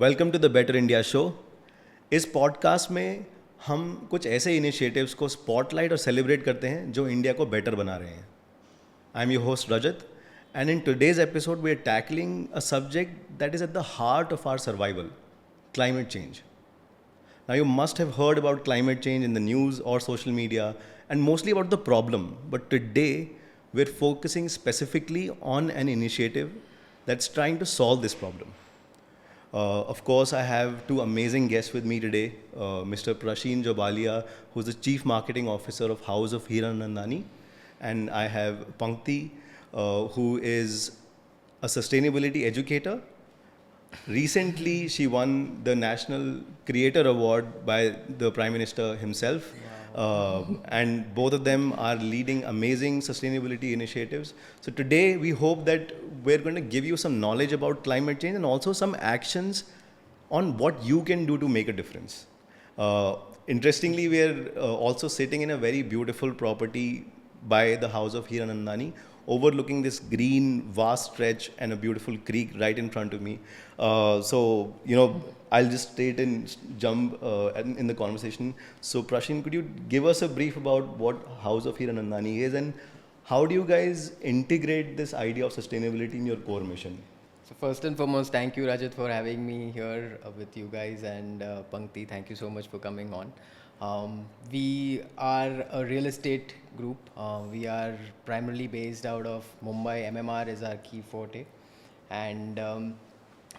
Welcome to the Better India show. इस podcast में हम कुछ ऐसे इनिशिएटिव्स को स्पॉटलाइट और सेलिब्रेट करते हैं जो इंडिया को बेटर बना रहे हैं। I am your host Rajat and in today's episode we are tackling a subject that is at the heart of our survival, climate change. Now, you must have heard about climate change in the news or social media and mostly about the problem. But today, we're focusing specifically on an initiative that's trying to solve this problem. Of course, I have two amazing guests with me today, Mr. Prashin Jobalia, who's the Chief Marketing Officer of House of Hiranandani, and I have Pankti, who is a sustainability educator. Recently, she won the National Creator Award by the Prime Minister himself. And both of them are leading amazing sustainability initiatives. So today, we hope that we're going to give you some knowledge about climate change and also some actions on what you can do to make a difference. Interestingly, we're also sitting in a very beautiful property by the House of Hiranandani, overlooking this green, vast stretch and a beautiful creek right in front of me. So, I'll just straight and jump in the conversation. So, Prashin, could you give us a brief about what House of Hiranandani is and how do you guys integrate this idea of sustainability in your core mission? So first and foremost, thank you Rajat for having me here with you guys, and Pankti, thank you so much for coming on. We are a real estate group. We are primarily based out of Mumbai. MMR is our key forte, and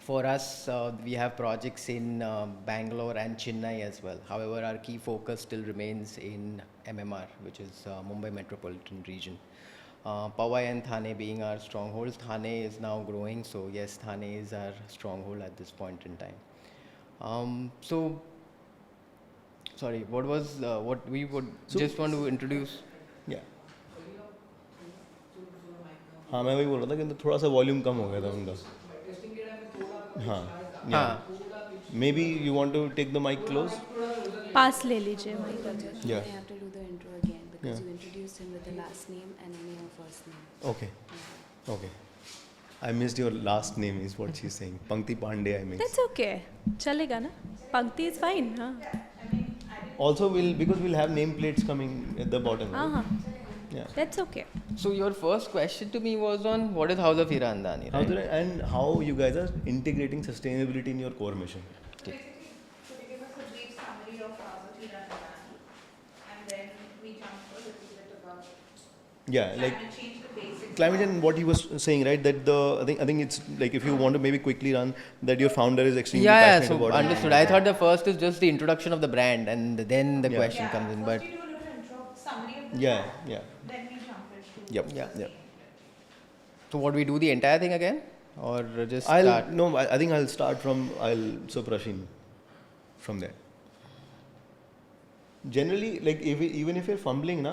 for us, we have projects in Bangalore and Chennai as well. However, our key focus still remains in MMR, which is Mumbai metropolitan region. Powai and Thane being our strongholds. Thane is now growing, so yes, Thane is our stronghold at this point in time. Sorry, what we would just want to introduce? Yeah. हाँ, मैं वही बोल रहा था कि थोड़ा सा volume कम हो गया था उनका. हाँ. Yeah. Maybe you want to take the mic close? पास ले लीजिए mic अगर. Yeah. I have to do the intro again because Yeah. you introduced him with the last name and only your first name. Okay. Okay. I missed your last name is what she's saying. Pankti Pandey, I missed. That's okay. चलेगा ना? Pankti is fine. हाँ. Also, because we'll have nameplates coming at the bottom. हाँ right? हाँ. Yeah. That's okay. So your first question to me was on what is House of Hiranandani, How right? do I- and how you guys are integrating sustainability in your core mission. Could you give us a brief summary of House of Hiranandani, and then we jump a little bit about Yeah, like climate change, the basics. climate and what he was saying, right? That I think it's like if you want to maybe quickly run that your founder is extremely Yeah, passionate so about understood. I thought the first is just the introduction of the brand, and then the Yeah. question comes in. But First we do a little intro, summary of the Yeah, job, yeah. then we jump into Yep. Yeah. Yep. so what we do the entire thing again, or just I start? think I'll start from Prashin from there. Generally, like even if you're fumbling,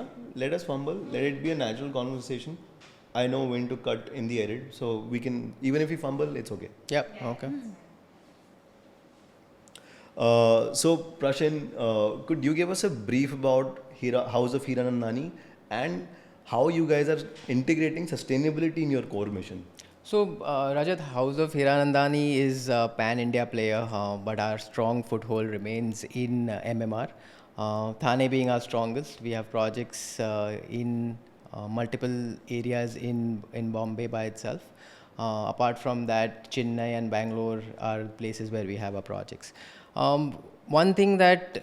let us fumble. Let it be a natural conversation. I know when to cut in the edit, so we can even if we fumble, it's okay. Yep. Okay. So Prashin, could you give us a brief about House of Hiranandani and how you guys are integrating sustainability in your core mission? So, Rajat, House of Hiranandani is a pan-India player, but our strong foothold remains in MMR. Thane being our strongest. We have projects in multiple areas in Bombay by itself. Apart from that, Chennai and Bangalore are places where we have our projects. One thing that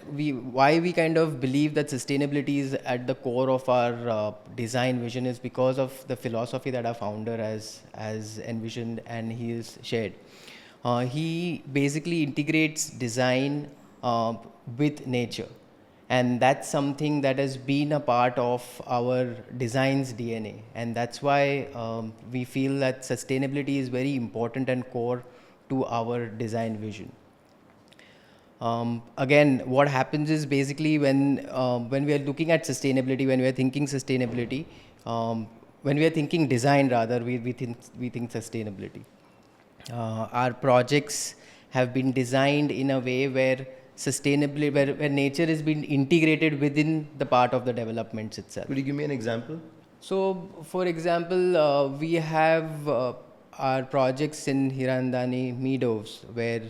why we kind of believe that sustainability is at the core of our design vision is because of the philosophy that our founder has envisioned and he has shared. He basically integrates design with nature, and that's something that has been a part of our design's DNA, and that's why we feel that sustainability is very important and core to our design vision. Again, what happens is basically when we are looking at sustainability, when we are thinking sustainability, when we are thinking design rather, we think sustainability. Our projects have been designed in a way where sustainably, where nature has been integrated within the part of the developments itself. Could you give me an example? So, for example, we have our projects in Hirandani Meadows where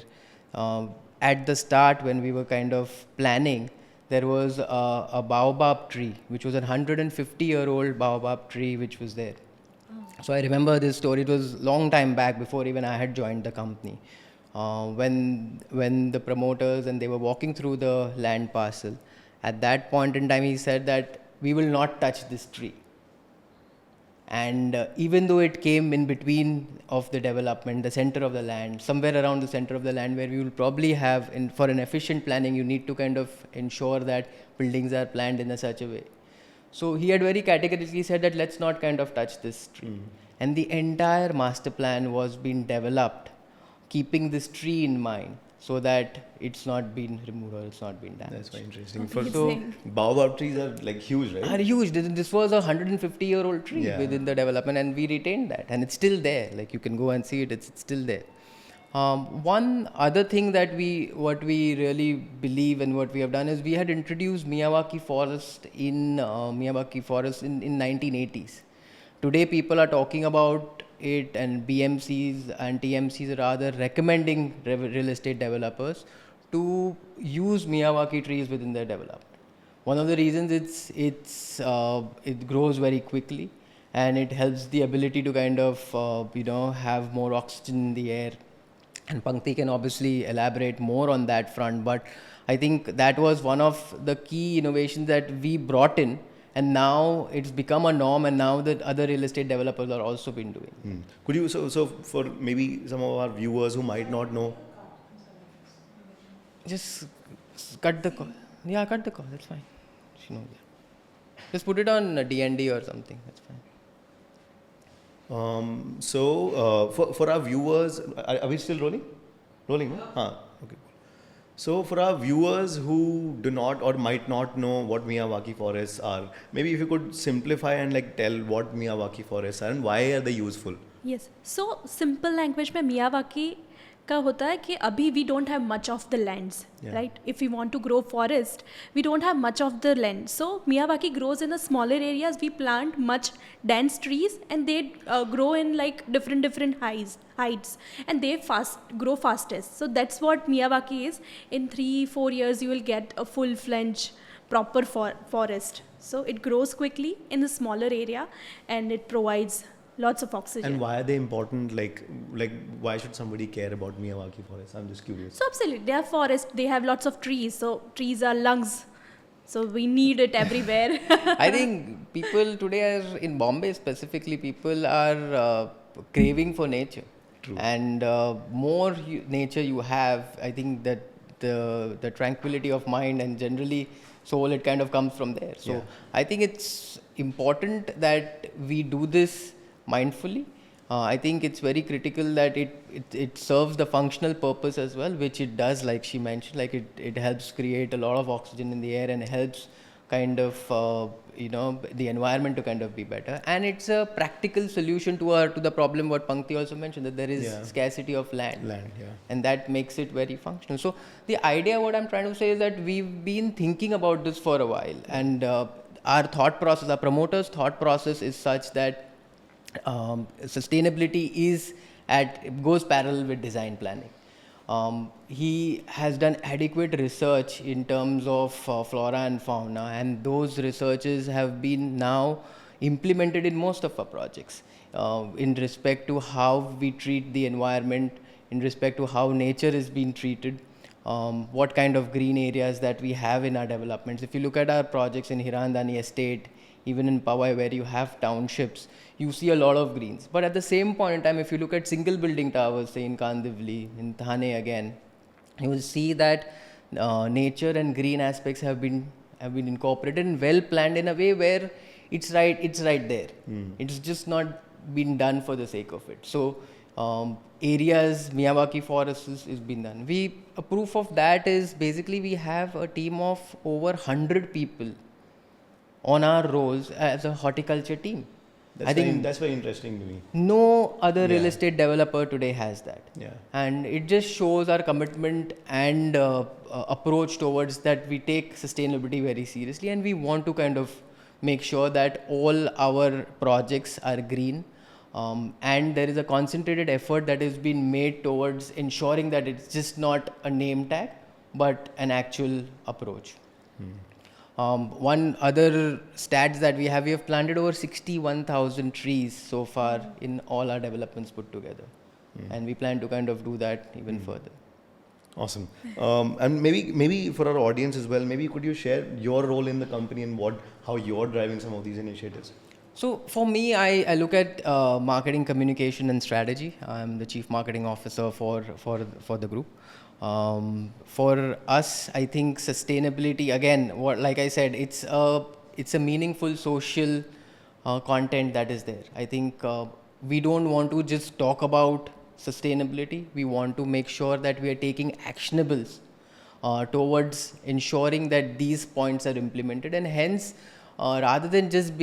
At the start, when we were kind of planning, there was a baobab tree, which was a 150-year-old baobab tree, which was there. So I remember this story. It was long time back, before even I had joined the company. When the promoters and they were walking through the land parcel, at that point in time, he said that we will not touch this tree. And even though it came in between of the development, the center of the land, somewhere around the center of the land, where we will probably have, for an efficient planning, you need to kind of ensure that buildings are planned in such a way. So he had very categorically said that let's not kind of touch this tree. And the entire master plan was being developed, keeping this tree in mind, so that it's not been removed or it's not been damaged. That's very interesting. Amazing. Baobab trees are like huge, right? Are huge. This was a 150-year-old tree within the development, and we retained that, and it's still there. Like, you can go and see it. It's still there. One other thing that what we really believe and what we have done is we had introduced Miyawaki Forest in 1980s. Today, people are talking about it, and BMCs and TMCs rather recommending real estate developers to use Miyawaki trees within their development. One of the reasons it grows very quickly, and it helps the ability to kind of have more oxygen in the air. And Pankti can obviously elaborate more on that front, but I think that was one of the key innovations that we brought in. And now it's become a norm, and now that other real estate developers are also been doing. Could you, so for maybe some of our viewers who might not know, Just cut the call. Yeah, cut the call. That's fine. She knows that. Just put it on DND or something. That's fine. for our viewers, are we still rolling? Rolling, no? Okay. So for our viewers who do not or might not know what Miyawaki forests are, maybe if you could simplify and like tell what Miyawaki forests are and why are they useful? Yes. So simple language में Miyawaki का होता है कि अभी we don't have much of the lands, right? If we want to grow forest, we don't have much of the land. So Miyawaki grows in the smaller areas. We plant much dense trees, and they grow in like different heights, and they grow fastest. So that's what Miyawaki is. In 3-4 years, you will get a full-fledged proper forest. So it grows quickly in the smaller area, and it provides lots of oxygen. And why are they important? Like why should somebody care about Miyawaki forests? I'm just curious. So absolutely, they are forest. They have lots of trees. So trees are lungs. So we need it everywhere. I think people today are, in Bombay specifically, people are craving for nature. True. And more nature you have, I think that the tranquility of mind and generally soul, it kind of comes from there. So I think it's important that we do this mindfully. I think it's very critical that it serves the functional purpose as well, which it does, like she mentioned. Like it helps create a lot of oxygen in the air and helps kind of the environment to kind of be better. And it's a practical solution to the problem what Pankti also mentioned, that there is scarcity of land, and that makes it very functional. So the idea, what I'm trying to say, is that we've been thinking about this for a while, and our promoters' thought process is such that sustainability goes parallel with design planning. He has done adequate research in terms of flora and fauna, and those researches have been now implemented in most of our projects in respect to how we treat the environment, in respect to how nature is being treated, what kind of green areas that we have in our developments. If you look at our projects in Hirandani Estate, even in Powai, where you have townships, you see a lot of greens. But at the same point in time, if you look at single building towers, say in Kandivli, in Thane again, you will see that nature and green aspects have been incorporated and well planned in a way where it's right there. It's just not been done for the sake of it. So areas, Miyawaki forests is been done. A proof of that is basically we have a team of over 100 people on our roles as a horticulture team. That's very interesting to me. No other real estate developer today has that. And it just shows our commitment and approach towards that. We take sustainability very seriously, and we want to kind of make sure that all our projects are green. And there is a concentrated effort that has been made towards ensuring that it's just not a name tag, but an actual approach. One other stats that we have planted over 61,000 trees so far in all our developments put together. And we plan to kind of do that even further. Awesome. And maybe for our audience as well, maybe could you share your role in the company and how you're driving some of these initiatives? So for me, I look at marketing, communication, and strategy. I'm the chief marketing officer for the group. For us, I think sustainability, again, like I said, it's a meaningful social content that is there. I think we don't want to just talk about sustainability. We want to make sure that we are taking actionables towards ensuring that these points are implemented, and hence rather than just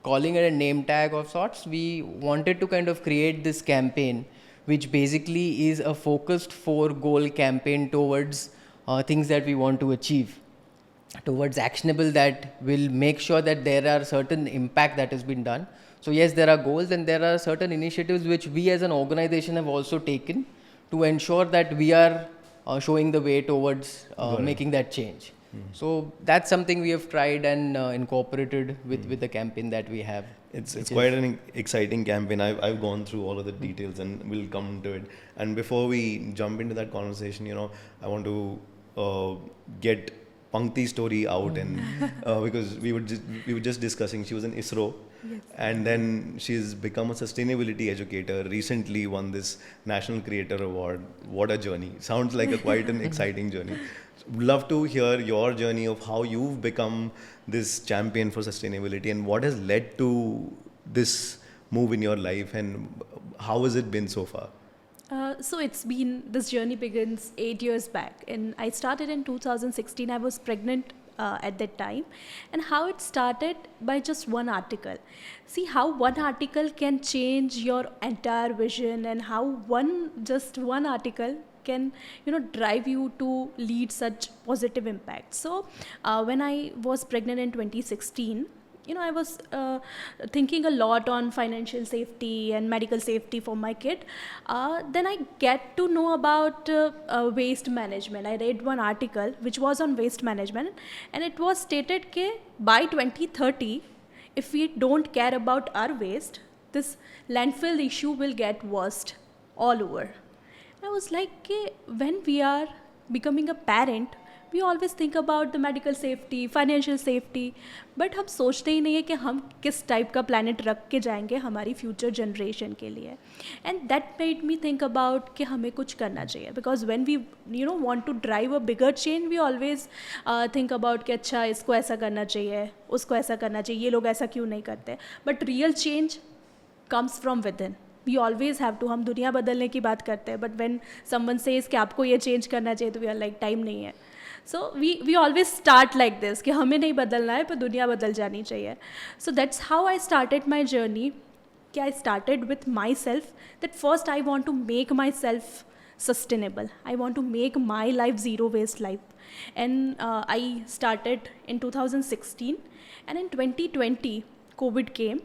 calling it a name tag of sorts, we wanted to kind of create this campaign, which basically is a focused 4-goal campaign towards things that we want to achieve, towards actionable that will make sure that there are certain impact that has been done. So yes, there are goals and there are certain initiatives which we as an organization have also taken to ensure that we are showing the way towards making that change. So that's something we have tried and incorporated with the campaign that we have. It's quite an exciting campaign. I've gone through all of the details and we'll come to it. And before we jump into that conversation, I want to get Pankti's story out, and because we were just discussing, she was in ISRO. Yes. And then she's become a sustainability educator, recently won this National Creator Award. What a journey. Sounds like quite an exciting journey. Love to hear your journey of how you've become this champion for sustainability and what has led to this move in your life, and how has it been so far? So this journey begins 8 years back, and I started in 2016. I was pregnant at that time, and how it started by just one article. See how one article can change your entire vision, and how just one article can drive you to lead such positive impact. So when I was pregnant in 2016, I was thinking a lot on financial safety and medical safety for my kid. Then I get to know about waste management. I read one article which was on waste management, and it was stated that by 2030, if we don't care about our waste, this landfill issue will get worse all over. I was like, when we are becoming a parent, we always think about the medical safety, financial safety, but हम सोचते ही नहीं है कि हम किस type का planet रख के जाएंगे हमारी future generation के लिए. And that made me think about कि हमें कुछ करना चाहिए, because when we want to drive a bigger change, we always think about कि अच्छा इसको ऐसा करना चाहिए, उसको ऐसा करना चाहिए, ये लोग ऐसा क्यों नहीं करते. But real change comes from within. We always have to, हम दुनिया बदलने की बात करते हैं, but when someone says कि आपको ये change करना चाहिए, तो we are like time नहीं है. So we always start like this कि हमें नहीं बदलना है पर दुनिया बदल जानी चाहिए. So that's how I started my journey. I started with myself, that first I want to make myself sustainable. I want to make my life zero waste life. And I started in 2016, and in 2020 COVID came,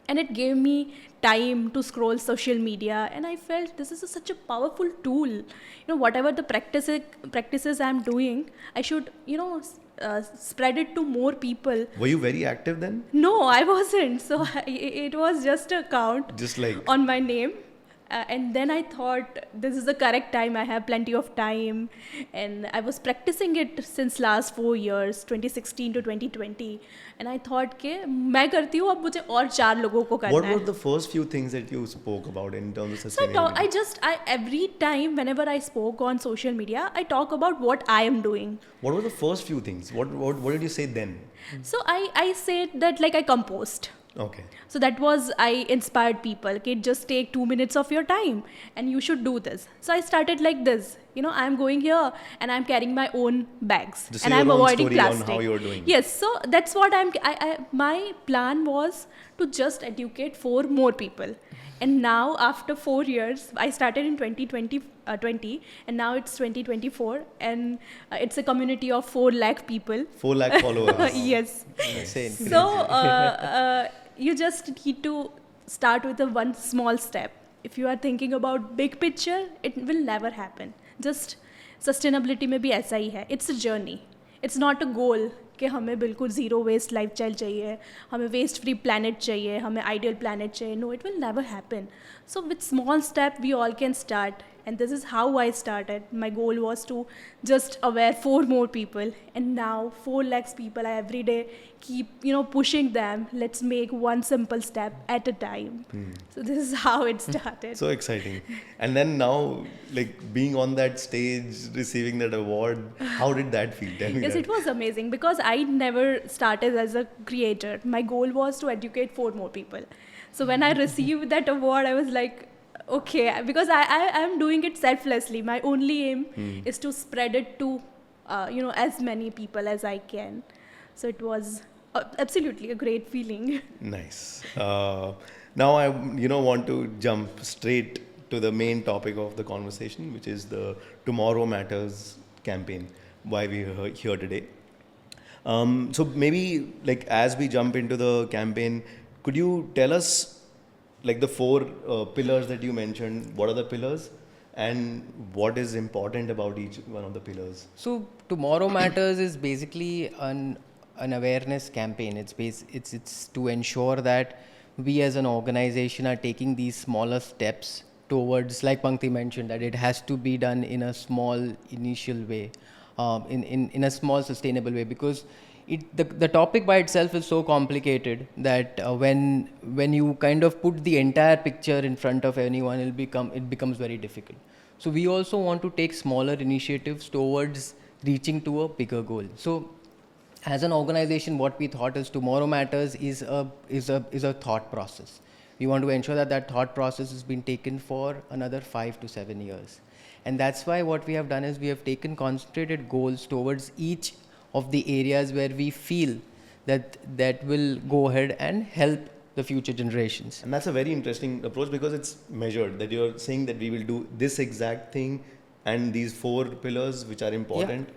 and it gave me time to scroll social media, and I felt this is such a powerful tool. Whatever the practices I'm doing, I should spread it to more people. Were you very active then? No, I wasn't. So it was just an account just like on my name. And then I thought this is the correct time. I have plenty of time, and I was practicing it since last 4 years, 2016 to 2020. And I thought कि मैं करती हूँ, अब मुझे और 4 लोगों को करना है. What were the first few things that you spoke about in terms of sustainability? So I every time whenever I spoke on social media, I talk about what I am doing. What were the first few things? What did you say then? So I said that like I compost. Okay. So that was, I inspired people. Okay, just take 2 minutes of your time and you should do this. So I started like this. I'm going here and I'm carrying my own bags, just and I'm avoiding plastic. On how you're doing. Yes, so that's what my plan was, to just educate 4 more people. And now after 4 years, I started in 2020, and now it's 2024, and it's a community of 4 lakh people. 4 lakh followers. Yes. Insane. So you just need to start with a one small step. If you are thinking about big picture, it will never happen. Just sustainability में भी ऐसा ही है. It's a journey. It's not a goal कि हमें बिल्कुल zero waste life style चाहिए, हमें waste free planet चाहिए, हमें आइडियल प्लानट चाहिए. No, it will never happen. So with small step we all can start. And this is how I started. My goal was to just aware 4 more people, and now 4 lakhs people I every day keep pushing them. Let's make one simple step at a time. So this is how it started. So exciting. And then now, like being on that stage, receiving that award, how did that feel? Tell me Yes, that. it was amazing because I never started as a creator. My goal was to educate 4 more people. So when I received that award, I was like, okay, because I am doing it selflessly. My only aim is to spread it to as many people as I can. So it was absolutely a great feeling. Nice. Now I want to jump straight to the main topic of the conversation, which is the Tomorrow Matters campaign. Why we are here today. So maybe like as we jump into the campaign, could you tell us like the 4 pillars that you mentioned? What are the pillars, and what is important about each one of the pillars? So Tomorrow Matters is basically an awareness campaign. It's to ensure that we as an organization are taking these smaller steps towards, like Pankti mentioned, that it has to be done in a small initial way, in a small sustainable way, because the topic by itself is so complicated that when you kind of put the entire picture in front of anyone, it becomes very difficult. So we also want to take smaller initiatives towards reaching to a bigger goal. So as an organization, what we thought is Tomorrow Matters is a thought process. We want to ensure that thought process has been taken for another 5 to 7 years. And that's why what we have done is we have taken concentrated goals towards each of the areas where we feel that will go ahead and help the future generations. And that's a very interesting approach because it's measured, that you're saying that we will do this exact thing and these 4 pillars which are important.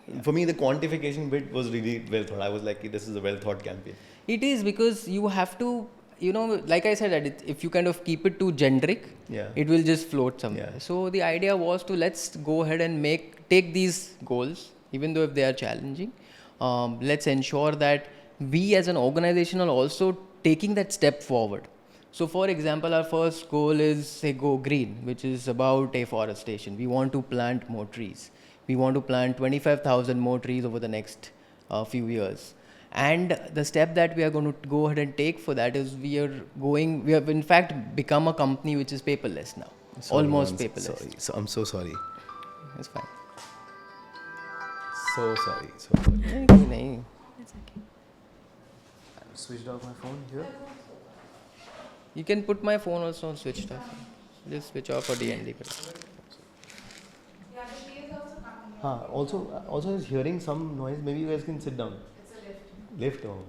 Yeah. For me, the quantification bit was really well thought. I was like, this is a well thought campaign. It is, because you have to, like I said, that if you kind of keep it too generic, it will just float somewhere. Yeah. So the idea was to let's go ahead and take these goals, even though if they are challenging, let's ensure that we as an organization are also taking that step forward. So for example, our first goal is, say, Go Green, which is about afforestation. We want to plant more trees. We want to plant 25,000 more trees over the next few years. And the step that we are going to go ahead and take for that is we have in fact become a company which is paperless now. Sorry, almost paperless. Sorry. So I'm so sorry. It's fine. So sorry. It's okay. I switched off my phone here. You can put my phone also on switched off. Just switch off for DND. Yeah, the tea is also coming. Also I was hearing some noise. Maybe you guys can sit down. It's a lift. Lift. Oh.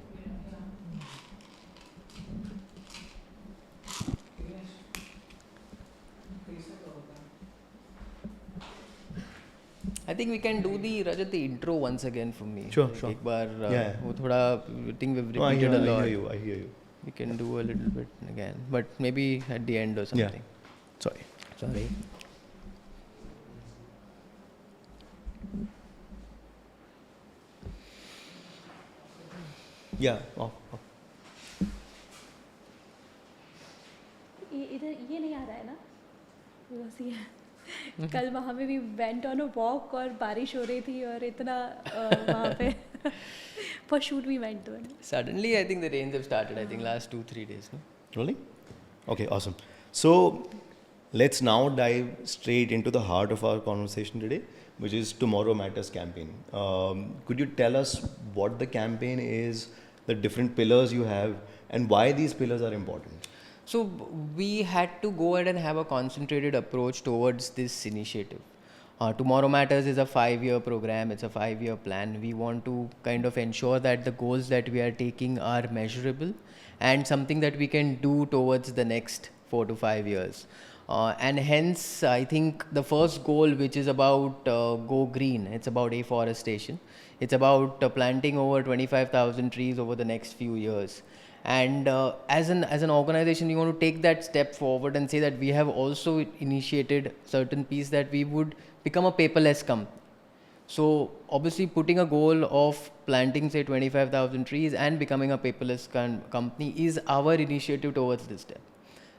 I think we can do the intro once again for me. Sure. एक बार Yeah. वो थोड़ा I think we've No, repeated a lot. I hear you. We can do a little bit again, but maybe at the end or something. Yeah. Sorry. Yeah. Oh. इधर ये नहीं आ रहा है ना? बस ये कल वहाँ पे भी went on a walk और बारिश हो रही थी और इतना वहाँ पे for shoot we went to. Suddenly, I think the rains have started. I think last 2-3 days. No? Really? Okay, awesome. So let's now dive straight into the heart of our conversation today, which is Tomorrow Matters campaign. Could you tell us what the campaign is, the different pillars you have, and why these pillars are important? So we had to go ahead and have a concentrated approach towards this initiative. Tomorrow Matters is a 5-year program. It's a 5-year plan. We want to kind of ensure that the goals that we are taking are measurable and something that we can do towards the next 4 to 5 years. And hence, I think the first goal, which is about Go Green, it's about afforestation. It's about planting over 25,000 trees over the next few years. And as an organization, we want to take that step forward and say that we have also initiated certain piece that we would become a paperless company. So obviously putting a goal of planting say 25,000 trees and becoming a paperless company is our initiative towards this step.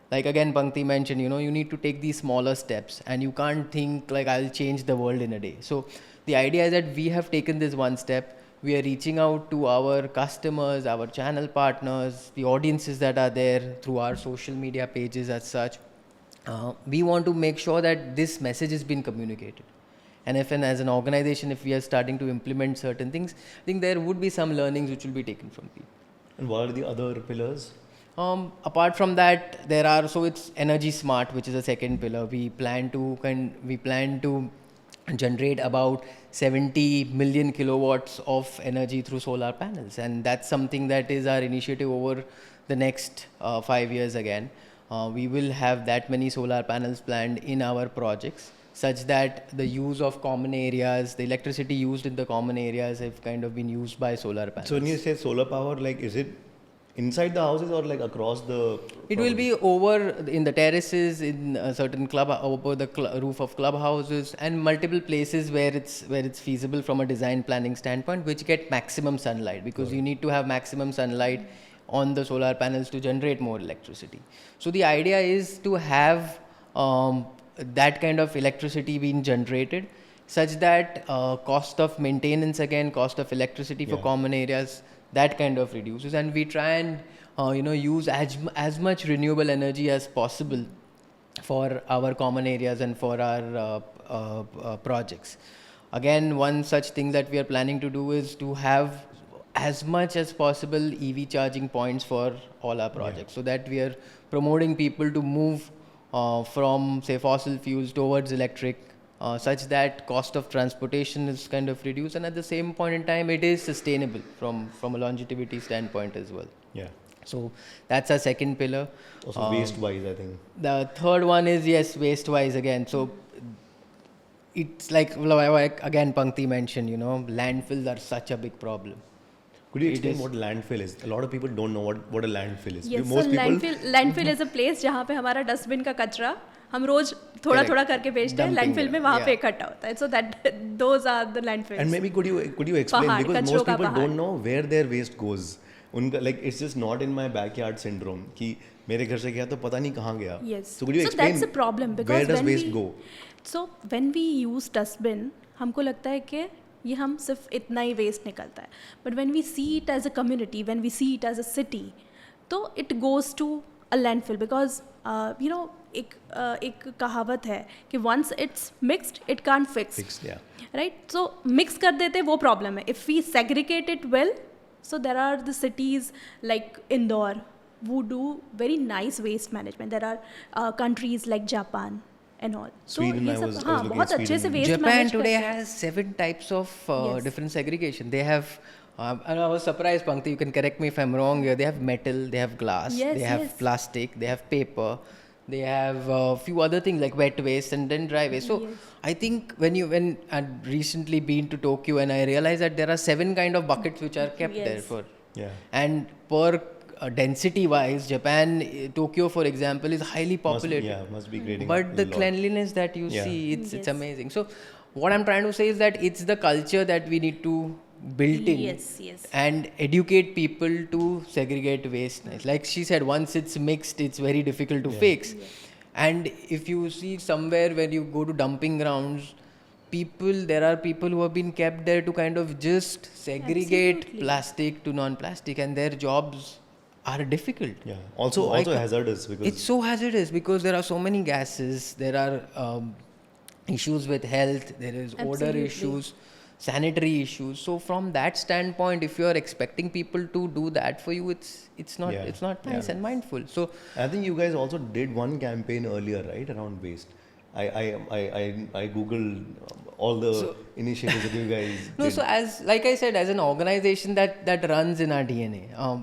Like again, Pankti mentioned, you need to take these smaller steps, and you can't think like I'll change the world in a day. So the idea is that we have taken this one step. We are reaching out to our customers, our channel partners, the audiences that are there through our social media pages as such. We want to make sure that this message has been communicated. And as an organization, if we are starting to implement certain things, I think there would be some learnings which will be taken from people. And what are the other pillars? Apart from that, it's energy smart, which is the second pillar. We plan to generate about 70 million kilowatts of energy through solar panels, and that's something that is our initiative over the next 5 years. Again, we will have that many solar panels planned in our projects, such that the use of common areas, the electricity used in the common areas have kind of been used by solar panels. So when you say solar power, like is it inside the houses or like across the? It will be over in the terraces, in a certain over the roof of clubhouses, and multiple places where it's feasible from a design planning standpoint, which get maximum sunlight, because you need to have maximum sunlight on the solar panels to generate more electricity. So the idea is to have that kind of electricity being generated, such that cost of maintenance, again cost of electricity for common areas, that kind of reduces, and we try and use as much renewable energy as possible for our common areas and for our projects. Again, one such thing that we are planning to do is to have as much as possible EV charging points for all our projects, so that we are promoting people to move from say fossil fuels towards electric, such that cost of transportation is kind of reduced, and at the same point in time it is sustainable from a longevity standpoint as well. Yeah. So that's our second pillar. Also waste wise, I think. The third one is waste wise again. So it's like again Pankti mentioned, landfills are such a big problem. Could you explain what landfill is? A lot of people don't know what a landfill is. Yes, Most so people landfill is a place जहाँ पे हमारा dustbin का कचरा हम रोज थोड़ा करके भेजते हैं, लैंडफिल में वहाँ पे इकट्ठा होता है. So that those are the landfills. And maybe could you explain, because most people don't know where their waste goes. उनका like it's just not in my backyard syndrome कि मेरे घर से गया तो पता नहीं कहाँ गया. Yes. So could you explain that's a problem, because where does waste go? So when we use dustbin, हमको लगता है कि ये हम सिर्फ इतना ही वेस्ट निकलता है, but when we see it as a community, when we see it as a city, तो it goes to a landfill, because एक कहावत है कि once it's mixed it can't fix, right. So mix कर देते वो प्रॉब्लम है. If we segregate it well, so there are the cities like Indore who do very nice waste management. There are countries like Japan and all. Sweden, so I was बहुत अच्छे से waste Japan manage today करते हैं. has 7 types of different segregation. They have and I was surprised, Pankti, you can correct me if I'm wrong here. They have metal, they have glass, Yes, they have yes. plastic, they have paper, they have a few other things like wet waste and then dry waste. So Yes. I think when I'd recently been to Tokyo, and I realized that there are 7 kind of buckets which are kept Yes. there for. Yeah. And per density wise, Japan, Tokyo for example, is highly populated. Must be grading. But a the lot. cleanliness that you Yeah. see, it's Yes. amazing. So what I'm trying to say is that it's the culture that we need to build in, Yes. and educate people to segregate waste. Like she said, once it's mixed, it's very difficult to fix. And if you see somewhere where you go to dumping grounds, there are people who have been kept there to kind of just segregate Absolutely. plastic to non-plastic, and their jobs are difficult. Yeah. Also hazardous, because It's so hazardous because there are so many gases. There are issues with health. There is odor Absolutely. issues, sanitary issues. So from that standpoint, if you are expecting people to do that for you, it's not nice and mindful. So I think you guys also did one campaign earlier, right, around waste. I googled all the initiatives that you guys no, did. so like I said, as an organization that runs in our DNA,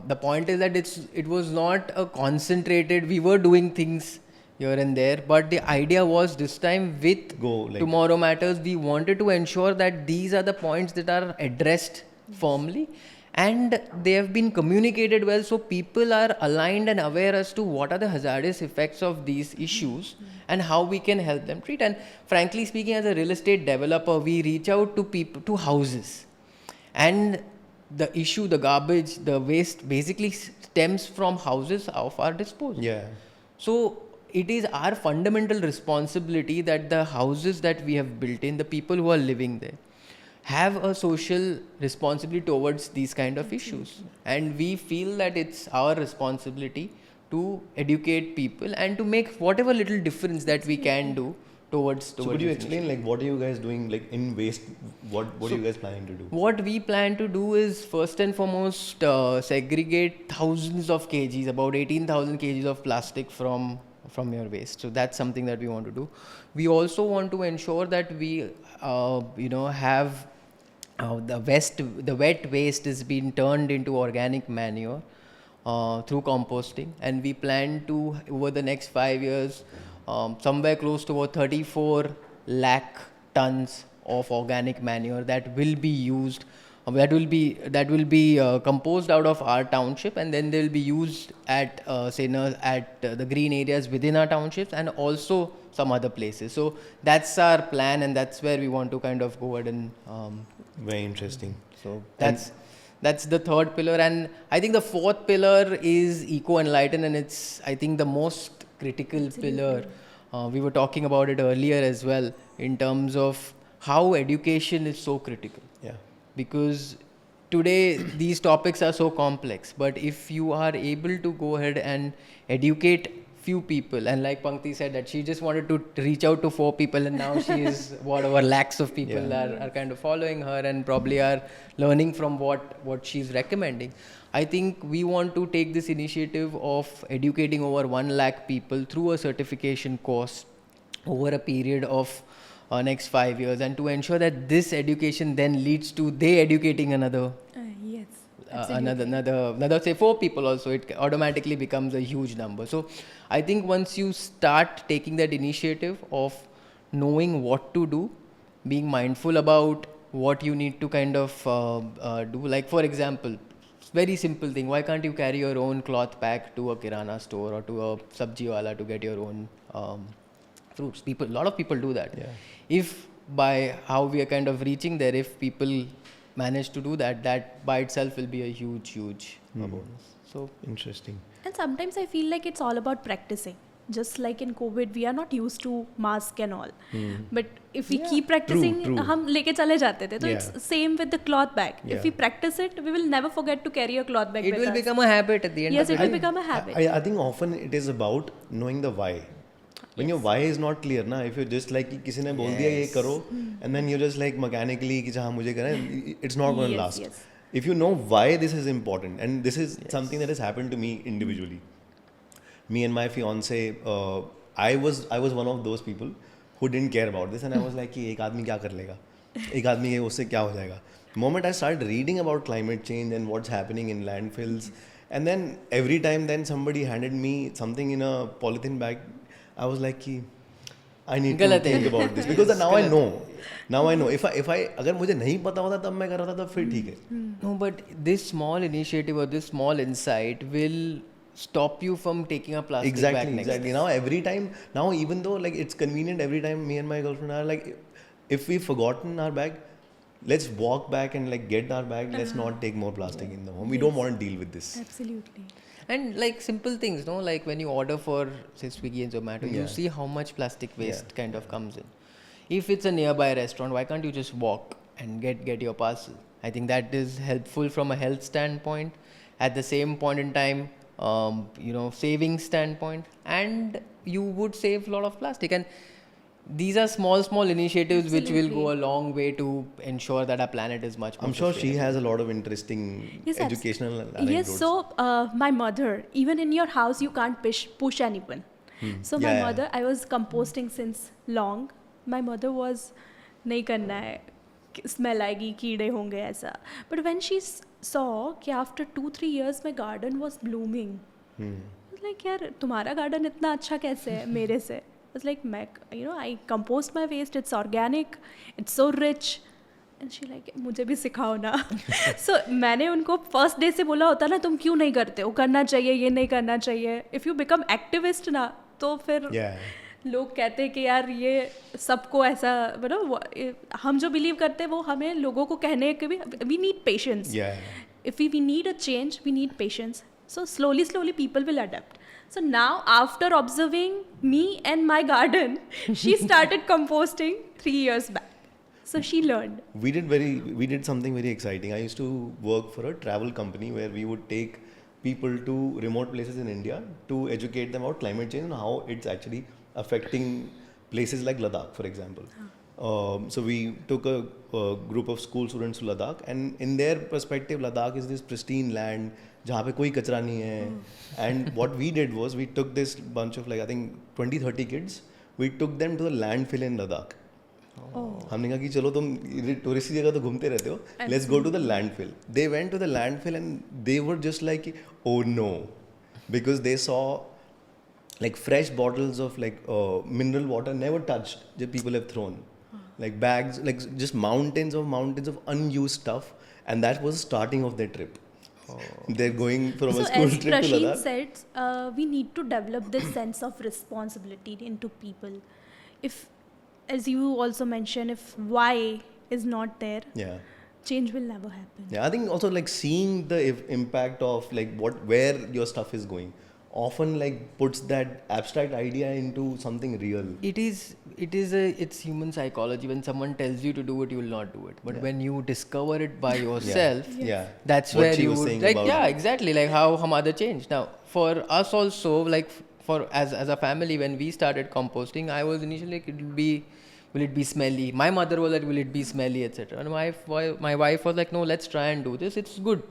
the point is that it was not a concentrated. We were doing things here and there, but the idea was this time with Tomorrow Matters, we wanted to ensure that these are the points that are addressed firmly, and they have been communicated well, so people are aligned and aware as to what are the hazardous effects of these issues and how we can help them treat. And frankly speaking, as a real estate developer, we reach out to people, to houses, and the issue, the garbage, the waste basically stems from houses of our disposal. Yeah. So it is our fundamental responsibility that the houses that we have built in, the people who are living there, have a social responsibility towards these kind of issues. And we feel that it's our responsibility to educate people and to make whatever little difference that we can do towards So could you this explain like what are you guys doing like in waste? What are you guys planning to do? What we plan to do is first and foremost segregate thousands of kgs, about 18,000 kgs of plastic from your waste. So that's something that we want to do. We also want to ensure that we have the wet waste is being turned into organic manure through composting, and we plan to, over the next 5 years, somewhere close to about 34 lakh tons of organic manure that will be used, that will be composed out of our township, and then they will be used at the green areas within our townships and also some other places. So that's our plan, and that's where we want to kind of go ahead and Very interesting. so that's the third pillar. And I think the fourth pillar is eco enlighten, and it's, I think, the most critical pillar. We were talking about it earlier as well, in terms of how education is so critical. Yeah. Because today these topics are so complex, but if you are able to go ahead and educate few people, and like Pankti said that she just wanted to reach out to 4 people, and now she is whatever lakhs of people are kind of following her and probably are learning from what she's recommending. I think we want to take this initiative of educating over 1 lakh people through a certification course over a period of next 5 years, and to ensure that this education then leads to they educating another Yes. another say 4 people also, it automatically becomes a huge number. So I think once you start taking that initiative of knowing what to do, being mindful about what you need to kind of do, like for example, very simple thing, why can't you carry your own cloth pack to a kirana store or to a sabji wala to get your own fruits? A lot of people do that. Yeah. If by how we are kind of reaching there, if people manage to do that, that by itself will be a huge bonus. So Interesting. And sometimes I feel like it's all about practicing. Just like in COVID, we are not used to mask and all. But if we keep practicing, True. हम लेके चले जाते थे. So Yeah. it's same with the cloth bag. Yeah. If we practice it, we will never forget to carry a cloth bag it with will us. become a habit at the end Yes, of it the will day. become a habit. I think often it is about knowing the why. When your why is not clear ना, if you just like कि किसी ने बोल दिया ये करो, and then you just like mechanically कि हाँ मुझे करना है, it's not going to Yes, last. yes. If you know why this is important, and this is something that has happened to me individually. Me and my fiance, I was one of those people who didn't care about this, and I was like कि एक आदमी क्या कर लेगा, एक आदमी के उससे क्या हो जाएगा. The moment I started reading about climate change and what's happening in landfills, and then every time then somebody handed me something in a polythene bag, I was like कि I need to गलत है. think about this because now I know. Now I know. If I अगर मुझे नहीं पता होता तब मैं कर रहा था तब फिर ठीक है. No, but this small initiative or this small insight will stop you from taking a plastic bag Exactly. next time. Now every time, now even though like it's convenient, every time me and my girlfriend are like, if we've forgotten our bag, let's walk back and like get our bag. Let's not take more plastic in the home. We don't want to deal with this. Absolutely. And like simple things, no, like when you order for say Swiggy and Zomato, you Yeah. see how much plastic waste kind of comes in. If it's a nearby restaurant, why can't you just walk and get your parcel? I think that is helpful from a health standpoint. At the same point in time, saving standpoint, and you would save a lot of plastic. And these are small initiatives which will go a long way to ensure that our planet is much more I'm sure she sustainable. has a lot of interesting Yes, educational Yes, anecdotes. so my mother, even in your house, you can't push anyone. So my Yeah. mother, I was composting since long. My mother was, नहीं करना है, smell आएगी, कीड़े होंगे ऐसा. But when she saw कि after 2-3 years my garden was blooming, I was like यार तुम्हारा garden इतना अच्छा कैसे है मेरे से? I was like I compost my waste. It's organic. It's so rich. And she like मुझे भी सिखाओ ना. सो मैंने उनको फर्स्ट डे से बोला होता ना तुम क्यों नहीं करते हो, करना चाहिए, ये नहीं करना चाहिए. इफ़ यू बिकम एक्टिविस्ट ना तो फिर लोग कहते हैं कि यार ये सबको ऐसा मतलब हम जो बिलीव करते हैं वो हमें लोगों को कहने के भी we need patience. If we need a change, we need patience. So slowly people will adapt. So now after observing me and my garden, she started composting 3 years back. So she learned. We did something very exciting. I used to work for a travel company where we would take people to remote places in India to educate them about climate change and how it's actually affecting places like Ladakh, for example. So we took a group of school students to Ladakh, and in their perspective, Ladakh is this pristine land जहाँ पे कोई कचरा नहीं है. And what we did was we took this bunch of like I think 20-30 kids. We took them to the landfill in Ladakh. हमने कहा कि चलो तुम टूरिस्ट जगह तो घूमते रहते हो, let's go to the landfill. They went to the landfill and they were just like, oh no, because they saw like fresh bottles of like mineral water never touched that people have thrown, like bags, like just mountains of unused stuff, and that was the starting of their trip. They're going from a school trip to Ladakh. As Prasheen said, we need to develop this sense of responsibility into people. If, as you also mentioned, if why is not there, change will never happen. I think also like seeing the impact of like where your stuff is going often like puts that abstract idea into something real. It's human psychology. When someone tells you to do it, you will not do it. But when you discover it by yourself, that's what where you you were saying like about exactly like how mother changed. Now for us also, like for as a family, when we started composting, I was initially like will it be smelly? My mother was like, will it be smelly, etc. And my wife was like, no, let's try and do this. It's good.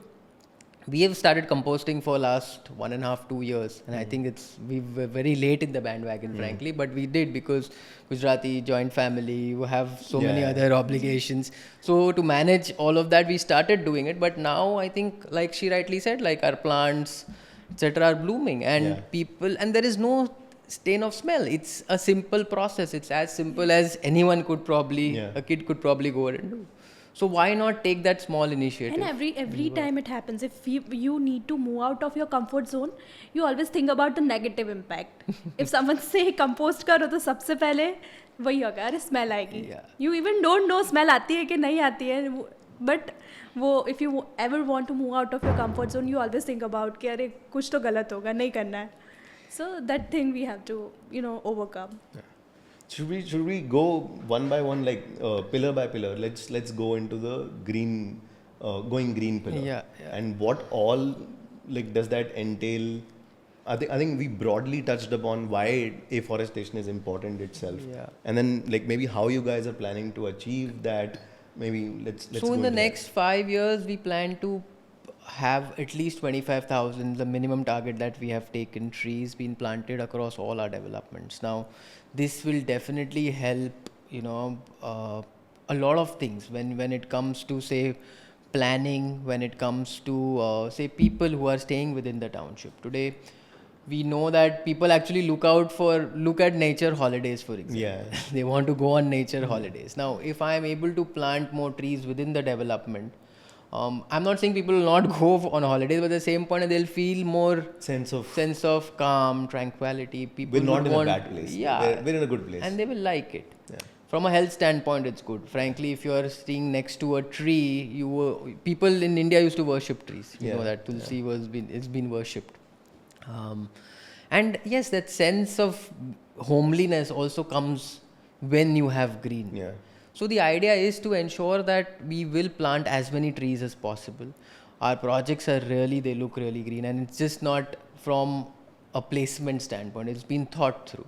We have started composting for last 1.5-2 years, and I think we were very late in the bandwagon, frankly, but we did because Gujarati joint family, you have so many other obligations. So to manage all of that, we started doing it. But now I think, like she rightly said, like our plants, etc., are blooming, and people, and there is no stain of smell. It's a simple process. It's as simple as anyone could probably, a kid could probably go and do. So why not take that small initiative? And every time it happens, if you need to move out of your comfort zone, you always think about the negative impact. If someone say compost करो तो सबसे पहले वही होगा, अरे smell आएगी. You even don't know smell आती है कि नहीं आती है. But वो if you ever want to move out of your comfort zone, you always think about कि अरे कुछ तो गलत होगा, नहीं करना है. So that thing we have to overcome. Should we go one by one, like pillar by pillar? Let's go into the going green pillar. And what all like does that entail? I think we broadly touched upon why afforestation is important itself. And then like maybe how you guys are planning to achieve that. Maybe let's So in the next 5 years, we plan to have at least 25,000, the minimum target that we have taken, trees being planted across all our developments. Now, this will definitely help, a lot of things when it comes to, say, planning, when it comes to, say, people who are staying within the township. Today, we know that people actually look at nature holidays, for example. They want to go on nature holidays. Now, if I am able to plant more trees within the development, I'm not saying people will not go on holidays, but at the same point they'll feel more sense of calm, tranquility. People we're not in a bad place. We're in a good place, and they will like it. From a health standpoint, it's good. Frankly, if you are staying next to a tree, people in India used to worship trees. You know that Tulsi it's been worshipped. And yes, that sense of homeliness also comes when you have green. So the idea is to ensure that we will plant as many trees as possible. Our projects they look really green, and it's just not from a placement standpoint. It's been thought through.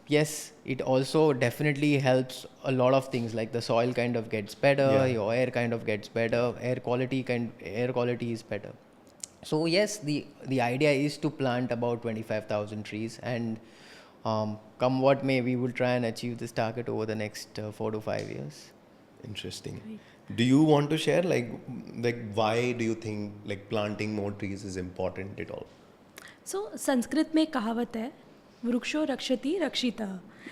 Yes, it also definitely helps a lot of things, like the soil kind of gets better, your air kind of gets better, air quality is better. So yes, the idea is to plant about 25,000 trees, and come what may, we will try and achieve this target over the next 4 to 5 years. Interesting. Right. Do you want to share like why do you think like planting more trees is important at all? So Sanskrit में कहावत है वृक्षो रक्षति रक्षिता.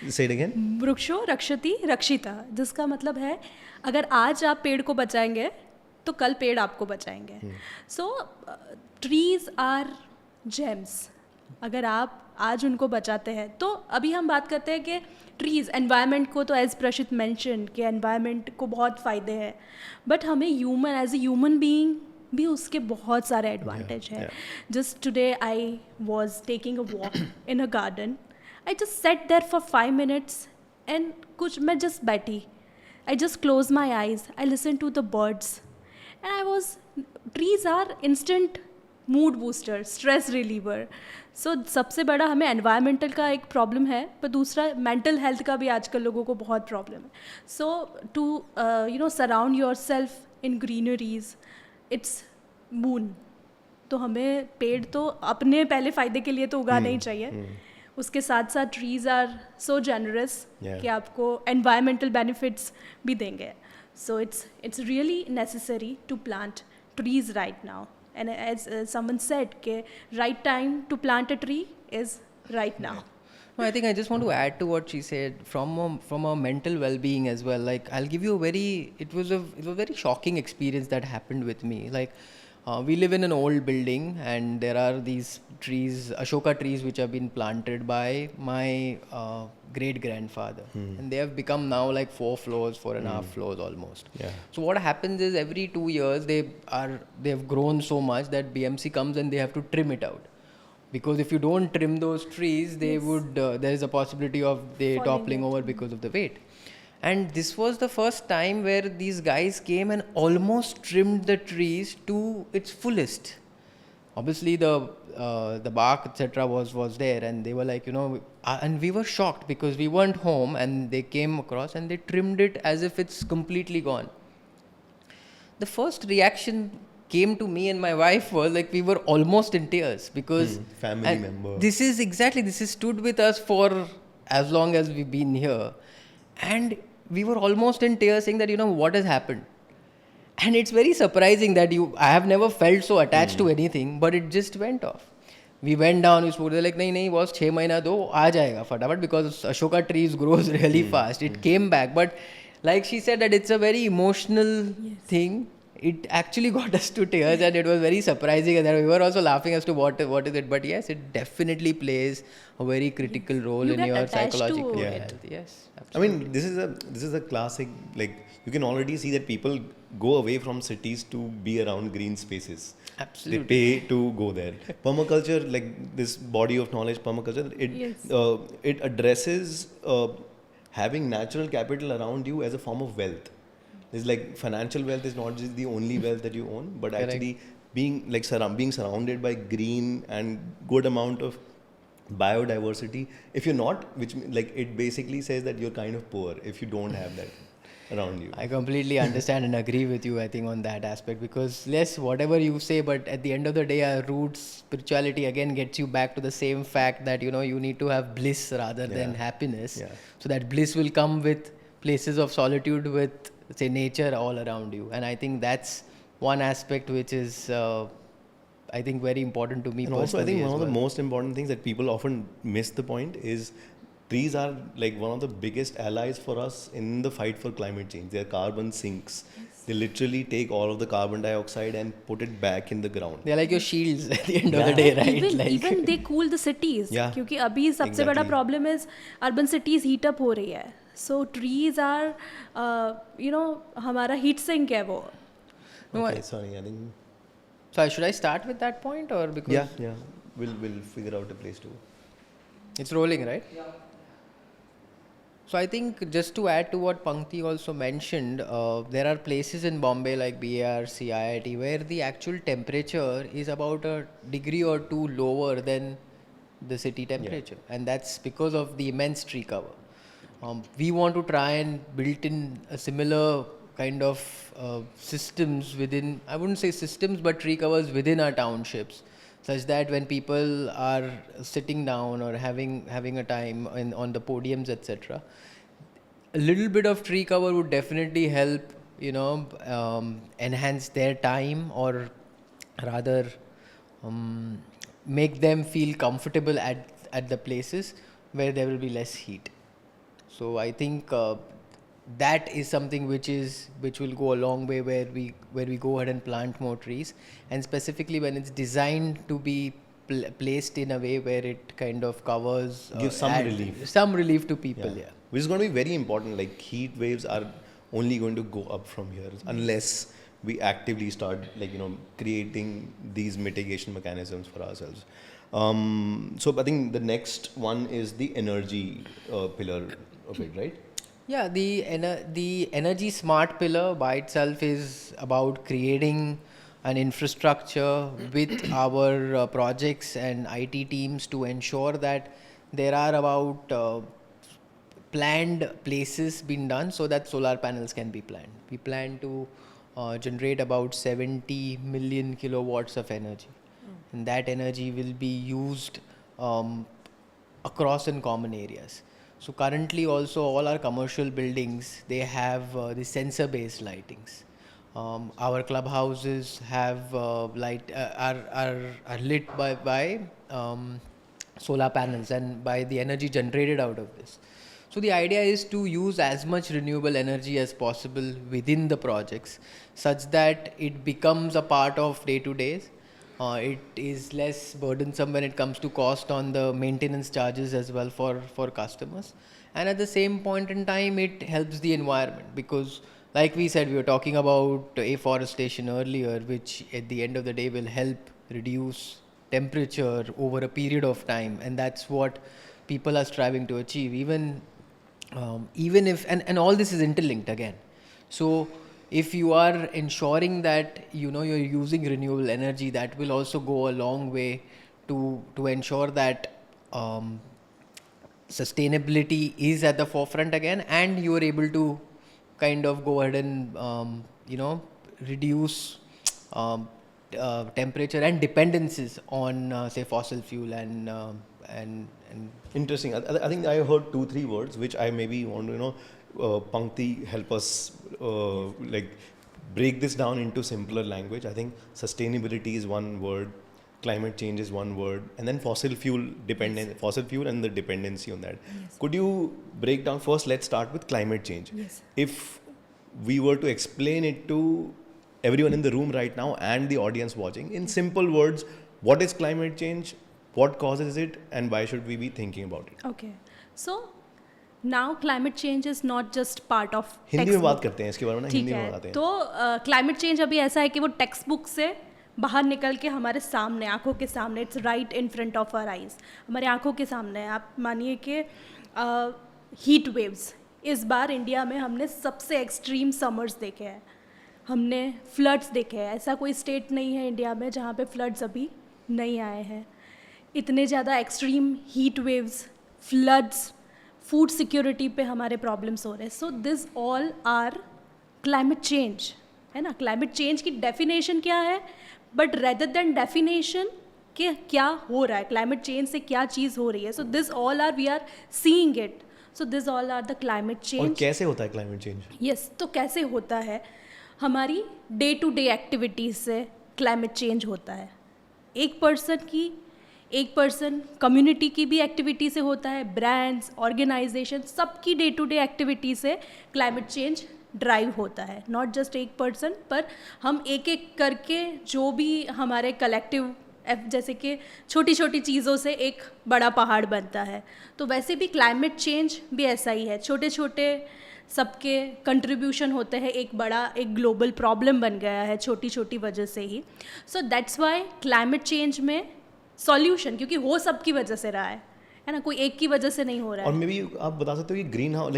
Say it again. वृक्षो रक्षति रक्षिता, जिसका मतलब है अगर आज आप पेड़ को बचाएंगे तो कल पेड़ आपको बचाएंगे. सो ट्रीज आर जेम्स. अगर आप आज उनको बचाते हैं तो अभी हम बात करते हैं कि ट्रीज एनवायरनमेंट को, तो एज प्रशित मेंशन कि एनवायरनमेंट को बहुत फ़ायदे हैं, बट हमें human as a human being भी उसके बहुत सारे एडवांटेज हैं. Just today I was taking a walk in a garden. I just sat there for 5 minutes and कुछ मैं जस्ट बैठी. I just close my eyes, I listen to the birds and I was, trees are instant mood booster, stress reliever. So सबसे बड़ा हमें environmental का एक problem है, पर दूसरा मेंटल हेल्थ का भी आजकल लोगों को बहुत प्रॉब्लम है. So to surround yourself in greeneries, it's moon. तो हमें पेड़ तो अपने पहले फ़ायदे के लिए तो उगाना ही चाहिए. उसके साथ साथ ट्रीज आर सो जेनरस कि आपको एनवायरमेंटल बेनिफिट्स भी देंगे. So it's really necessary to plant trees right now. And as someone said, right time to plant a tree is right now. No, I think I just want to add to what she said from a mental well-being as well. Like, I'll give you it was a very shocking experience that happened with me. Like, we live in an old building and there are these trees, Ashoka trees, which have been planted by my great-grandfather. And they have become now like 4.5 floors almost. Yeah. So what happens is every 2 years they have grown so much that BMC comes and they have to trim it out. Because if you don't trim those trees, they would there is a possibility of they Falling toppling over because of the weight. And this was the first time where these guys came and almost trimmed the trees to its fullest. Obviously the bark etc was there, and they were like, and we were shocked because we weren't home, and they came across and they trimmed it as if it's completely gone. The first reaction came to me and my wife was like, we were almost in tears because family member. This is stood with us for as long as we've been here, and we were almost in tears saying that what has happened. And it's very surprising that I have never felt so attached to anything, but it just went off. We went down, we spoke, they're like, nahi, boss, 6 mahina do, aa jayega fatapat, because Ashoka trees grows really fast. It came back, but like she said that it's a very emotional thing. It actually got us to tears, and it was very surprising, and we were also laughing as to what is it. But yes, it definitely plays a very critical role You in get your attached psychological to health. Yes, I absolutely. mean, this is a classic, like, you can already see that people go away from cities to be around green spaces. Absolutely. They pay to go there. Permaculture, like this body of knowledge, permaculture, it addresses having natural capital around you as a form of wealth. It's like financial wealth is not just the only wealth that you own, but Correct. actually being being surrounded by green and good amount of biodiversity. If you're not, which like it basically says that you're kind of poor if you don't have that around you. I completely understand and agree with you, I think, on that aspect, because yes, whatever you say, but at the end of the day, our roots, spirituality again gets you back to the same fact that, you need to have bliss rather than happiness. Yeah. So that bliss will come with places of solitude, with, say, nature all around you. And I think that's one aspect which is, I think, very important to me And personally. also, I think one as of the well. most important things that people often miss the point is trees are like one of the biggest allies for us in the fight for climate change. They are carbon sinks. They literally take all of the carbon dioxide and put it back in the ground. They're like your shields at the end of the day, right? Even they cool the cities. Yeah. क्योंकि अभी सबसे बड़ा Exactly. problem is urban cities heat up हो रही है. So trees are, हमारा heat sink है वो. No, Okay, sorry, I think. So should I start with that point, or because Yeah. We'll figure out a place to. it's rolling, right? Yeah. So I think just to add to what Pankti also mentioned, there are places in Bombay like BAR, CIIT where the actual temperature is about a degree or two lower than the city temperature, and that's because of the immense tree cover. We want to try and build in a similar kind of systems within, I wouldn't say systems, but tree covers within our townships, such that when people are sitting down or having a time on the podiums, etc., a little bit of tree cover would definitely help, enhance their time, or rather make them feel comfortable at the places where there will be less heat. So I think that is something which will go a long way, where we go ahead and plant more trees, and specifically when it's designed to be placed in a way where it kind of covers Gives some relief to people. Yeah. Which is going to be very important. Like heat waves are only going to go up from here unless we actively start creating these mitigation mechanisms for ourselves. So I think the next one is the energy pillar of it, right? Yeah, the energy smart pillar by itself is about creating an infrastructure with our projects and IT teams to ensure that there are about planned places being done so that solar panels can be planned. We plan to generate about 70 million kilowatts of energy, and that energy will be used across in common areas. So currently also all our commercial buildings, they have the sensor based lightings. Our clubhouses have are lit by solar panels and by the energy generated out of this. So the idea is to use as much renewable energy as possible within the projects, such that it becomes a part of day-to-day. It is less burdensome when it comes to cost on the maintenance charges as well for customers. And at the same point in time, it helps the environment, because like we said, we were talking about afforestation earlier, which at the end of the day will help reduce temperature over a period of time, and that's what people are striving to achieve. Even if and all this is interlinked again. So if you are ensuring that you're using renewable energy, that will also go a long way to ensure that sustainability is at the forefront again, and you are able to kind of go ahead and reduce temperature and dependencies on say fossil fuel and Interesting. I think I heard 2-3 words which I maybe want to Pankti help us break this down into simpler language. I think sustainability is one word, climate change is one word, and then fossil fuel and the dependency on that. Yes. Could you break down first? Let's start with climate change. Yes. If we were to explain it to everyone in the room right now and the audience watching in simple words, what is climate change? What causes it, and why should we be thinking about it? Okay. So now climate change is not just part of Hindi में बात करते हैं इसके बारे में ना, हिंदी में बताते हैं. तो क्लाइमेट चेंज अभी ऐसा है कि वो टेक्स्ट बुक से बाहर निकल के हमारे सामने, आंखों के सामने, it's right in front of our eyes, हमारे आंखों के सामने है. आप मानिए कि हीट वेव्स, इस बार इंडिया में हमने सबसे एक्सट्रीम समर्स देखे हैं, हमने फ्लड्स देखे हैं. ऐसा कोई स्टेट नहीं है इंडिया में जहाँ पे फ्लड्स अभी नहीं आए हैं. इतने ज़्यादा extreme heat waves, floods, food security पे हमारे प्रॉब्लम्स हो रहे हैं. So this all are climate change, है ना. क्लाइमेट चेंज की डेफिनेशन क्या है, बट रेदर देन डेफिनेशन कि क्या हो रहा है, क्लाइमेट चेंज से क्या चीज़ हो रही है. So this all are we are seeing it. So this all are the climate change. और कैसे होता है क्लाइमेट चेंज? यस, तो कैसे होता है, हमारी डे टू डे एक्टिविटीज़ से क्लाइमेट चेंज होता है. एक पर्सन कम्युनिटी की भी एक्टिविटी से होता है, ब्रांड्स, ऑर्गेनाइजेशन, सबकी डे टू डे एक्टिविटी से क्लाइमेट चेंज ड्राइव होता है. नॉट जस्ट एक पर्सन, पर हम एक एक करके जो भी हमारे कलेक्टिव, जैसे कि छोटी छोटी चीज़ों से एक बड़ा पहाड़ बनता है, तो वैसे भी क्लाइमेट चेंज भी ऐसा ही है. छोटे छोटे सबके कंट्रीब्यूशन होते हैं, एक ग्लोबल प्रॉब्लम बन गया है छोटी छोटी वजह से ही. So that's why climate change में सॉल्यूशन, क्योंकि हो सबकी वजह से रहा है ना, कोई एक की वजह से नहीं हो रहा है. और मे बी आप बता सकते हो कि ग्रीन हाउस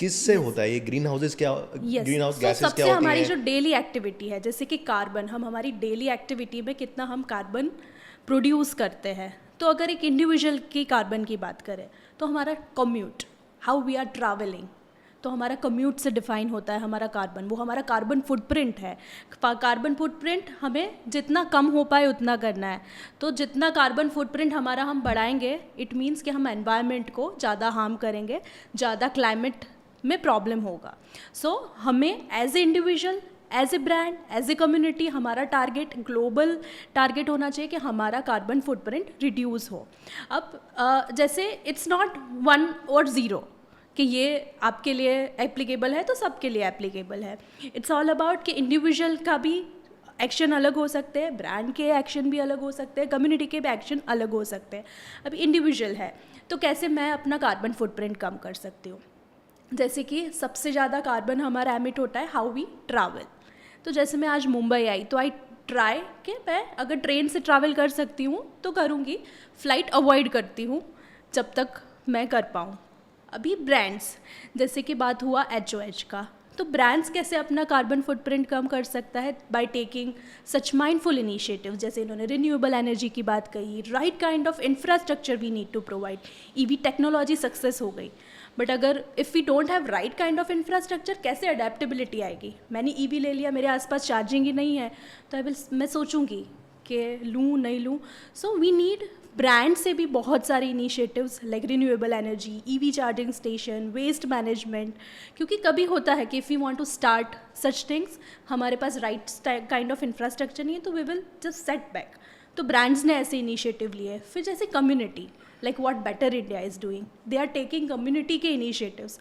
किस से होता है ये ग्रीन हाउसेस, क्या ग्रीन हाउस गैसेस क्या होती हैं? हमारी जो डेली एक्टिविटी है, जैसे कि कार्बन, हम हमारी डेली एक्टिविटी में कितना हम कार्बन प्रोड्यूस करते हैं. तो अगर एक इंडिविजुअल की कार्बन की बात करें तो हमारा commute, how we are travelling, तो हमारा कम्यूट से डिफाइन होता है हमारा कार्बन. वो हमारा कार्बन फुटप्रिंट है. कार्बन फुटप्रिंट हमें जितना कम हो पाए उतना करना है. तो जितना कार्बन फुटप्रिंट हमारा हम बढ़ाएंगे, इट मीन्स कि हम एनवायरनमेंट को ज़्यादा हार्म करेंगे, ज़्यादा क्लाइमेट में प्रॉब्लम होगा. सो हमें as a individual as a brand, as a community हमारा टारगेट, ग्लोबल टारगेट होना चाहिए कि हमारा कार्बन फुटप्रिंट रिड्यूस हो. अब जैसे इट्स नॉट 1 और 0 कि ये आपके लिए एप्लीकेबल है तो सबके लिए एप्लीकेबल है. इट्स ऑल अबाउट कि इंडिविजुअल का भी एक्शन अलग हो सकते हैं, ब्रांड के एक्शन भी अलग हो सकते हैं, कम्युनिटी के भी एक्शन अलग हो सकते हैं. अब इंडिविजुअल है तो कैसे मैं अपना कार्बन फुटप्रिंट कम कर सकती हूँ. जैसे कि सबसे ज़्यादा कार्बन हमारा एमिट होता है हाउ वी ट्रैवल. तो जैसे मैं आज मुंबई आई तो आई ट्राई कि मैं अगर ट्रेन से ट्रैवल कर सकती हूँ तो करूँगी, फ़्लाइट अवॉइड करती हूँ जब तक मैं कर पाऊँ. अभी ब्रांड्स, जैसे कि बात हुआ HOH का, तो ब्रांड्स कैसे अपना कार्बन फुटप्रिंट कम कर सकता है by taking such mindful initiative. जैसे इन्होंने रिन्यूएबल एनर्जी की बात कही, right kind of infrastructure we need to provide. EV technology success हो गई, बट अगर if we don't have right kind of infrastructure कैसे अडेप्टेबिलिटी आएगी. मैंने EV ले लिया, मेरे आसपास चार्जिंग ही नहीं है, तो मैं सोचूंगी कि लूँ नहीं लूँ. सो वी नीड ब्रांड से भी बहुत सारे initiatives like renewable energy, EV charging station, waste management. क्योंकि कभी होता है कि if you want to start such things, हमारे पास राइट काइंड ऑफ इंफ्रास्ट्रक्चर नहीं है तो we will just set back. तो ब्रांड्स ने ऐसे इनिशिएटिव लिए. फिर जैसे community, like what Better India is doing, they are taking community के इनिशिएटिव्स.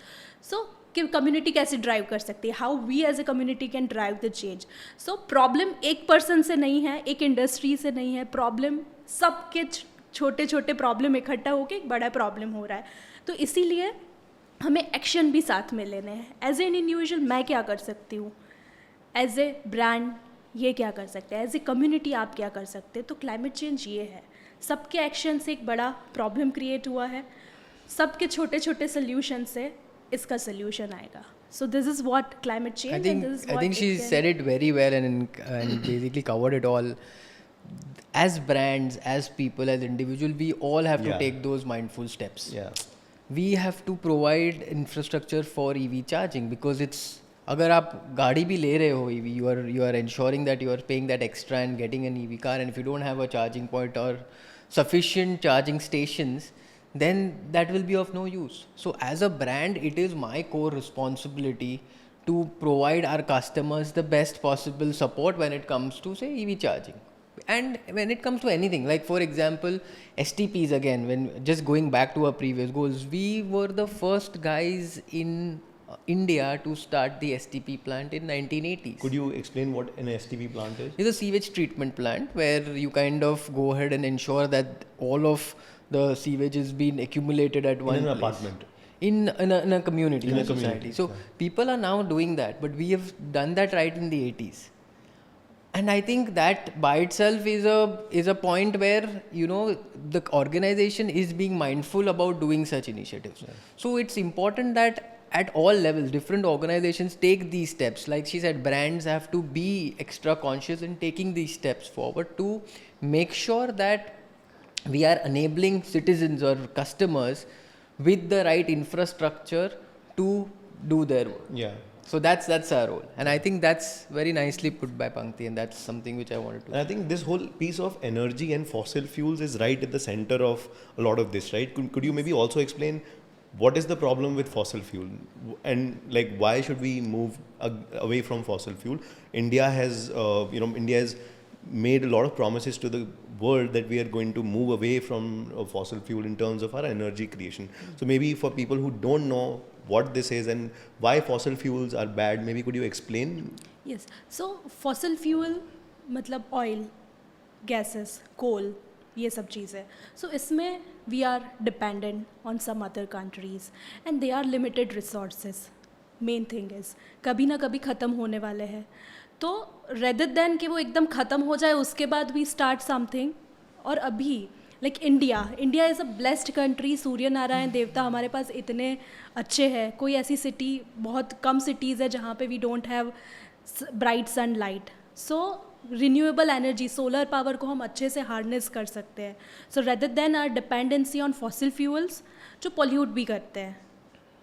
सो कि कम्युनिटी कैसे ड्राइव कर सकती है, how we as a community can drive the change. So problem एक पर्सन से नहीं है, एक इंडस्ट्री से नहीं है, प्रॉब्लम सबके छोटे छोटे प्रॉब्लम इकट्ठा होकर एक बड़ा प्रॉब्लम हो रहा है. तो इसीलिए हमें एक्शन भी साथ में लेने हैं. एज एन इंडिविजुअल मैं क्या कर सकती हूँ, एज ए ब्रांड ये क्या कर सकते हैं, एज ए कम्युनिटी आप क्या कर सकते हैं. तो क्लाइमेट चेंज ये है, सबके एक्शन से एक बड़ा प्रॉब्लम क्रिएट हुआ है, सबके छोटे छोटे सोल्यूशन से इसका सोल्यूशन आएगा. So this is what climate change and this is what I think she said it very well and basically covered it all. As brands, as people, as individuals, we all have to take those mindful steps. Yeah. We have to provide infrastructure for EV charging because it's अगर आप गाड़ी भी ले रहे हो EV, you are ensuring that you are paying that extra and getting an EV car, and if you don't have a charging point or sufficient charging stations, then that will be of no use. So as a brand, it is my core responsibility to provide our customers the best possible support when it comes to say EV charging. And when it comes to anything, like for example STPs, again, when just going back to our previous goals, we were the first guys in India to start the STP plant in 1980s. Could you explain what an STP plant is? It's a sewage treatment plant where you kind of go ahead and ensure that all of the sewage is being accumulated at one place. In an apartment? In a community, in a society. So yeah. People are now doing that, but we have done that right in the 80s. And I think that by itself is a point where, you know, the organization is being mindful about doing such initiatives. Yeah. So it's important that at all levels, different organizations take these steps. Like she said, brands have to be extra conscious in taking these steps forward to make sure that we are enabling citizens or customers with the right infrastructure to do their work. Yeah. So that's our role, and I think that's very nicely put by Pankti, and that's something which I wanted to. And I think this whole piece of energy and fossil fuels is right at the center of a lot of this, right? Could you maybe also explain what is the problem with fossil fuel, and like why should we move away from fossil fuel? India has made a lot of promises to the world that we are going to move away from fossil fuel in terms of our energy creation. So maybe for people who don't know what this is and why fossil fuels are bad, maybe could you explain? Yes. So fossil fuel मतलब oil, gases, coal, ये सब चीज़ें. So इसमें we are dependent on some other countries and they are limited resources. Main thing is कभी ना कभी ख़त्म होने वाले हैं. तो rather than कि वो एकदम ख़त्म हो जाए उसके बाद we start something, और अभी like India is a blessed country. Surya Narayan देवता हमारे पास इतने अच्छे हैं. कोई ऐसी सिटी, बहुत कम सिटीज़ है जहाँ पे we don't have bright sunlight. So renewable energy, solar power को हम अच्छे से हार्नेस कर सकते हैं. So rather than our dependency on fossil fuels जो पोल्यूट भी करते हैं,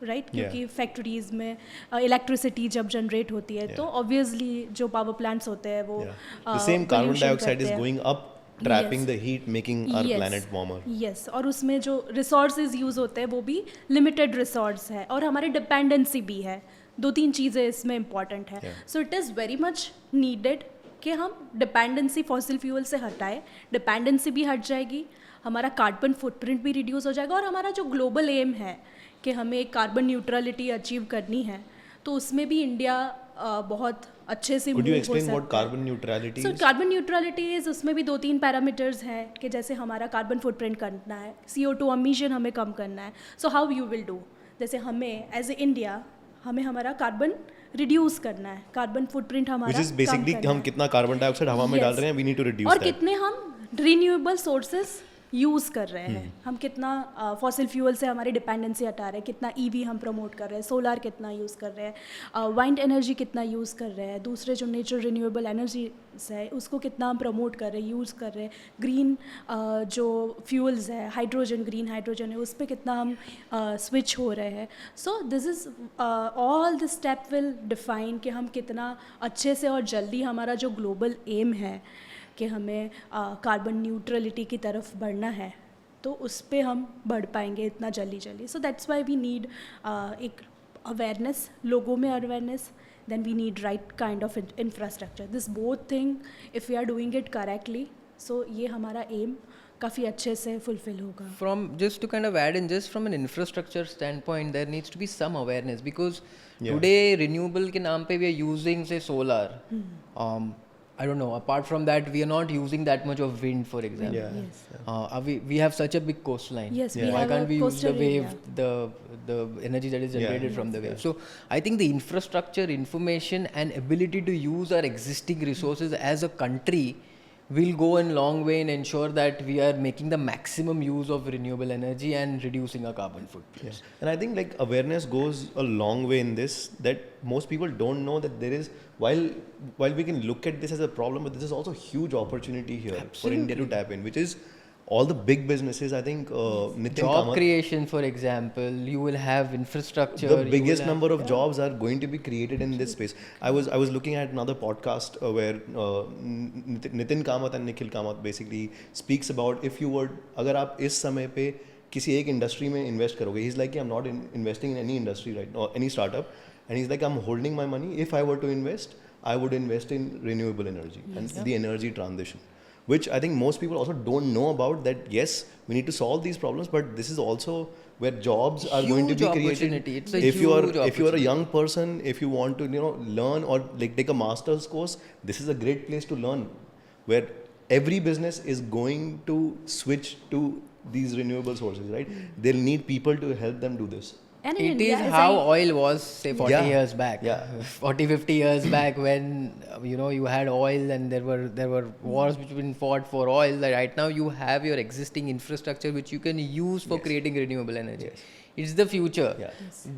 राइट? क्योंकि फैक्ट्रीज़ में इलेक्ट्रिसिटी जब जनरेट होती है तो ऑब्वियसली जो पावर प्लांट्स होते हैं वो same carbon dioxide is going up, trapping the heat, making our planet warmer. Yes, और उसमें जो resources use होते हैं वो भी limited resource है और हमारी dependency भी है. 2-3 चीज़ें इसमें इंपॉर्टेंट है. So it is very much needed कि हम डिपेंडेंसी फॉसिल फ्यूल से हटाएं. डिपेंडेंसी भी हट जाएगी, हमारा कार्बन फुटप्रिंट भी रिड्यूस हो जाएगा, और हमारा जो ग्लोबल एम है कि हमें कार्बन न्यूट्रलिटी अचीव करनी है, तो उसमें भी इंडिया बहुत अच्छे से Could you move हो explain what सकता है. carbon neutrality So is? Carbon neutrality is, उसमें भी 2-3 पैरामीटर्स हैं कि जैसे हमारा कार्बन फुटप्रिंट करना है, CO2 एमिशन हमें कम करना है. So how you will do, जैसे हमें एज ए इंडिया हमें हमारा कार्बन रिड्यूस करना है, कार्बन फुटप्रिंट हमारा Which is कम basically करना हम है. कितना कार्बन डाइऑक्साइड हवा में Yes. डाल रहे हैं, we need to reduce और that. कितने हम रिन्यूएबल सोर्सेज यूज़ कर रहे हैं, हम कितना फॉसिल फ्यूल से हमारी डिपेंडेंसी हटा रहे हैं, कितना EV हम प्रमोट कर रहे हैं, सोलार कितना यूज़ कर रहे हैं, वाइंड एनर्जी कितना यूज़ कर रहे हैं, दूसरे जो नेचुरल रिन्यूएबल एनर्जी है उसको कितना हम प्रमोट कर रहे हैं, यूज़ कर रहे हैं, ग्रीन जो फ्यूल्स है, हाइड्रोजन, ग्रीन हाइड्रोजन है, उस पर कितना हम स्विच हो रहे हैं. So this is all this step will define कि हम कितना अच्छे से और जल्दी हमारा जो ग्लोबल एम है कि हमें कार्बन न्यूट्रलिटी की तरफ बढ़ना है, तो उस पे हम बढ़ पाएंगे इतना जल्दी. So that's why we need एक अवेयरनेस, लोगों में awareness, then we need right kind of infrastructure. This both thing, if we are doing it correctly, so ये हमारा aim काफ़ी अच्छे से fulfill होगा. From just to kind of add in, just from an infrastructure standpoint, there needs to be some awareness because today renewable के नाम पे we are using say solar. I don't know. Apart from that, we are not using that much of wind, for example. Yeah. Yes. We have such a big coastline. Yes, we Why have can't a we use the coastal wave, area. the energy that is generated from the wave? So I think the infrastructure, information, and ability to use our existing resources as a country will go a long way in ensure that we are making the maximum use of renewable energy and reducing our carbon footprint. Yeah. And I think like awareness goes a long way in this, that most people don't know that there is, while we can look at this as a problem, but this is also a huge opportunity here for India to tap in, which is all the big businesses. I think Nitin Job Kamath, creation, for example, you will have infrastructure. the biggest number of jobs are going to be created in this space. I was looking at another podcast where Nitin Kamath and Nikhil Kamath basically speaks about if you were, अगर आप इस समय पे किसी एक industry में invest करोगे, he's like I'm not investing in any industry right now, any startup, and he's like I'm holding my money. If I were to invest, I would invest in renewable energy and the energy transition, which I think most people also don't know about, that yes, we need to solve these problems, but this is also where jobs are going to be Huge created. opportunity. It's a If you are huge a young person, if you want to learn or like take a master's course, this is a great place to learn, where every business is going to switch to these renewable sources, right? They'll need people to help them do this. And in It India, is as how I- oil was, say, 40 Yeah. years back. Yeah. 40, 50 years back when, you had oil and there were wars which have been fought for oil. That right now you have your existing infrastructure which you can use for creating renewable energy. Yes. It's the future. Yeah.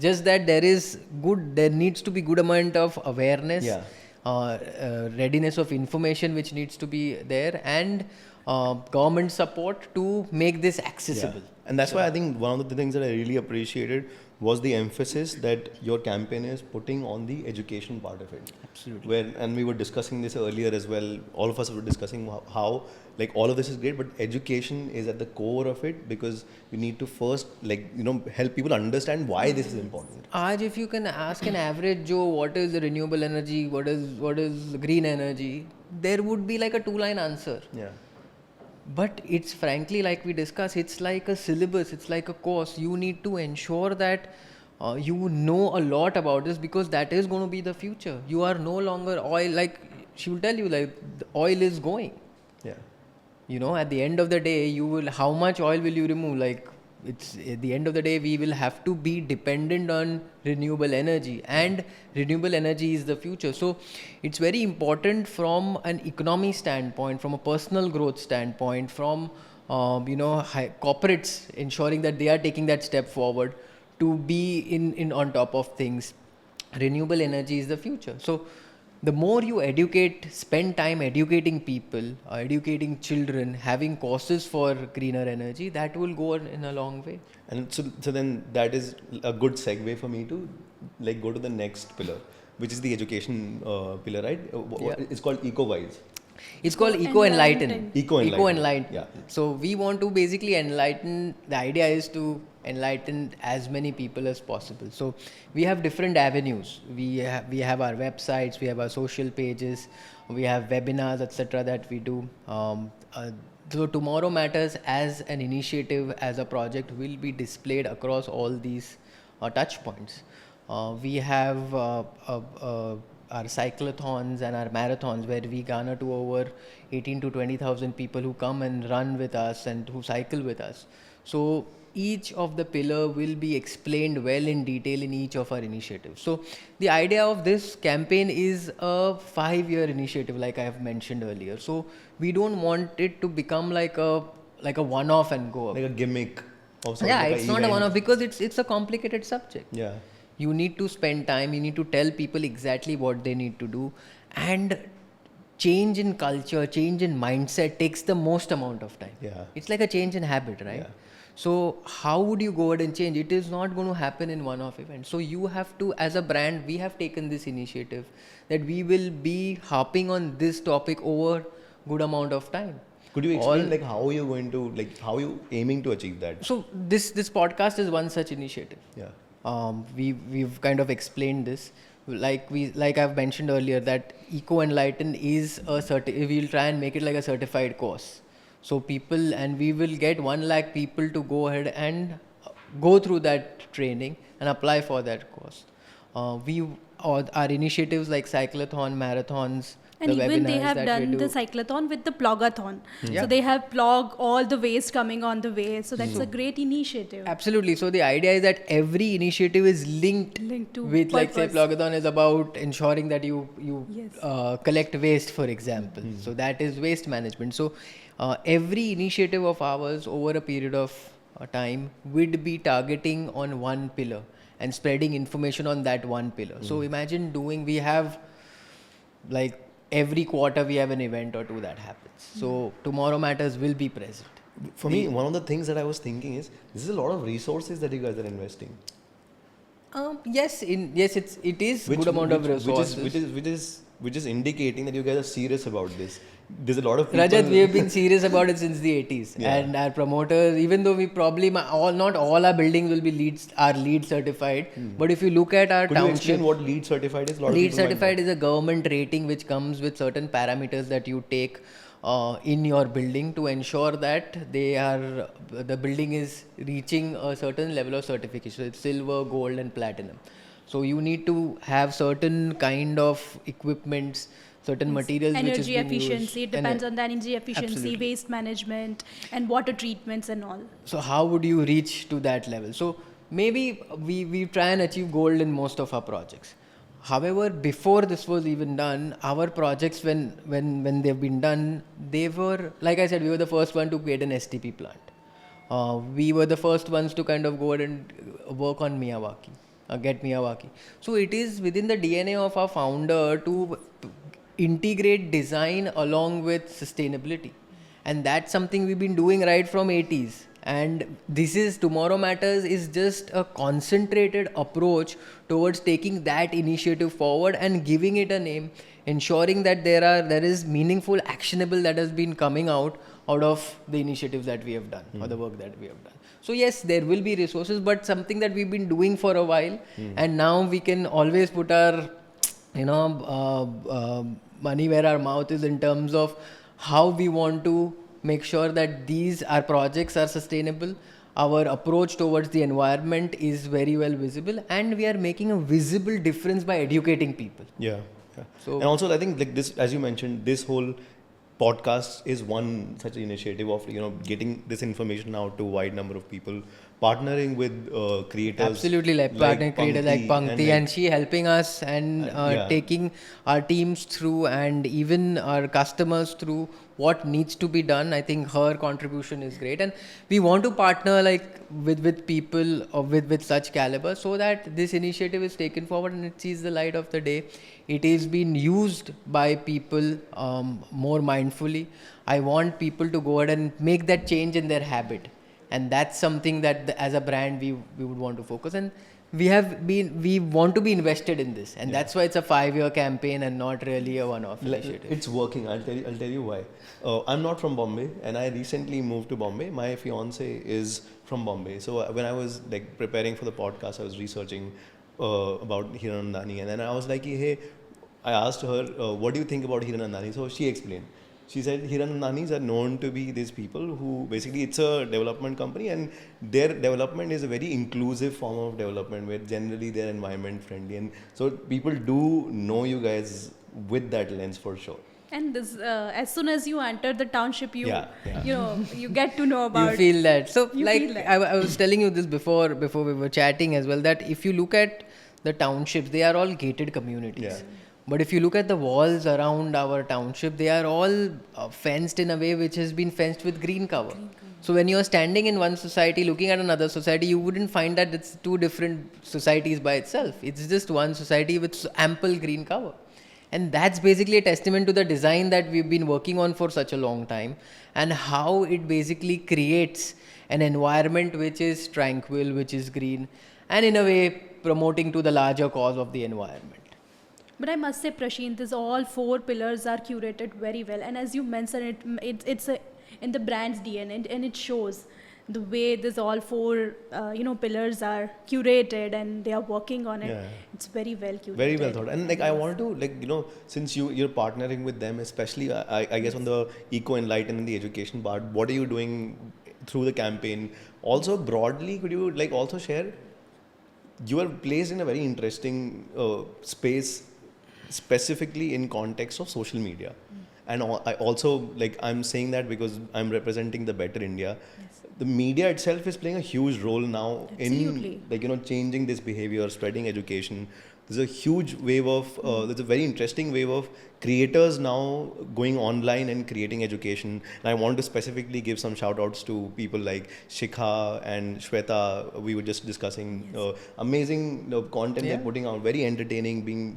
Just that there needs to be good amount of awareness, Yeah. readiness of information which needs to be there, and government support to make this accessible. Yeah. And that's why I think one of the things that I really appreciated was the emphasis that your campaign is putting on the education part of it. Absolutely. And we were discussing this earlier as well. All of us were discussing how like all of this is great, but education is at the core of it, because you need to first help people understand why this is important. Aaj, if you can ask an average Joe what is the renewable energy, what is green energy, there would be like a 2-line answer. Yeah. But it's frankly, like we discussed, it's like a syllabus, it's like a course. You need to ensure that you know a lot about this, because that is going to be the future. You are no longer oil, like she will tell you, like the oil is going. Yeah. At the end of the day, how much oil will you remove? Like, it's at the end of the day, we will have to be dependent on renewable energy, and renewable energy is the future. So it's very important from an economy standpoint, from a personal growth standpoint, from corporates ensuring that they are taking that step forward to be in on top of things. Renewable energy is the future. So the more you spend time educating people, educating children, having courses for greener energy, that will go in a long way. And so then that is a good segue for me to like go to the next pillar, which is the education pillar, right? It's called EcoWise. It's called Eco-Enlighten. Eco-Enlighten. Eco-Enlighten. Yeah. So we want to basically enlighten. The idea is to enlighten as many people as possible. So we have different avenues. We have our websites, we have our social pages, we have webinars, etc. that we do. So Tomorrow Matters as an initiative, as a project, will be displayed across all these touch points. We have our cyclothons and our marathons, where we garner to over 18 to 20,000 people who come and run with us and who cycle with us. So each of the pillar will be explained well in detail in each of our initiatives. So the idea of this campaign is a 5-year initiative, like I have mentioned earlier. So we don't want it to become like a one-off and go up. Like a gimmick of something. Yeah, like it's a not a event. one-off because it's a complicated subject. Yeah. You need to spend time, you need to tell people exactly what they need to do, and change in culture, change in mindset takes the most amount of time. Yeah. It's like a change in habit, right? Yeah. So how would you go ahead and change? It is not going to happen in one-off event. So you have to, as a brand, we have taken this initiative that we will be harping on this topic over good amount of time. Could you explain like how you're going to, like how you aiming to achieve that? So this podcast is one such initiative. Yeah. We've kind of explained this, like I've mentioned earlier, that Eco Enlighten is we'll try and make it like a certified course. So we will get 1 lakh people to go ahead and go through that training and apply for that course. Our initiatives like cyclothon, marathons, And the even they webinars have that done we the do. cyclothon with the plogathon. Yeah. So they have plog all the waste coming on the way. So that's a great initiative. Absolutely. So the idea is that every initiative is linked To with, like, say, purpose. Plogathon is about ensuring that you Yes. collect waste, for example. So that is waste management. So every initiative of ours over a period of time would be targeting on one pillar and spreading information on that one pillar. So imagine we have like every quarter we have an event or two that happens. So Tomorrow Matters will be present. For me, one of the things that I was thinking is this is a lot of resources that you guys are investing. Yes, it is good amount of resources. Which is indicating that you guys are serious about this. There's a lot of people. Rajat, we have been serious about it since the 80s. Yeah. And our promoters, even though we probably, not all our buildings will be LEED certified, but if you look at our Could you township, explain what LEED certified is? A lot of LEED people might certified know. is a government rating which comes with certain parameters that you take in your building to ensure that the building is reaching a certain level of certification. It's silver, gold and platinum. So you need to have certain kind of equipments, certain materials which is Energy being efficiency. used. It depends on the energy efficiency, Absolutely. waste management, and water treatments and all. So how would you reach to that level? So maybe we try and achieve gold in most of our projects. However, before this was even done, our projects when they've been done, they were, like I said, we were the first one to create an STP plant. We were the first ones to kind of go ahead and work on Miyawaki, get Miyawaki. So it is within the DNA of our founder to integrate design along with sustainability, and that's something we've been doing right from 80s. And this is Tomorrow Matters is just a concentrated approach towards taking that initiative forward and giving it a name, ensuring that there is meaningful, actionable that has been coming out of the initiatives that we have done or the work that we have done. So yes, there will be resources, but something that we've been doing for a while, and now we can always put our money where our mouth is in terms of how we want to make sure that our projects are sustainable. Our approach towards the environment is very well visible, and we are making a visible difference by educating people. Yeah. So- And also, I think like this, as you mentioned, this whole podcast is one such initiative of getting this information out to a wide number of people, partnering with creators. Absolutely, like partner creators like Pankti, and she helping us and yeah. taking our teams through and even our customers through what needs to be done. I think her contribution is great, and we want to partner with people with such caliber so that this initiative is taken forward and it sees the light of the day. It is being used by people more mindfully. I want people to go ahead and make that change in their habit. And that's something that as a brand we would want to focus. And we want to be invested in this, and that's why it's a 5-year campaign and not really a one-off initiative. It's working. I'll tell you why. I'm not from Bombay, and I recently moved to Bombay. My fiance is from Bombay. So when I was like preparing for the podcast, I was researching about Hiranandani, and then I was like, hey, I asked her, what do you think about Hiranandani? So she explained. She said Hiranandanis are known to be these people who basically, it's a development company, and their development is a very inclusive form of development where generally they're environment friendly, and so people do know you guys with that lens for sure. And this, as soon as you enter the township, you Yeah. you know, you get to know about. You feel that. So You like feel that. I was telling you this before we were chatting as well, that if you look at the townships, they are all gated communities. Yeah. But if you look at the walls around our township, they are all fenced in a way which has been fenced with green cover. So when you're standing in one society looking at another society, you wouldn't find that it's two different societies by itself. It's just one society with ample green cover. And that's basically a testament to the design that we've been working on for such a long time, and how it basically creates an environment which is tranquil, which is green, and in a way promoting to the larger cause of the environment. But I must say, Prashint, these all 4 pillars are curated very well. And as you mentioned, it's in the brand's DNA, and it shows the way these all 4 pillars are curated and they are working on it. Yeah. It's very well curated. Very well thought. And like I want to since you're partnering with them, especially I guess on the eco enlighten and the education part, what are you doing through the campaign? Also broadly, could you like also share? You are placed in a very interesting space, specifically in context of social media. And I also I'm saying that because I'm representing the Better India. Yes. The media itself is playing a huge role now Absolutely. in changing this behavior, spreading education. There's a huge wave of there's a very interesting wave of creators now going online and creating education. And I want to specifically give some shout outs to people like Shikha and Shweta. We were just discussing amazing content they're putting out, very entertaining, being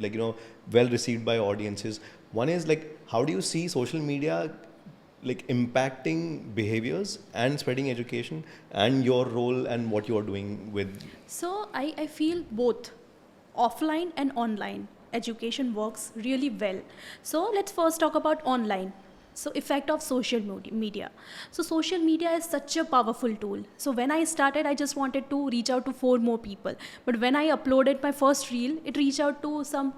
well received by audiences. One is how do you see social media impacting behaviors and spreading education, and your role and what you are doing with? So I feel both offline and online education works really well. So let's first talk about online. So effect of social media. So social media is such a powerful tool. So when I started, I just wanted to reach out to 4 more people. But when I uploaded my first reel, it reached out to some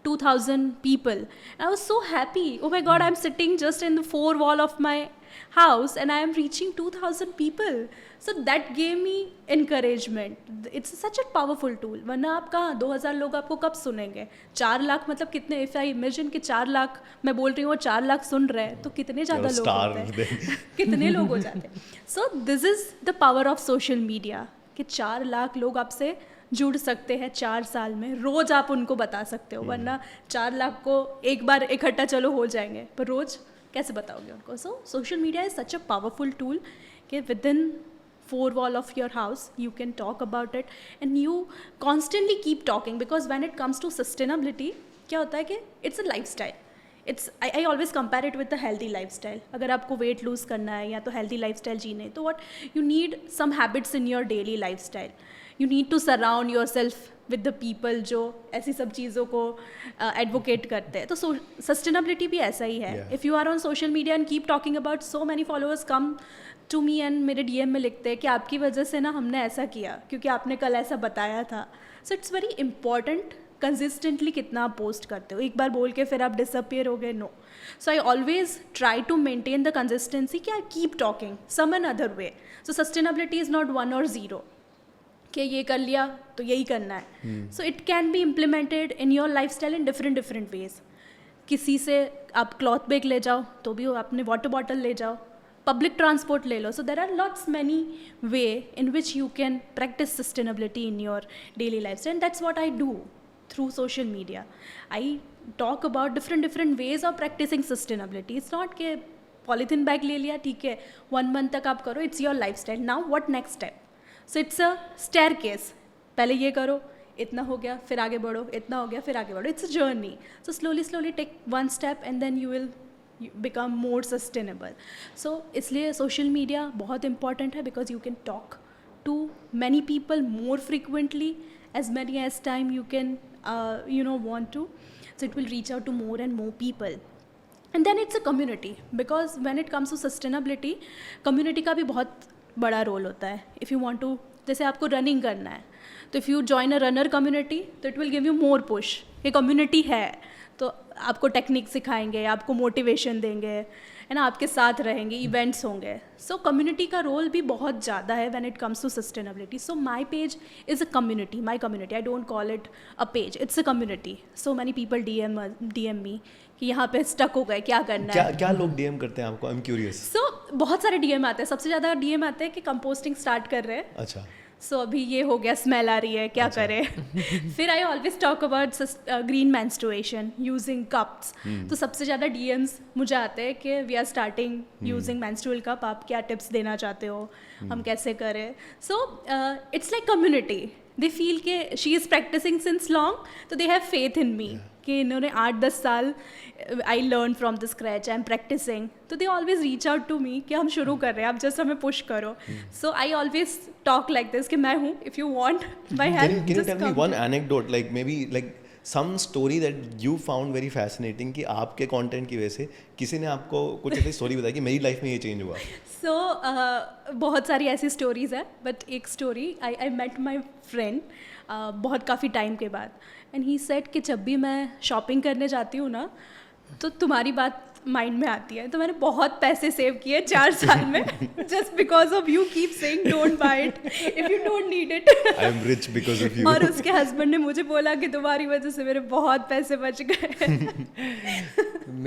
2,000 people. And I was so happy. Oh my God, I'm sitting just in the 4 wall of my house and I am reaching 2,000 people. So that gave me encouragement. It's such a powerful tool. वरना आप कहाँ 2,000 लोग आपको कब सुनेंगे? 4 लाख मतलब कितने? If I imagine कि 4 लाख मैं बोल रही हूँ 4 लाख सुन रहे हैं तो कितने ज़्यादा लोग होते हैं? कितने लोग हो जाते हैं? So this is the power of social media कि 4 लाख लोग आपसे जुड़ सकते हैं 4 साल में. रोज आप उनको बता सकते हो, वरना 4 लाख को एक बार इकट्ठा चलो हो जाएंगे, पर रोज कैसे बताओगे उनको? So social media is such a powerful tool कि within 4 wall of your house you can talk about it and you constantly keep talking, because when it comes to sustainability क्या होता है कि it's a lifestyle. I always compare it with a healthy lifestyle. अगर आपको weight lose करना है या तो healthy lifestyle जीना है तो what you need some habits in your daily lifestyle. You need to surround yourself with the people जो ऐसी सब चीज़ों को advocate करते हैं. तो sustainability भी ऐसा ही है. If you are on social media and keep talking about, so many followers come to me and मेरे DM में लिखते हैं कि आपकी वजह से ना हमने ऐसा किया क्योंकि आपने कल ऐसा बताया था. So it's very important consistently कितना आप पोस्ट करते हो. एक बार बोल के फिर आप डिसअपियर हो गए, no. So I always try to maintain the consistency कि I keep talking some an other way. So sustainability is not 1 or 0 कि ये कर लिया तो यही करना है. So it can be implemented in your life style in different ways. किसी से आप क्लॉथ बैग ले जाओ तो भी अपने वाटर बॉटल ले जाओ, public transport ले लो. So there are lots many way in which you can practice sustainability in your daily lifestyle, and that's what I do through social media. I talk about different ways of practicing sustainability. It's not कि polythene bag ले लिया ठीक है 1 month तक आप करो, it's your lifestyle. Now what next step? So it's a staircase. पहले ये करो, इतना हो गया, फिर आगे बढ़ो, इतना हो गया, फिर आगे बढ़ो. It's a journey. So slowly take one step and then you will become more sustainable. So इसलिए social media बहुत important है because you can talk to many people more frequently as many as time you can want to. So it will reach out to more and more people. And then it's a community, because when it comes to sustainability, community का भी बहुत बड़ा role होता है. If you want to, जैसे आपको running करना है, तो if you join a runner community, तो it will give you more push. ये community है तो आपको टेक्निक सिखाएंगे, आपको मोटिवेशन देंगे, है ना, आपके साथ रहेंगे, इवेंट्स होंगे. सो कम्युनिटी का रोल भी बहुत ज़्यादा है when it comes to sustainability. So my page is a community, my community. I don't call it a page, it's a community. So many people DM me कि यहाँ पे स्टक हो गए, क्या करना है. क्या लोग डीएम करते हैं आपको? I am curious. सो बहुत सारे डीएम आते हैं. सबसे ज़्यादा डीएम आते हैं कि कंपोस्टिंग स्टार्ट कर रहे हैं. अच्छा. सो अभी ये हो गया, स्मेल आ रही है, क्या करें. फिर I always talk about green menstruation using cups. तो सबसे ज़्यादा डीएम्स मुझे आते हैं कि we are starting using menstrual cup, आप क्या टिप्स देना चाहते हो, हम कैसे करें. So it's like community. They feel कि she is practising since long, तो दे हैव फेथ इन मी कि इन्होंने 8-10 साल I learn from the scratch, I am practising. तो they always reach out to me कि हम शुरू कर रहे हैं, आप जस्ट हमें पुश करो. So I always talk like this कि मैं हूँ, if you want my help. Can you tell me one anecdote, like maybe like some story that you found very fascinating कि आपके कंटेंट की वजह से किसी ने आपको कुछ ऐसी स्टोरी बताई कि मेरी लाइफ में ये चेंज हुआ? सो बहुत सारी ऐसी स्टोरीज़ है, बट एक story, I met my friend बहुत काफ़ी टाइम के बाद, एंड ही सेड कि जब भी मैं शॉपिंग करने जाती हूँ ना, तो तुम्हारी बात माइंड में आती है. तो मैंने बहुत पैसे सेव किए 4 साल में, just because of you keep saying don't buy it if you don't need it. I am rich because of you. और उसके हस्बैंड ने मुझे बोला कि तुम्हारी वजह से मेरे बहुत पैसे बच गए.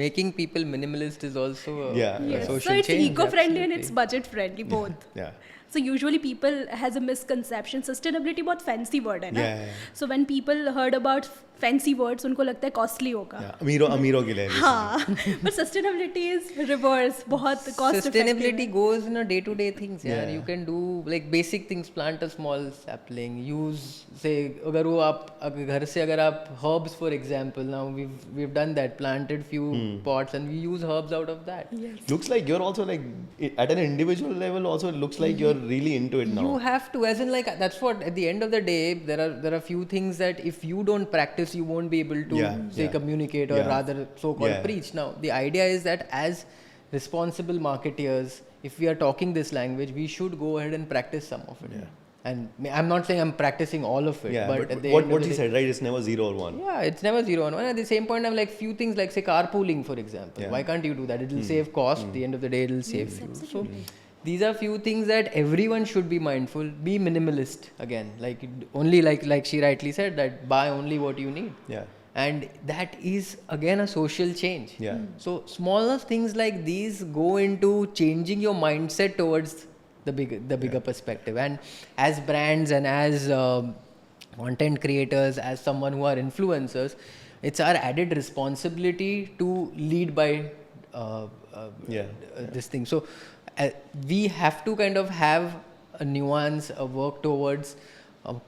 Making people minimalist is also a Yes. social So it's change. eco-friendly and absolutely. it's budget-friendly, both. Yeah. So usually people has a misconception. Sustainability बहुत fancy word है ना. Yeah. So when people heard about fancy words, उनको लगता है costly होगा. Yeah. अमीरों के लिए. हाँ. But sustainability is reverse, बहुत cost Sustainability effective. goes in a day-to-day things. Yeah. Yeah. You can do like basic things. Plant a small sapling. Use say अगर वो आप घर से अगर आप herbs for example, now we've done that. Planted few pots and we use herbs out of that. Yes. Looks like you're also like at an individual level also. It looks like you're really into it now. You have to, as in like that's what at the end of the day there are few things that if you don't practice you won't be able to communicate or rather so-called preach. Now the idea is that as responsible marketeers, if we are talking this language, we should go ahead and practice some of it. And I'm not saying I'm practicing all of it, but at the what he said, right? It's never 0 or 1. Yeah, it's never 0 or 1. At the same point, I'm like few things like say carpooling, for example. Why can't you do that? It'll save cost. At the end of the day, it'll save you. So these are few things that everyone should be mindful. Be minimalist again. Like only like she rightly said that buy only what you need. Yeah. And that is again a social change. Yeah. So smaller things like these go into changing your mindset towards the bigger perspective. And as brands and as content creators, as someone who are influencers, it's our added responsibility to lead by this thing. So we have to kind of have a nuance, a work towards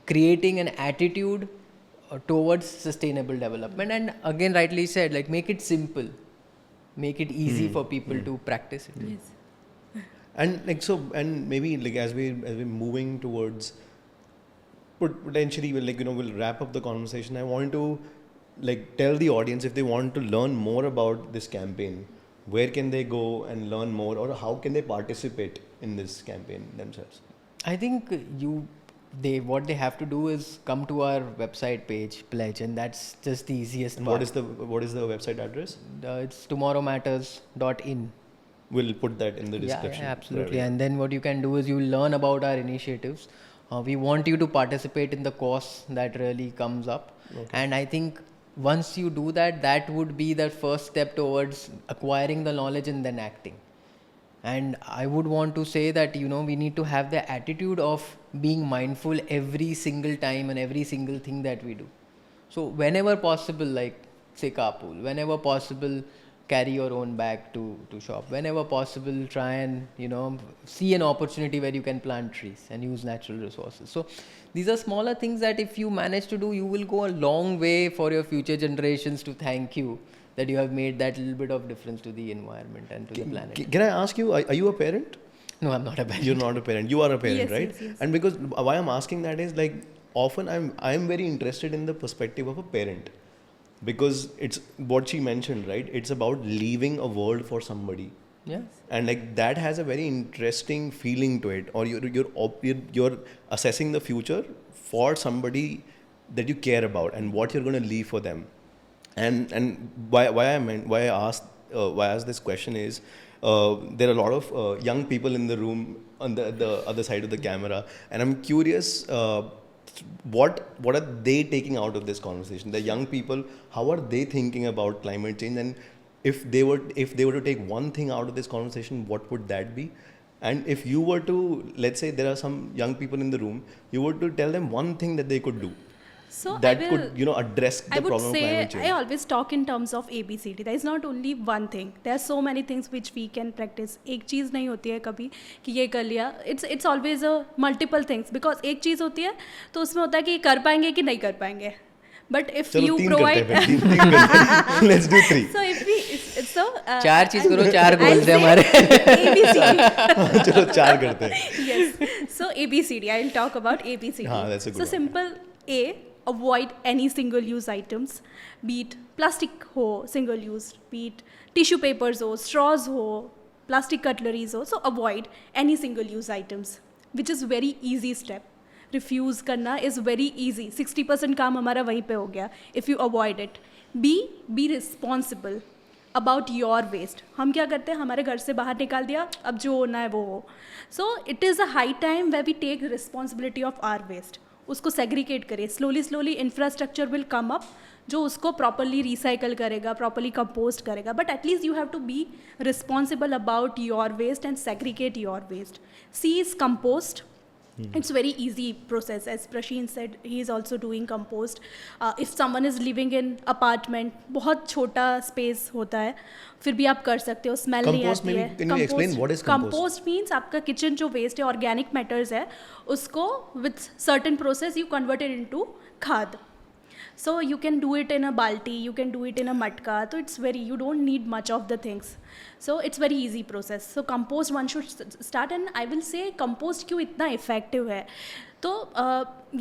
creating an attitude towards sustainable development. And again, rightly said, like make it simple, make it easy for people to practice it. Yes. And like so, and maybe like as we're moving towards potentially we'll wrap up the conversation. I want to like tell the audience, if they want to learn more about this campaign, where can they go and learn more, or how can they participate in this campaign themselves? I think what they have to do is come to our website page, pledge, and that's just the easiest And part. what is the website address? It's tomorrowmatters.in. We'll put that in the description. Yeah, absolutely. And then what you can do is you learn about our initiatives. We want you to participate in the course that really comes up. Okay. And I think once you do that, that would be the first step towards acquiring the knowledge and then acting. And I would want to say that, we need to have the attitude of being mindful every single time and every single thing that we do. So whenever possible, like say carpool, whenever possible, carry your own bag to shop. Whenever possible, try and, see an opportunity where you can plant trees and use natural resources. So these are smaller things that if you manage to do, you will go a long way for your future generations to thank you that you have made that little bit of difference to the environment and to the planet. Can I ask you, are you a parent? No, I'm not a parent. You're not a parent. You are a parent, Yes, right? yes, yes. And because why I'm asking that is like, often I'm very interested in the perspective of a parent, because it's what she mentioned, right? It's about leaving a world for somebody. Yeah. And like that has a very interesting feeling to it, or you're assessing the future for somebody that you care about and what you're going to leave for them. And why I asked this question is, there are a lot of young people in the room on the other side of the camera, and I'm curious, what are they taking out of this conversation? The young people, how are they thinking about climate change? And if they were to take one thing out of this conversation, what would that be? And if you were to, let's say there are some young people in the room, you were to tell them one thing that they could do So that I will, could address the I would problem of say climate change. I always talk in terms of ABCD. There is not only one thing. There are so many things which we can practice. एक चीज़ नहीं होती है कभी कि ये कर लिया. It's always a multiple things, because एक चीज़ होती है तो उसमें होता है कि कर पाएंगे कि नहीं कर पाएंगे. But if चलो you 3 provide, करते हैं, 3 करते हैं. Let's do 3. so if we so 4 चीज करो, 4 I'll goals है say हमारे. ABCD. चलो 4 करते हैं. Yes. So ABCD. I'll talk about ABCD. That's a good So one. simple A. Avoid any single-use items, be it plastic हो single-use, be it tissue papers हो, straws हो, plastic cutleries हो. So avoid any single-use items, which is very easy step. Refuse करना is very easy. 60% काम हमारा वहीं पे हो गया. If you avoid it, be responsible about your waste. हम क्या करते हैं, हमारे घर से बाहर निकाल दिया, अब जो होना है वो हो. So it is a high time where we take responsibility of our waste. उसको सेग्रीगेट करें. Slowly infrastructure will come up जो उसको प्रॉपरली रिसाइकल करेगा, प्रॉपरली कंपोस्ट करेगा. But at least you have to be responsible about your waste and segregate your waste. C is compost. It's very easy process. As Prasheen said, he is also doing compost. If someone is living in apartment, बहुत छोटा space होता है, फिर भी आप कर सकते हो. Smell नहीं Compost आती है. maybe, can you explain what is compost? Compost means आपका kitchen जो waste है, organic matters है, उसको with certain process you convert it into खाद. So you can do it in a balti, you can do it in a matka. So you don't need much of the things. So it's very easy process. So compost one should start, and I will say compost क्यों इतना effective है. तो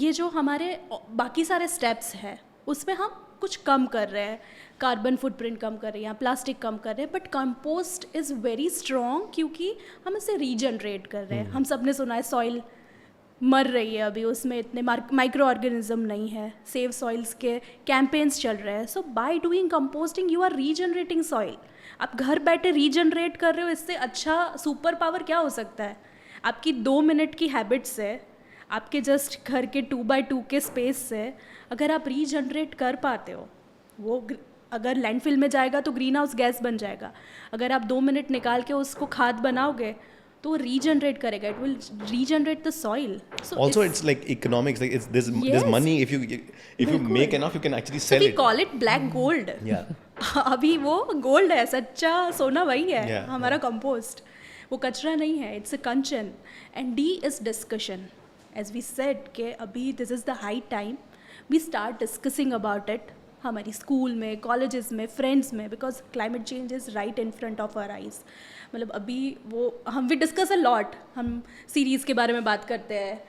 ये जो हमारे बाकी सारे steps है उसमें हम कुछ कम कर रहे हैं, कार्बन फुटप्रिंट कम कर रहे हैं, प्लास्टिक कम कर रहे हैं, but compost is very strong क्योंकि हम इसे रीजनरेट कर रहे हैं. हम सब ने सुना है सॉइल मर रही है अभी, उसमें इतने माइक्रो ऑर्गेनिज्म नहीं है. सेव सॉइल्स के कैंपेन्स चल रहे हैं. So by doing composting you are regenerating soil. आप घर बैठे रीजनरेट कर रहे हो. इससे अच्छा सुपर पावर क्या हो सकता है? आपकी 2 मिनट की हैबिट से, आपके जस्ट घर के 2x2 के स्पेस से अगर आप रीजनरेट कर पाते हो, वो अगर लैंडफिल में जाएगा तो ग्रीन हाउस गैस बन जाएगा. अगर आप 2 मिनट निकाल के उसको खाद बनाओगे तो वो रीजनरेट करेगा. It will regenerate the soil. Also, it's like economics. Like there's Yes. money if you make enough, you can actually So sell we it. call it black gold. Yeah. अभी वो गोल्ड है, सच्चा सोना वही है. Yeah, हमारा compost वो कचरा नहीं है. इट्स अ कंचन. And D is discussion. As we said के अभी this is the high time we start discussing about it. हमारी स्कूल में, कॉलेजेस में, फ्रेंड्स में, because climate change is right in front of our eyes. मतलब अभी वो हम वी डिस्कस अ लॉट. हम सीरीज़ के बारे में बात करते हैं,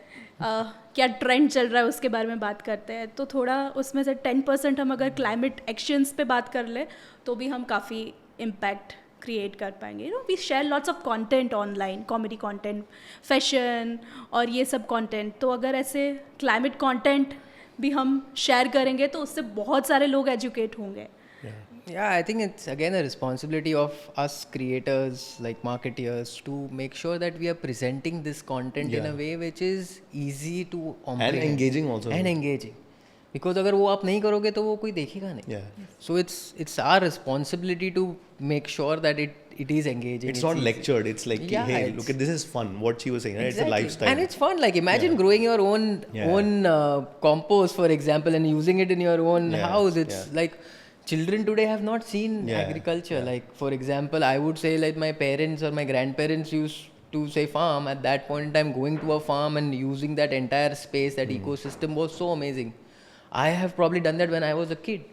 क्या ट्रेंड चल रहा है उसके बारे में बात करते हैं. तो थोड़ा उसमें से 10% हम अगर क्लाइमेट एक्शंस पे बात कर ले तो भी हम काफ़ी इम्पैक्ट क्रिएट कर पाएंगे. We share lots of content online, comedy content, fashion और ये सब कंटेंट. तो अगर ऐसे क्लाइमेट कंटेंट भी हम शेयर करेंगे तो उससे बहुत सारे लोग एजुकेट होंगे. Yeah, I think it's again a responsibility of us creators, like marketeers, to make sure that we are presenting this content in a way which is easy to comprehend. And engaging also. And engaging. Because अगर वो आप नहीं करोगे तो वो कोई देखेगा नहीं. Yeah. So it's our responsibility to make sure that it is engaging. It's not easy. lectured. It's like, Yeah, hey, it's- look at this is fun. What she was saying, right? Exactly. It's a lifestyle. And it's fun. Like imagine growing your own compost, for example, and using it in your own house. It's like children today have not seen agriculture. Like for example, I would say like my parents or my grandparents used to say farm. At that point in time, going to a farm and using that entire space, that ecosystem was so amazing. I have probably done that when I was a kid.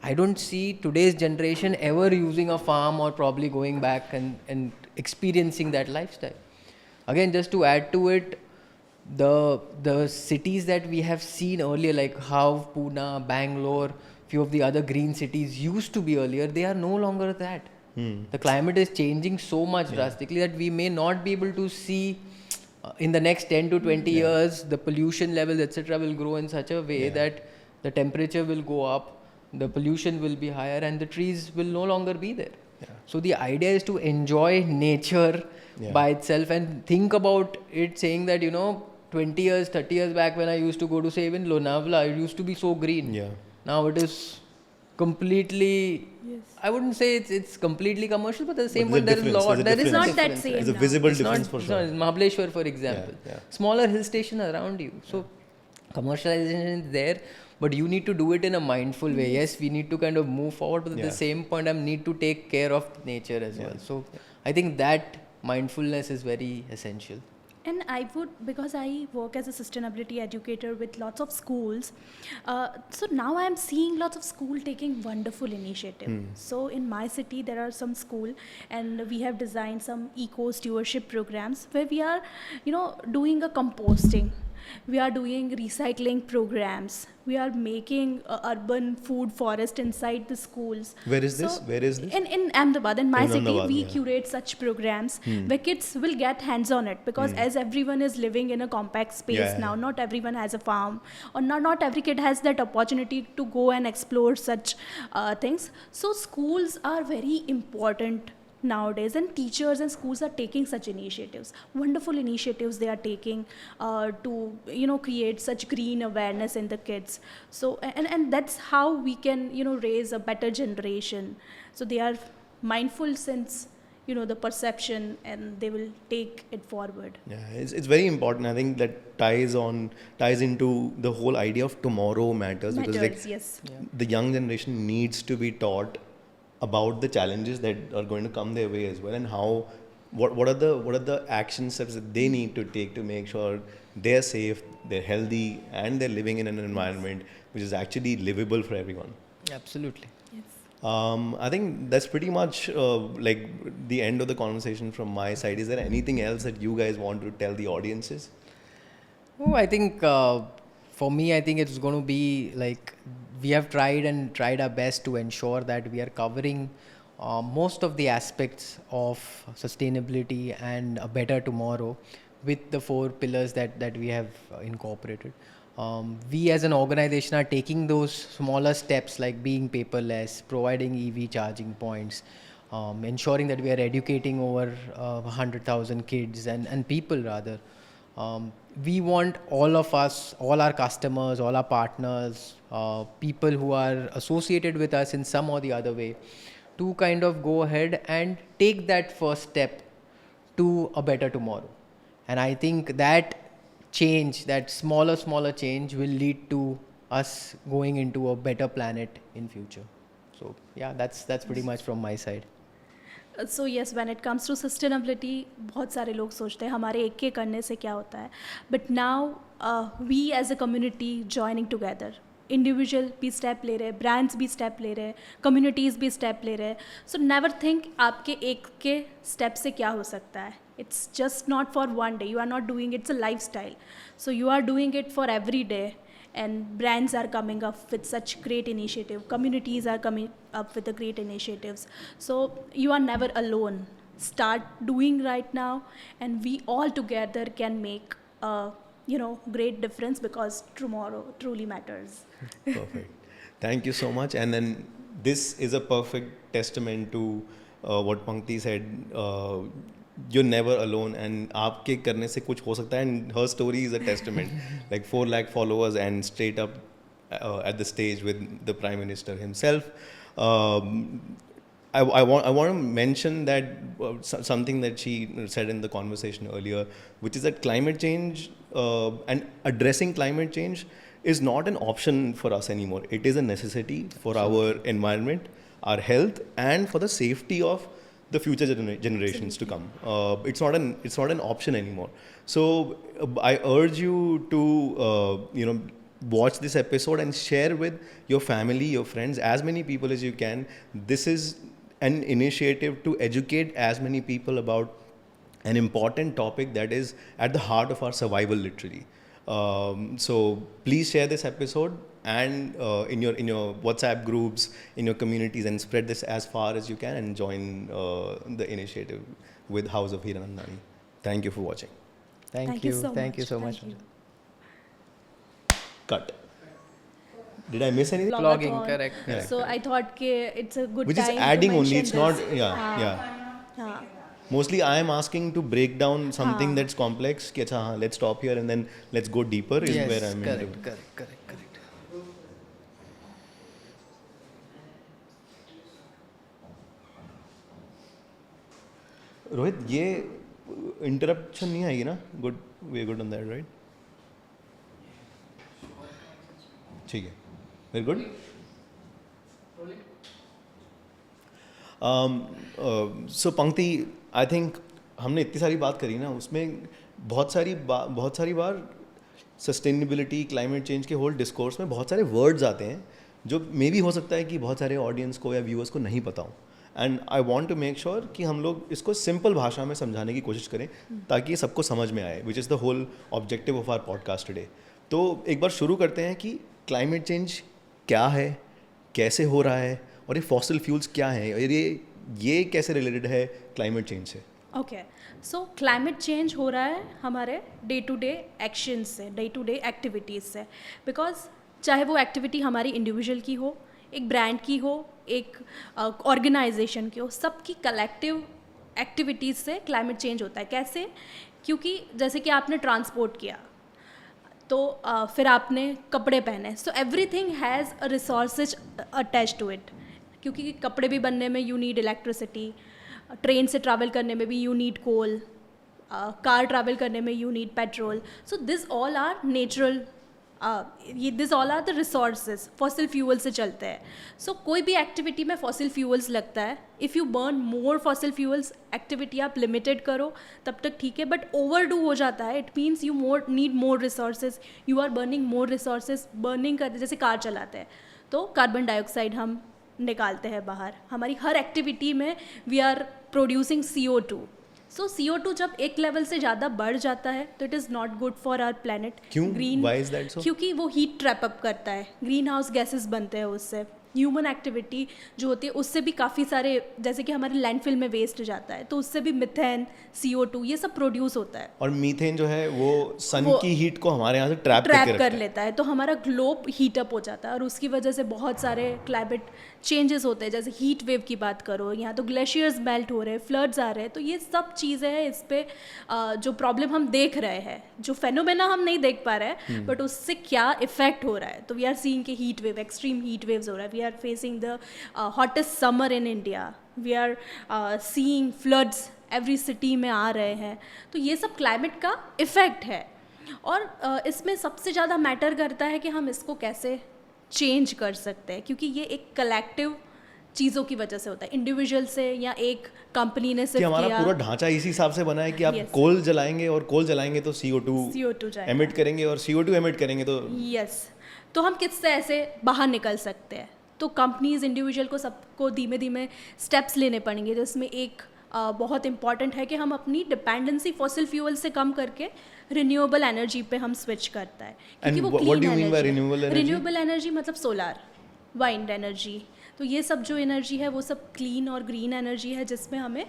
I don't see today's generation ever using a farm or probably going back and experiencing that lifestyle. Again, just to add to it, the cities that we have seen earlier, like how Pune, Bangalore, few of the other green cities used to be earlier, they are no longer that. The climate is changing so much drastically that we may not be able to see in the next 10 to 20 years the pollution levels, etc., will grow in such a way that the temperature will go up, the pollution will be higher, and the trees will no longer be there. So the idea is to enjoy nature by itself and think about it, saying that, 20 years, 30 years back when I used to go to, say, even Lonavala, it used to be so green. Now it is completely, I wouldn't say it's completely commercial, but at the same point there is a lot. There is not a that difference, same right? It's a now. visible It's difference not, for it's sure. not Mahabaleshwar, for example. Yeah. Smaller hill station around you. So commercialization is there, but you need to do it in a mindful way. Yes, we need to kind of move forward, but at the same point, I need to take care of nature as well. So I think that mindfulness is very essential. And I would, because I work as a sustainability educator with lots of schools, so now I'm seeing lots of school taking wonderful initiative. So in my city, there are some school, and we have designed some eco stewardship programs where we are, doing a composting. We are doing recycling programs. We are making urban food forest inside the schools. Where is this? Where is this? In Ahmedabad, in my In city, Ahmedabad, we yeah. curate such programs where kids will get hands on it, because as everyone is living in a compact space now, not everyone has a farm, or not every kid has that opportunity to go and explore such things. So schools are very important nowadays, and teachers and schools are taking such initiatives, wonderful initiatives they are taking to create such green awareness in the kids. So and that's how we can raise a better generation. So they are mindful since the perception, and they will take it forward. It's very important. I think that ties into the whole idea of tomorrow matters, because Yes. the young generation needs to be taught about the challenges that are going to come their way as well, and what are the action steps that they need to take to make sure they're safe, they're healthy, and they're living in an environment which is actually livable for everyone. Absolutely. Yes. I think that's pretty much like the end of the conversation from my side. Is there anything else that you guys want to tell the audiences? Oh, I think for me, I think it's going to be like, we have tried our best to ensure that we are covering most of the aspects of sustainability and a better tomorrow with the 4 pillars that we have incorporated. We as an organization are taking those smaller steps, like being paperless, providing EV charging points, ensuring that we are educating over 100,000 kids and people rather. We want all of us, all our customers, all our partners, people who are associated with us in some or the other way, to kind of go ahead and take that first step to a better tomorrow. And I think that change, that smaller change, will lead to us going into a better planet in future. So yeah, that's pretty much from my side. So yes, when it comes to sustainability, बहुत सारे लोग सोचते हैं हमारे एक के करने से क्या होता है, but now we as a community joining together, individual भी स्टेप ले रहे हैं, ब्रांड्स भी स्टेप ले रहे हैं, कम्युनिटीज़ भी स्टेप ले रहे हैं. सो नेवर थिंक आपके एक के स्टेप से क्या हो सकता है. It's just not for one day, you are not doing it's a lifestyle, so you are doing it for every day. And brands are coming up with such great initiative, communities are coming up with the great initiatives. So you are never alone. Start doing right now, and we all together can make a great difference, because tomorrow truly matters. Perfect. Thank you so much. And then this is a perfect testament to what Pankti said. You're never alone, and आपके करने से कुछ हो सकता है. And her story is a testament. Like 4 lakh followers and straight up at the stage with the Prime Minister himself. I want to mention that something that she said in the conversation earlier, which is that climate change and addressing climate change is not an option for us anymore. It is a necessity for our environment, our health, and for the safety of the future generations to come. It's not an option anymore. So I urge you to watch this episode and share with your family, your friends, as many people as you can. This is an initiative to educate as many people about an important topic that is at the heart of our survival, literally. So please share this episode and in your WhatsApp groups, in your communities, and spread this as far as you can, and join the initiative with House of Hiranandani. Thank you for watching. Thank you so much. Thank you. Cut. Did I miss anything? Vlogging, Vlogathon. correct. So I thought it's a good Which time is adding to only, mention it's not, this. yeah. हाँ. Mostly I am asking to break down something हाँ. that's complex. कि अच्छा हाँ, let's stop here and then let's go deeper is Yes, where I'm into. correct. Rohit, ये interruption नहीं आएगी ना? Good, we are good on that, right? ठीक है, वेरी गुड. सो पंक्ति, आई थिंक हमने इतनी सारी बात करी ना, उसमें बहुत सारी बार सस्टेनेबिलिटी, क्लाइमेट चेंज के होल डिस्कोर्स में बहुत सारे वर्ड्स आते हैं जो मे भी हो सकता है कि बहुत सारे ऑडियंस को या व्यूअर्स को नहीं पता हो. And I want to make sure कि हम लोग इसको सिंपल भाषा में समझाने की कोशिश करें ताकि ये सबको समझ में आए, which is the whole objective of our podcast today. तो एक बार शुरू करते हैं कि क्लाइमेट चेंज क्या है, कैसे हो रहा है, और ये फॉसिल फ्यूल्स क्या हैं, और ये कैसे रिलेटेड है क्लाइमेट चेंज से. ओके, सो क्लाइमेट चेंज हो रहा है हमारे डे टू डे एक्शंस से, डे टू डे एक्टिविटीज़ से. बिकॉज चाहे वो एक्टिविटी हमारी इंडिविजुअल की हो, एक ब्रांड की हो, एक ऑर्गेनाइजेशन की हो, सबकी कलेक्टिव एक्टिविटीज़ से क्लाइमेट चेंज होता है. कैसे? क्योंकि जैसे कि आपने ट्रांसपोर्ट किया तो फिर आपने कपड़े पहने, so everything has a resources attach to it. क्योंकि कपड़े भी बनने में यू नीड इलेक्ट्रिसिटी, ट्रेन से ट्रैवल करने में भी you need coal, car travel करने में you need petrol. So this all are natural, this all are the resources. Fossil fuel से चलते हैं. सो कोई भी एक्टिविटी में फॉसिल फ्यूल्स लगता है. If you burn more fossil fuels, activity आप लिमिटेड करो तब तक ठीक है, बट ओवरडू हो जाता है, it means you need more resources, you are burning more resources. Burning करते, जैसे कार चलाते हैं तो कार्बन डाइऑक्साइड हम निकालते हैं बाहर. हमारी हर एक्टिविटी में we are producing CO2. So CO2 जब एक लेवल से ज़्यादा बढ़ जाता है तो it is not good for our planet. क्यों? Why is that so? क्योंकि वो हीट ट्रैप अप करता है, ग्रीन हाउस गैसेस बनते हैं उससे. ह्यूमन एक्टिविटी जो होती है उससे भी काफ़ी सारे, जैसे कि हमारे लैंडफिल में वेस्ट जाता है तो उससे भी मिथेन, CO2 ये सब प्रोड्यूस होता है. और मीथेन जो है वो सन की हीट को हमारे यहाँ से ट्रैप कर लेता है, तो हमारा ग्लोब हीट अप हो जाता है और उसकी वजह से बहुत सारे क्लाइमेट चेंजेस होते हैं. जैसे हीट वेव की बात करो, यहाँ तो ग्लेशियर्स मेल्ट हो रहे हैं, फ्लड्स आ रहे हैं. तो ये सब चीज़ें हैं, इस पे जो प्रॉब्लम हम देख रहे हैं, जो फेनोमेना हम नहीं देख पा रहे हैं, बट उससे क्या इफेक्ट हो रहा है. तो वी आर सीइंग के heat wave, extreme heat waves हो रहा है. We are facing the hottest summer in India. We are seeing floods every city में आ रहे हैं. तो ये सब क्लाइमेट का इफ़ेक्ट है. और इसमें सबसे ज़्यादा मैटर करता है कि हम इसको कैसे चेंज कर सकते हैं, क्योंकि ये एक कलेक्टिव चीज़ों की वजह से होता है, इंडिविजुअल से या एक कंपनी ने सिर्फ हमारा किया. पूरा ढांचा इसी हिसाब से बना है कि आप Yes. कोल जलाएंगे और कोल जलाएंगे तो CO2 जाएगा. एमिट करेंगे, और CO2 एमिट करेंगे तो यस. तो हम किससे ऐसे बाहर निकल सकते हैं? तो कंपनीज, इंडिविजुअल को सबको धीमे धीमे स्टेप्स लेने पड़ेंगे. जिसमें एक बहुत इंपॉर्टेंट है कि हम अपनी डिपेंडेंसी फॉसिल फ्यूल से कम करके रिन्यूएबल एनर्जी पे हम स्विच करता है, क्योंकि वो क्लीन एनर्जी. रिन्यूएबल एनर्जी मतलब सोलर, वाइंड एनर्जी. तो ये सब जो एनर्जी है वो सब क्लीन और ग्रीन एनर्जी है, जिसमें हमें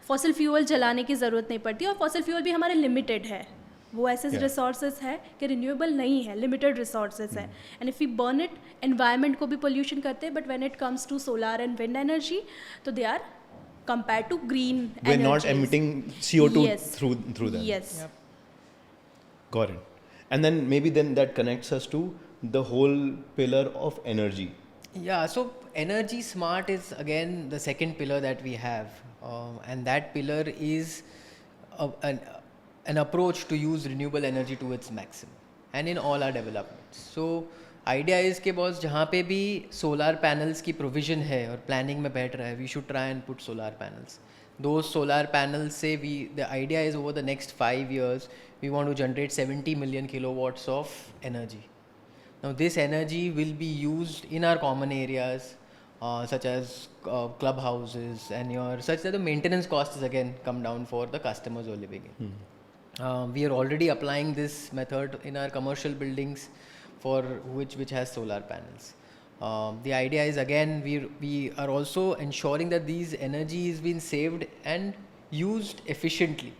फॉसिल फ्यूल जलाने की ज़रूरत नहीं पड़ती. और फॉसिल फ्यूल भी हमारे लिमिटेड है, वो ऐसे रिसोर्सेज है कि रिन्यूएबल नहीं है, लिमिटेड रिसोर्सेज है. And if we burn it, environment को भी पोल्यूशन करते हैं. But when it comes to solar and wind energy, तो they are compared to green energies. we're not emitting CO2 Yes. through them. Yes. Got it. And then that connects us to the whole pillar of energy. Yeah, so energy smart is again the second pillar that we have, and that pillar is an approach to use renewable energy to its maximum, and in all our developments. So idea is के boss जहाँ पे भी solar panels की provision है और planning में बैठ रहा है, we should try and put solar panels. दो सोलार पैनल्स से the idea is over the next 5 years we want to generate 70 million kilowatts of energy. Now this energy will be used in our common areas, such as clubhouses and such that the maintenance costs again come down for the customers who are living in. We are already applying this method in our commercial buildings for which has solar panels. The idea is again we are also ensuring that these energy is being saved and used efficiently.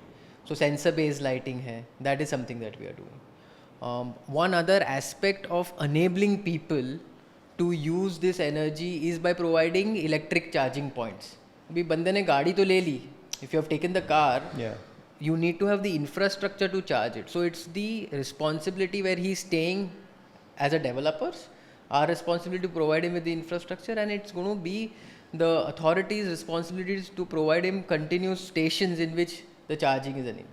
So sensor based lighting hai, that is something that we are doing. One other aspect of enabling people to use this energy is by providing electric charging points. अभी बंदे ने गाड़ी तो ले ली. If you have taken the car, you need to have the infrastructure to charge it. So it's the responsibility where he's staying as a developers, our responsibility to provide him with the infrastructure, and it's going to be the authorities' responsibilities to provide him continuous stations in which the charging is enabled.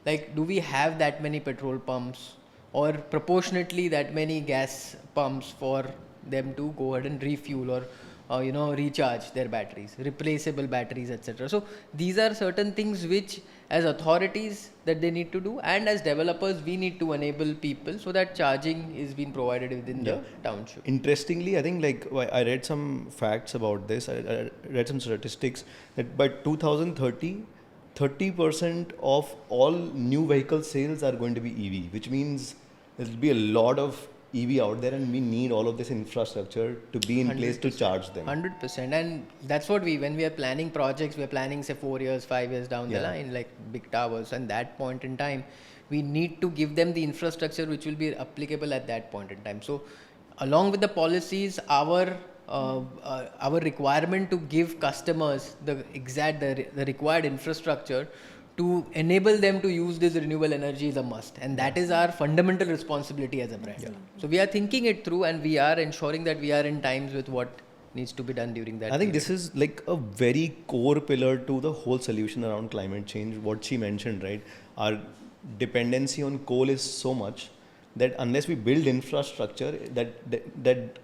Like, do we have that many petrol pumps or proportionately that many gas pumps for them to go ahead and refuel or recharge their batteries, replaceable batteries, etc. So these are certain things which as authorities that they need to do, and as developers we need to enable people so that charging is being provided within the township. Interestingly, I think I read some facts about this. I read some statistics that by 2030, 30% of all new vehicle sales are going to be EV, which means there will be a lot of EV out there, and we need all of this infrastructure to be in place to charge them. 100%, and that's what when we are planning projects, we are planning say 4 years, 5 years down the line, like big towers, and that point in time, we need to give them the infrastructure which will be applicable at that point in time. So, along with the policies, our requirement to give customers the required infrastructure to enable them to use this renewable energy is a must, and that is our fundamental responsibility as a brand. So we are thinking it through, and we are ensuring that we are in times with what needs to be done during that. I think this is like a very core pillar to the whole solution around climate change. What she mentioned, right? Our dependency on coal is so much that unless we build infrastructure, that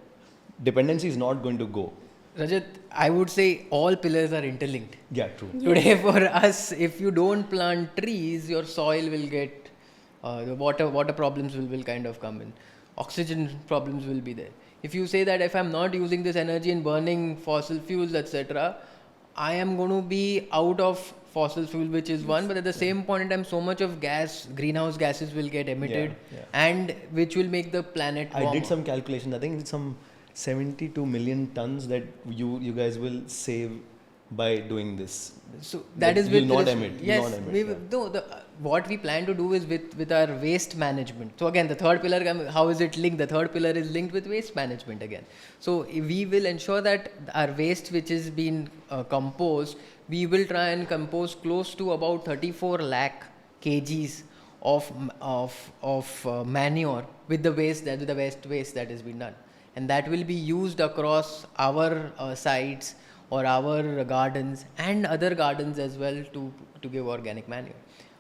dependency is not going to go. Rajat, I would say all pillars are interlinked. Yeah, true. Today for us, if you don't plant trees, your soil will get, the water problems will kind of come in. Oxygen problems will be there. If you say that if I'm not using this energy in burning fossil fuels, etc., I am going to be out of fossil fuel, which is one, but at the same point in time, so much of greenhouse gases will get emitted, and which will make the planet warmer. I did some calculations. I think it's some 72 million tons that you guys will save by doing this. So that is with not emit. Yes, what we plan to do is with our waste management. So again, the third pillar, how is it linked? The third pillar is linked with waste management again. So we will ensure that our waste which is being composed, we will try and compose close to about 34 lakh kgs of manure with the waste that has been done. And that will be used across our sites or our gardens and other gardens as well to give organic manure.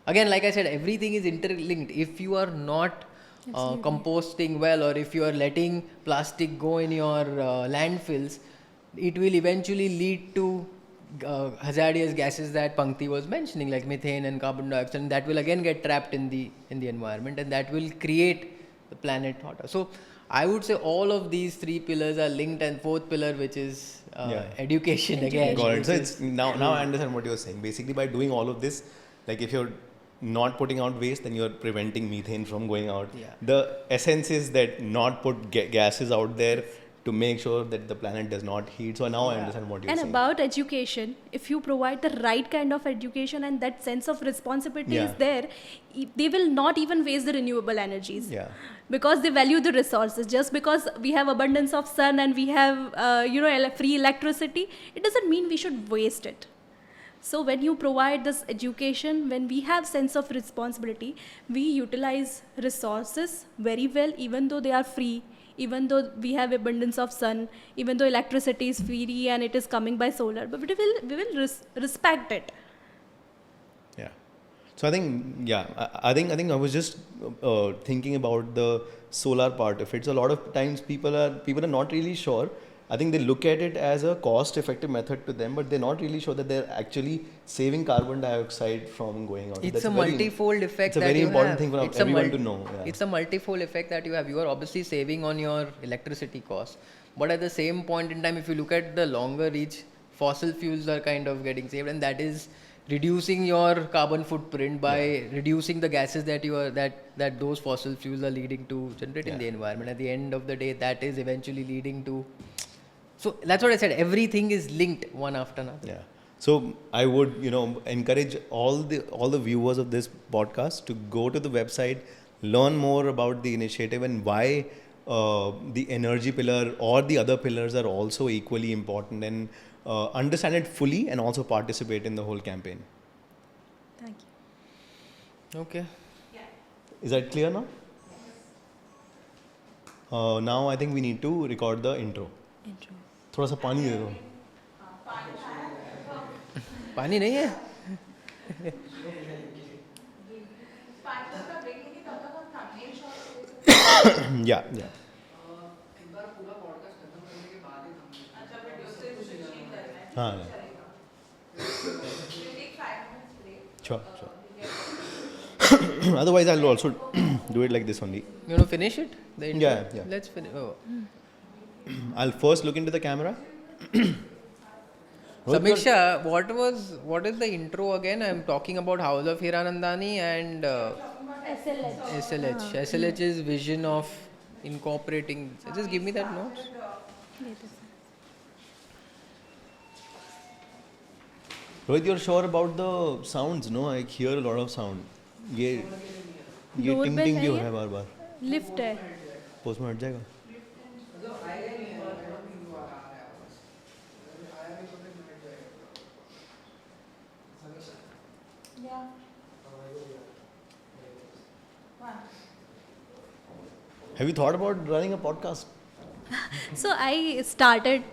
Again, like I said, everything is interlinked. If you are not composting well, or if you are letting plastic go in your landfills, it will eventually lead to hazardous gases that Pankti was mentioning, like methane and carbon dioxide, and that will again get trapped in the environment, and that will create the planet hotter. So I would say all of these three pillars are linked, and fourth pillar, which is education again. Got it. So it's now I understand what you're saying. Basically, by doing all of this, like if you're not putting out waste, then you're preventing methane from going out. Yeah. The essence is that not put gases out there to make sure that the planet does not heat. So now I understand what you're saying. And about education, if you provide the right kind of education and that sense of responsibility is there, they will not even waste the renewable energies. Yeah. Because they value the resources. Just because we have abundance of sun and we have free electricity, it doesn't mean we should waste it. So when you provide this education, when we have sense of responsibility, we utilize resources very well, even though they are free, even though we have abundance of sun, even though electricity is free and it is coming by solar, but we will respect it. Yeah. So I think I was just thinking about the solar part of it. So a lot of times people are not really sure. I think they look at it as a cost-effective method to them, but they're not really sure that they're actually saving carbon dioxide from going out. It's a multifold effect. It's a very important thing for everyone to know. It's a multifold effect that you have. You are obviously saving on your electricity costs, But at the same point in time, if you look at the longer reach, fossil fuels are kind of getting saved, and that is reducing your carbon footprint by reducing the gases that those fossil fuels are leading to generate in the environment. At the end of the day, that is eventually leading to. So that's what I said. Everything is linked one after another. Yeah. So I would, encourage all the viewers of this podcast to go to the website, learn more about the initiative and why the energy pillar or the other pillars are also equally important, and understand it fully and also participate in the whole campaign. Thank you. Okay. Is that clear now? Now I think we need to record the intro. थोड़ा सा पानी दे दो. पानी नहीं है. Yeah. हाँ. Sure. Otherwise, I'll also do it like this only. You want to finish it? The intro? Yeah. Let's finish. Oh. I'll first look into the camera. Samiksha, what is the intro again? I'm talking about House of Hiranandani and SLH. SLH's vision of incorporating. Just give me that note. Rohit, you're sure about the sounds? No, I hear a lot of sound. ये टिंग टिंग क्यों है बार बार? Lift है. Post में हट जाएगा. Have you thought about running a podcast? So I started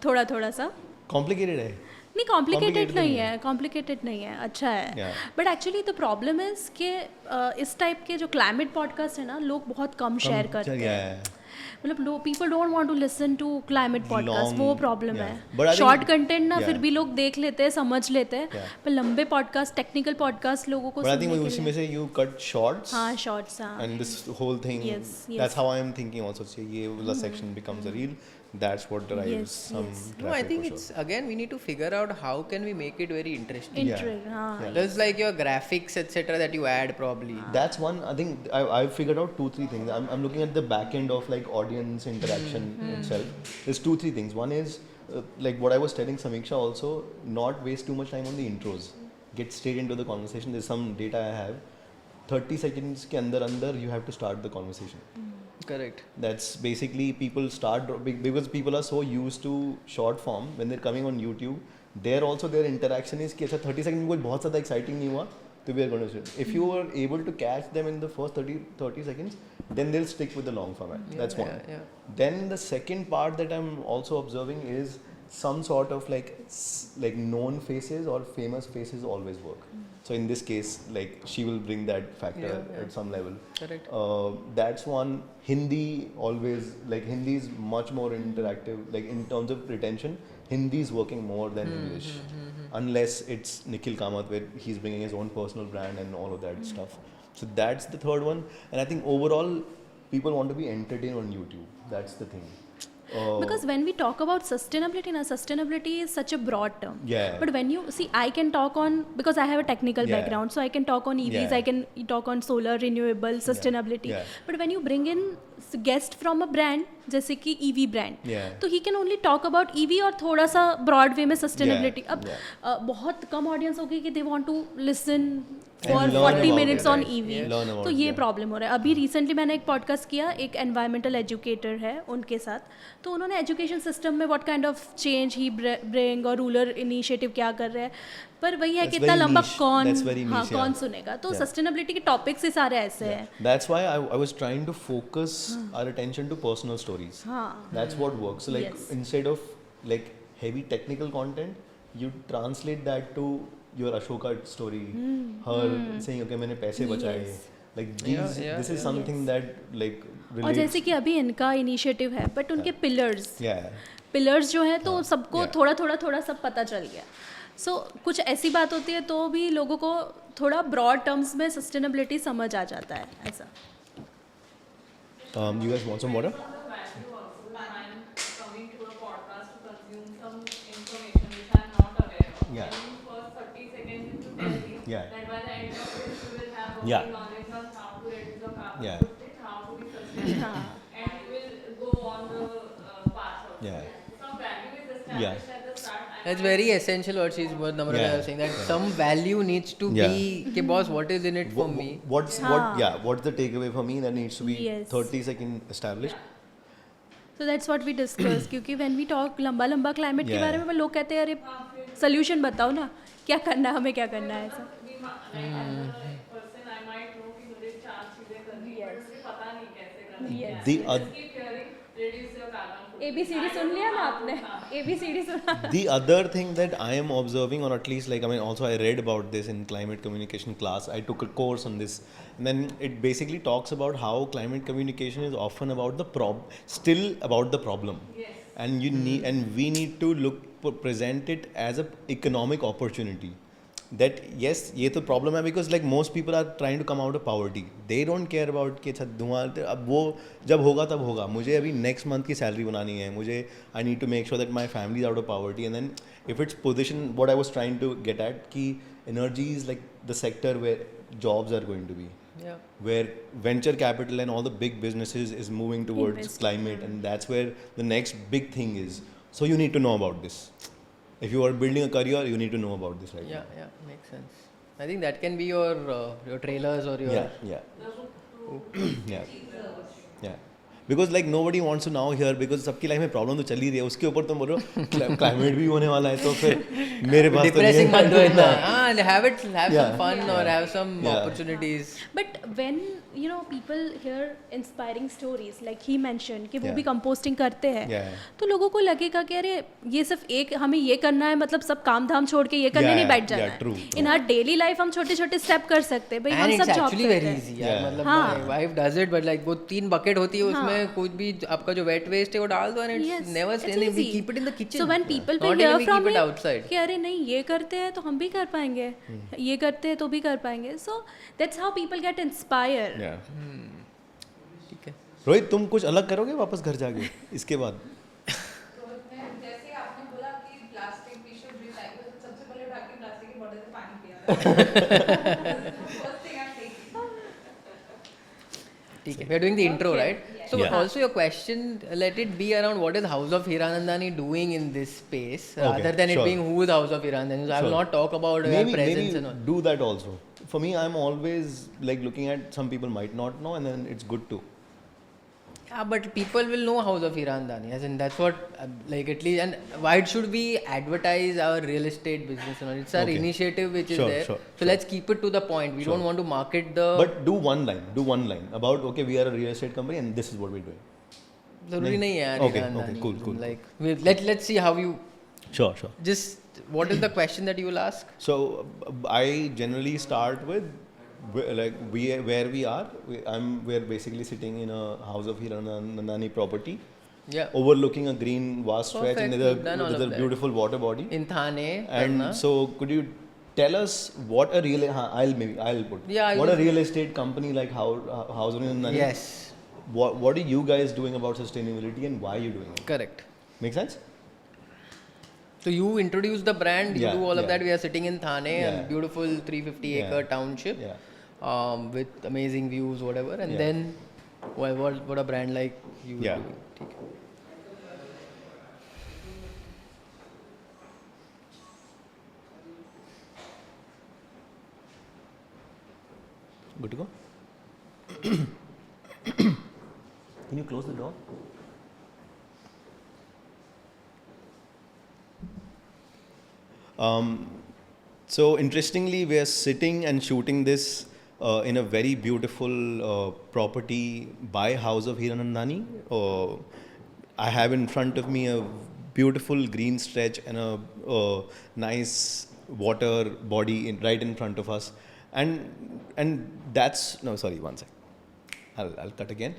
थोड़ा सा. Complicated है. नहीं कॉम्प्लिकेटेड नहीं है, कॉम्प्लिकेटेड नहीं है, अच्छा है. But actually the problem is कि इस टाइप के जो क्लाइमेट पॉडकास्ट है ना, लोग बहुत कम शेयर करते हैं. मतलब people don't want to listen to climate podcast, वो प्रॉब्लम है. शॉर्ट कंटेंट ना फिर भी लोग देख लेते हैं, समझ लेते हैं, पर लंबे पॉडकास्ट, टेक्निकल पॉडकास्ट लोगों को सुनने के लिए. उसी में से यू कट शॉर्ट्स. हाँ, शॉर्ट्स. हाँ. And this whole thing, that's how I am thinking also. ये वाला section becomes a reel. That's what drives some traffic. No, I think it's again we need to figure out how can we make it very interesting. There's like your graphics etc. that you add probably. That's one. I think I've figured out 2-3 things. I'm looking at the back end of like audience interaction itself. There's 2-3 things. One is like what I was telling Samiksha also, not waste too much time on the intros. Get straight into the conversation. There's some data I have. 30 seconds के अंदर you have to start the conversation. Correct. That's basically people start because people are so used to short form when they're coming on YouTube. There also their interaction is कि अच्छा 30 seconds में कोई बहुत ज़्यादा exciting नहीं हुआ तो we are going to sit. If you are able to catch them in the first 30 seconds, then they'll stick with the long format. That's one. Then the second part that I'm also observing is some sort of like known faces or famous faces always work. So in this case, like she will bring that factor at some level. Correct. That's one. Hindi always, like Hindi is much more interactive. Like in terms of retention, Hindi is working more than English. Unless it's Nikhil Kamath where he's bringing his own personal brand and all of that stuff. So that's the third one. And I think overall, people want to be entertained on YouTube. That's the thing. Because when we talk about sustainability is such a broad term. Yeah. But when you see, I can talk on, because I have a technical background, so I can talk on EVs, I can talk on solar, renewable, sustainability. But when you bring in guest from a brand, जैसे कि EV brand, तो he can only talk about EV और थोड़ा सा broad way में sustainability. अब बहुत कम audience होगी कि they want to listen for 40 minutes on EV. तो ये प्रॉब्लम हो रहा है. अभी रिसेंटली मैंने एक पॉडकास्ट किया, एक एनवायरमेंटल एजुकेटर है उनके साथ, तो उन्होंने एजुकेशन सिस्टम में what kind of change he bring और रूरल इनिशिएटिव क्या कर रहे हैं, पर वही है कि इतना लंबा कौन सुनेगा. तो सस्टेनेबिलिटी के टॉपिक्स ही सारे ऐसे हैं. That's why I was trying to focus our attention to personal stories. That's what works. So like instead of like heavy technical content, you translate that to your Ashoka story, her saying okay मैंने पैसे बचाए, like this is something that like relates. और जैसे कि अभी इनका initiative है, but उनके पिलर्स जो है तो सबको थोड़ा सब पता चल गया. सो कुछ ऐसी बात होती है तो भी लोगों को थोड़ा ब्रॉड टर्म्स में सस्टेनेबिलिटी समझ आ जाता है ऐसा. You guys want some water? Yeah. That by the end of this, you will have working Yeah. knowledge on how to reduce the carbon Yeah. footprint, how to be sustainable, and you will go on the path also. Yeah. Some value is established at the start. That's very essential what Namrata Yeah. was saying, that some value needs to Yeah. be, okay, boss, what is in it for me? What's the takeaway for me that needs to be Yes. 30 second established? So that's what we discuss. क्योंकि when we talk लंबा लंबा climate के Yeah. बारे में लोग कहते हैं अरे solution बताओ ना, क्या करना है, हमें क्या करना है ऐसा. Person, I might know कि मुझे 4 चीजें करनी है, मुझे पता नहीं कैसे करनी है. The Just keep hearing, reduce your carbon footprint. ABCD सुन लिया ना आपने? ABCD सुना. The other thing that I am observing, or at least also I read about this in climate communication class. I took a course on this, and then it basically talks about how climate communication is often about still about the problem. Yes. And we need to present it as a economic opportunity. That yes, ये तो problem है, because like most people are trying to come out of poverty. They don't care about कि अच्छा धुआं अब वो जब होगा तब होगा. मुझे अभी next month की salary बनानी है. मुझे I need to make sure that my family is out of poverty. And then if it's position, what I was trying to get at कि energy is like the sector where jobs are going to be. Yeah. Where venture capital and all the big businesses is moving towards Invest. climate, and that's where the next big thing is. So you need to know about this. If you are building a career, you need to know about this right Yeah, yeah, makes sense. I think that can be your trailers or your... now. Yeah. Yeah. Because like nobody wants to now hear, because सबकी life में problem तो चल ही रही है, उसके ऊपर तुम बोल रहे हो क्लाइमेट भी होने वाला है, तो फिर मेरे पास तो Depressing नहीं मत दो है. इतना. Have Yeah. some fun or have some Yeah. opportunities. But when people hear inspiring stories like he mentioned कि वो Yeah. भी composting करते हैं, Yeah. तो लोगों को लगेगा कि अरे ये सिर्फ एक हमें ये करना है, मतलब सब काम धाम छोड़ के ये करने Yeah, नहीं बैठ जाना yeah, है. true. In our daily life हम छोटे छोटे स्टेप कर सकते हैं भाई, And हम it's सब जॉब actually करते very हैं. easy यार. Yeah. मतलब हाँ. my wife does it, but like वो 3 bucket होती है, उसमें कुछ भी आपका जो wet waste है वो डाल दो, and it's Yes, never it's we easy. keep it in the kitchen. So when people will Not hear even we from keep it it outside. कि अरे नहीं ये करते हैं तो हम भी कर पाएंगे, ये करते हैं तो भी कर पाएंगे. So that's how people get inspired. Yeah. ठीक है. रोहित, तुम कुछ अलग करोगे वापस घर जाके इसके बाद? जैसे आपने बोला कि प्लास्टिक वी शुड रिसाइकल, सबसे पहले उठा के प्लास्टिक की बोतल से पानी पिया. First thing I'm taking. ठीक है. We are doing the intro, right? So Yeah. also your question, let it be around what is House of Hiranandani doing in this space, rather than sure. it being who is House of Hiranandani. So I will Sure. not talk about your presence and all. do that also. For me, I'm always like looking at, some people might not know, and then it's good too. Yeah, but people will know House of Hiranandani, as in that's what like at least. And why should we advertise our real estate business? And all? It's our Okay. initiative which is Sure, there. sure, So let's keep it to the point. We don't want to market the. But do one line about, okay, we are a real estate company and this is what we're doing. ज़रूरी नहीं है यार. Okay, Hiranandani. okay, cool. Like let's see how you Sure. just. What is the question that you will ask? So I generally start with where we are. We're basically sitting in a House of Hiranandani property, Yeah. overlooking a green vast stretch, Perfect, and we've done all there's a of that. beautiful water body. In Thane. And Karna. so could you tell us what a real I'll put Yeah, what a you- real estate company like House of Hiranandani, Yes. what are you guys doing about sustainability and why are you doing it? Correct. Make sense? So you introduce the brand, you Yeah, do all of yeah. that. We are sitting in Thane, a Yeah. beautiful 350-acre Yeah. township, Yeah. with amazing views, whatever. And Yeah. then, what a brand like you Yeah. do. ठीक है. Good to go? Can you close the door? So interestingly, we are sitting and shooting this in a very beautiful property by House of Hiranandani. I have in front of me a beautiful green stretch and a nice water body right in front of us, and that's no, sorry, one sec. I'll cut again.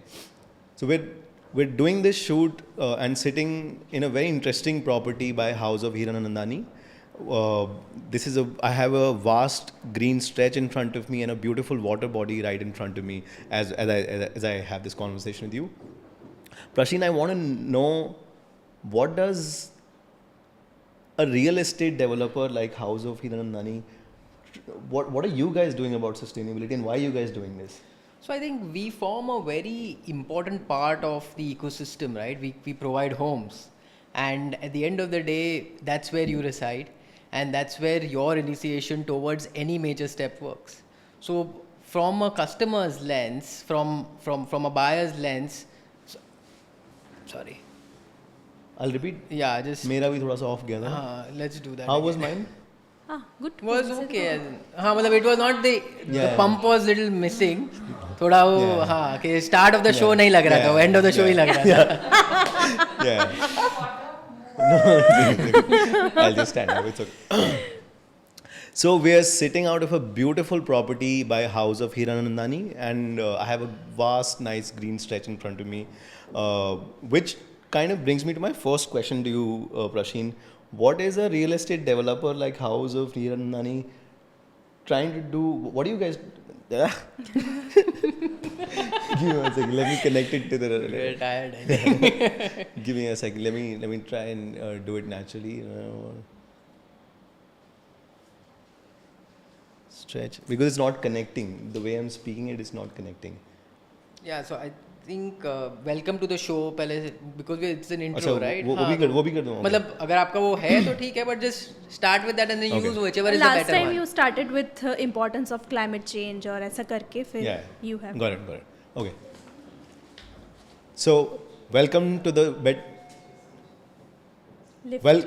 So we're doing this shoot and sitting in a very interesting property by House of Hiranandani. I have a vast green stretch in front of me and a beautiful water body right in front of me as I have this conversation with you. Prasheen, I want to know, what does a real estate developer like House of Hiranandani what are you guys doing about sustainability, and why are you guys doing this? So I think we form a very important part of the ecosystem, right? We provide homes, and at the end of the day, that's where you reside, and that's where your initiation towards any major step works. So from a customer's lens, from a buyer's lens, sorry, I'll repeat. yeah, just मेरा भी थोड़ा सा off गया था. let's do that. How again. was mine? Good. Was Is it okay. good? हाँ मतलब it was not the Yeah. pump was little missing. थोड़ा वो Yeah. हाँ कि start of the show नहीं लग रहा था, वो end of the show ही लग रहा था. Yeah. No, I'll just stand up. It's okay. So we are sitting out of a beautiful property by House of Hiranandani, and I have a vast, nice green stretch in front of me, which kind of brings me to my first question to you, Prasheen. What is a real estate developer like House of Hiranandani trying to do? What do you guys? Give me a second. Let me connect it to the. We're tired. I think. Give me a second. Let me try and do it naturally. Stretch, because it's not connecting. The way I'm speaking it is not connecting. Yeah, so I think welcome to the show पहले because it's an intro, अच्छा, right? वो भी कर दूँ. मतलब अगर आपका वो है तो ठीक है, but just start with that and then Okay. use whichever is the Last better time one. you started with importance of climate change और ऐसा करके फिर Yeah. you have. Got it. Okay. So welcome to the bed. Lift. Well,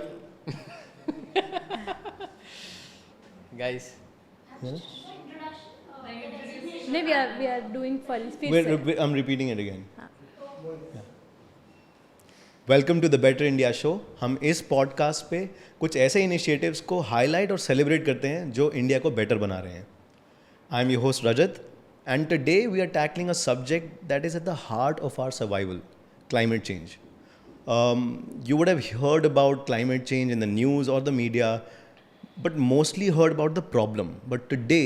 Guys. No, we are doing for I'm repeating it again. Yeah. Welcome to the Better India show. हम इस podcast पे कुछ ऐसे initiatives को highlight और celebrate करते हैं जो इंडिया को बेटर बना रहे हैं. I am your host Rajat, and today we are tackling a subject that is at the heart of our survival, climate change. You would have heard about climate change in the news or the media, but mostly heard about the problem. But today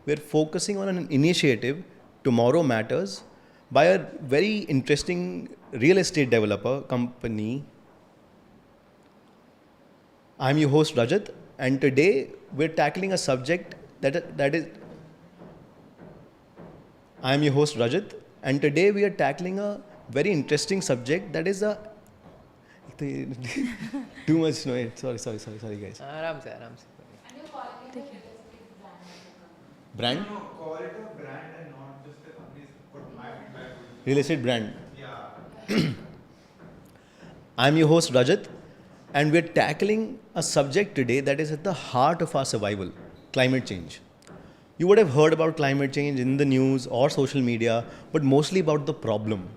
we're focusing on an initiative, Tomorrow Matters, by a very interesting real estate developer company. I'm your host Rajat, and today we're tackling a subject that is. I'm your host Rajat, and today we are tackling a very interesting subject that is a too much noise. Sorry guys. आराम से Brand? No, call it a brand and not just a company. But my feedback would Real estate brand. be, yeah. I'm your host Rajat, and we're tackling a subject today that is at the heart of our survival, climate change. You would have heard about climate change in the news or social media, but mostly about the problem.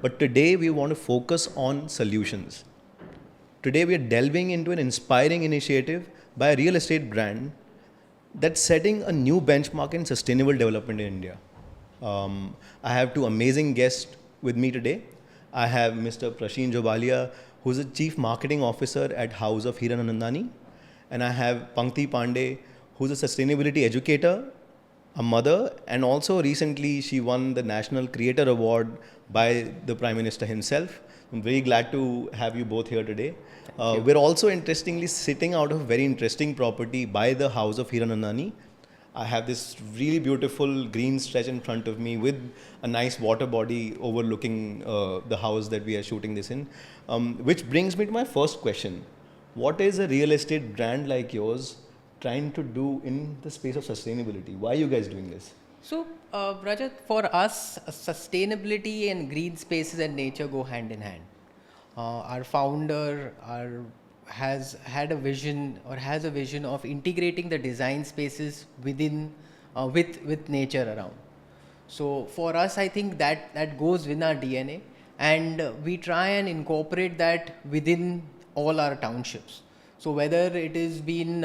But today we want to focus on solutions. Today we are delving into an inspiring initiative by a real estate brand that's setting a new benchmark in sustainable development in India. I have two amazing guests with me today. I have Mr. Prasheen Jobalia, who's the Chief Marketing Officer at House of Hiranandani, and I have Pankti Pandey, who's a sustainability educator, a mother, and also recently she won the National Creator Award by the Prime Minister himself. I'm very glad to have you both here today. We're also interestingly sitting out of a very interesting property by the House of Hiranandani. I have this really beautiful green stretch in front of me with a nice water body overlooking the house that we are shooting this in. Which brings me to my first question. What is a real estate brand like yours trying to do in the space of sustainability? Why are you guys doing this? So, Rajat, for us, sustainability and green spaces and nature go hand in hand. Our founder has had a vision or has a vision of integrating the design spaces within with nature around. So for us, I think that goes within our DNA, and we try and incorporate that within all our townships. So whether it is been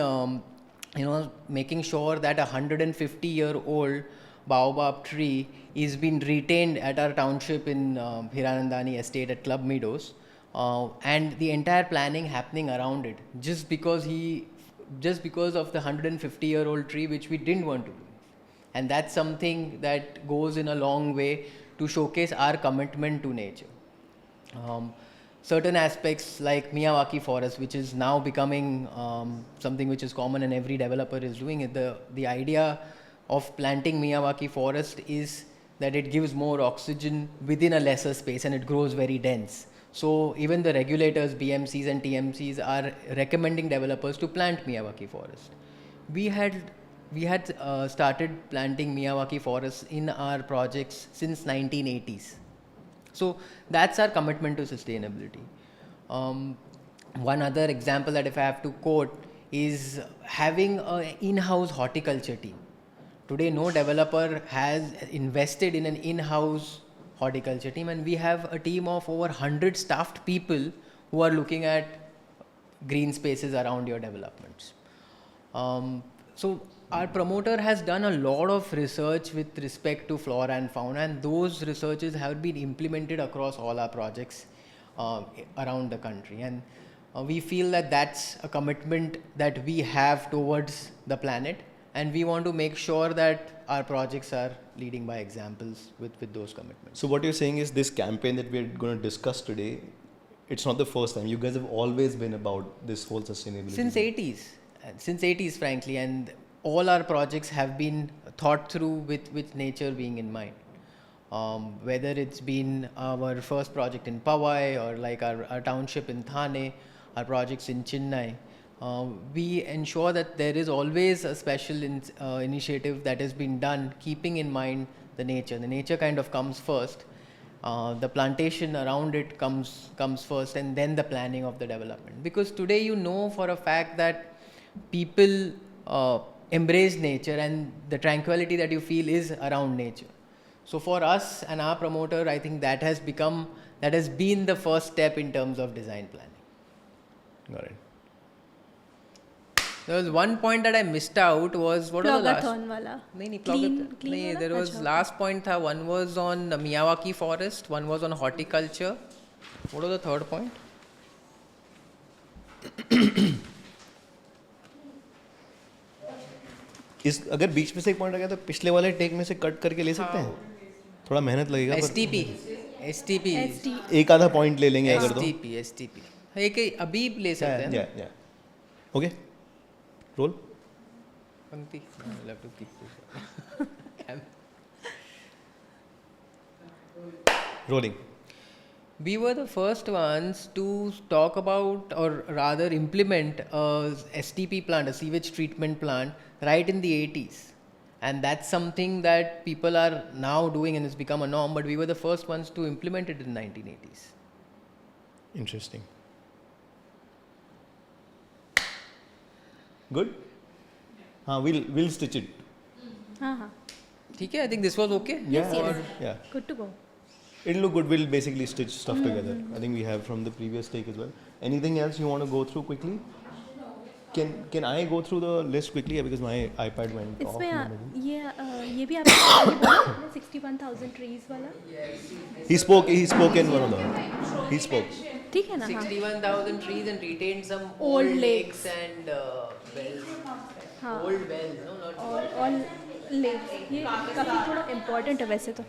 making sure that a 150-year-old baobab tree is being retained at our township in Hiranandani estate at Club Meadows, and the entire planning happening around it, just because of the 150-year-old tree which we didn't want to do. And that's something that goes in a long way to showcase our commitment to nature. certain aspects like Miyawaki forest, which is now becoming something which is common and every developer is doing it. The idea of planting Miyawaki forest is that it gives more oxygen within a lesser space and it grows very dense. So even the regulators, BMCs and TMCs are recommending developers to plant Miyawaki forest. We had started planting Miyawaki forests in our projects since 1980s. So that's our commitment to sustainability. One other example that if I have to quote is having an in-house horticulture team. Today, no developer has invested in an in-house horticulture team, and we have a team of over 100 staffed people who are looking at green spaces around your developments. So our promoter has done a lot of research with respect to flora and fauna, and those researches have been implemented across all our projects around the country. And we feel that that's a commitment that we have towards the planet, and we want to make sure that our projects are leading by examples with those commitments. So what you're saying is this campaign that we're going to discuss today, it's not the first time. You guys have always been about this whole sustainability. Since 80s, frankly, and all our projects have been thought through with nature being in mind. Whether it's been our first project in Powai or like our township in Thane, our projects in Chennai, we ensure that there is always a special initiative that has been done keeping in mind the nature. The nature kind of comes first. The plantation around it comes first, and then the planning of the development. Because today you know for a fact that people embrace nature, and the tranquility that you feel is around nature. So for us and our promoter, I think that has been the first step in terms of design planning. Got it. There was one point that I missed out was what was the last? Plagathon wala. Clean wala? there was Acha. last point tha, one was on Miyawaki forest, one was on horticulture. What was the third point? इस अगर बीच में से एक point आ गया तो पिछले वाले take में से कट करके ले सकते हैं, थोड़ा मेहनत लगेगा STP एक आधा पॉइंट ले लेंगे अगर तो STP एक अभी ले सकते हैं ओके रोल पंक्ति rolling. We were the first ones to talk about, or rather implement, a STP plant, a sewage treatment plant, right in the 80s. And that's something that people are now doing and it's become a norm, but we were the first ones to implement it in 1980s. Interesting. Good? We'll stitch it. Okay, I think this was okay. Yeah. Good to go. It'll look good. We'll basically stitch stuff together. I think we have from the previous take as well. Anything else you want to go through quickly? Can I go through the list quickly because my iPad went off? इसमें ये भी आपने बोला 61,000 trees वाला. He spoke in one of them. He spoke. ठीक है ना? 61,000 trees and retained some Old lakes. and wells. हाँ. Old wells, no, not all lakes. ये काफी थोड़ा important है वैसे तो.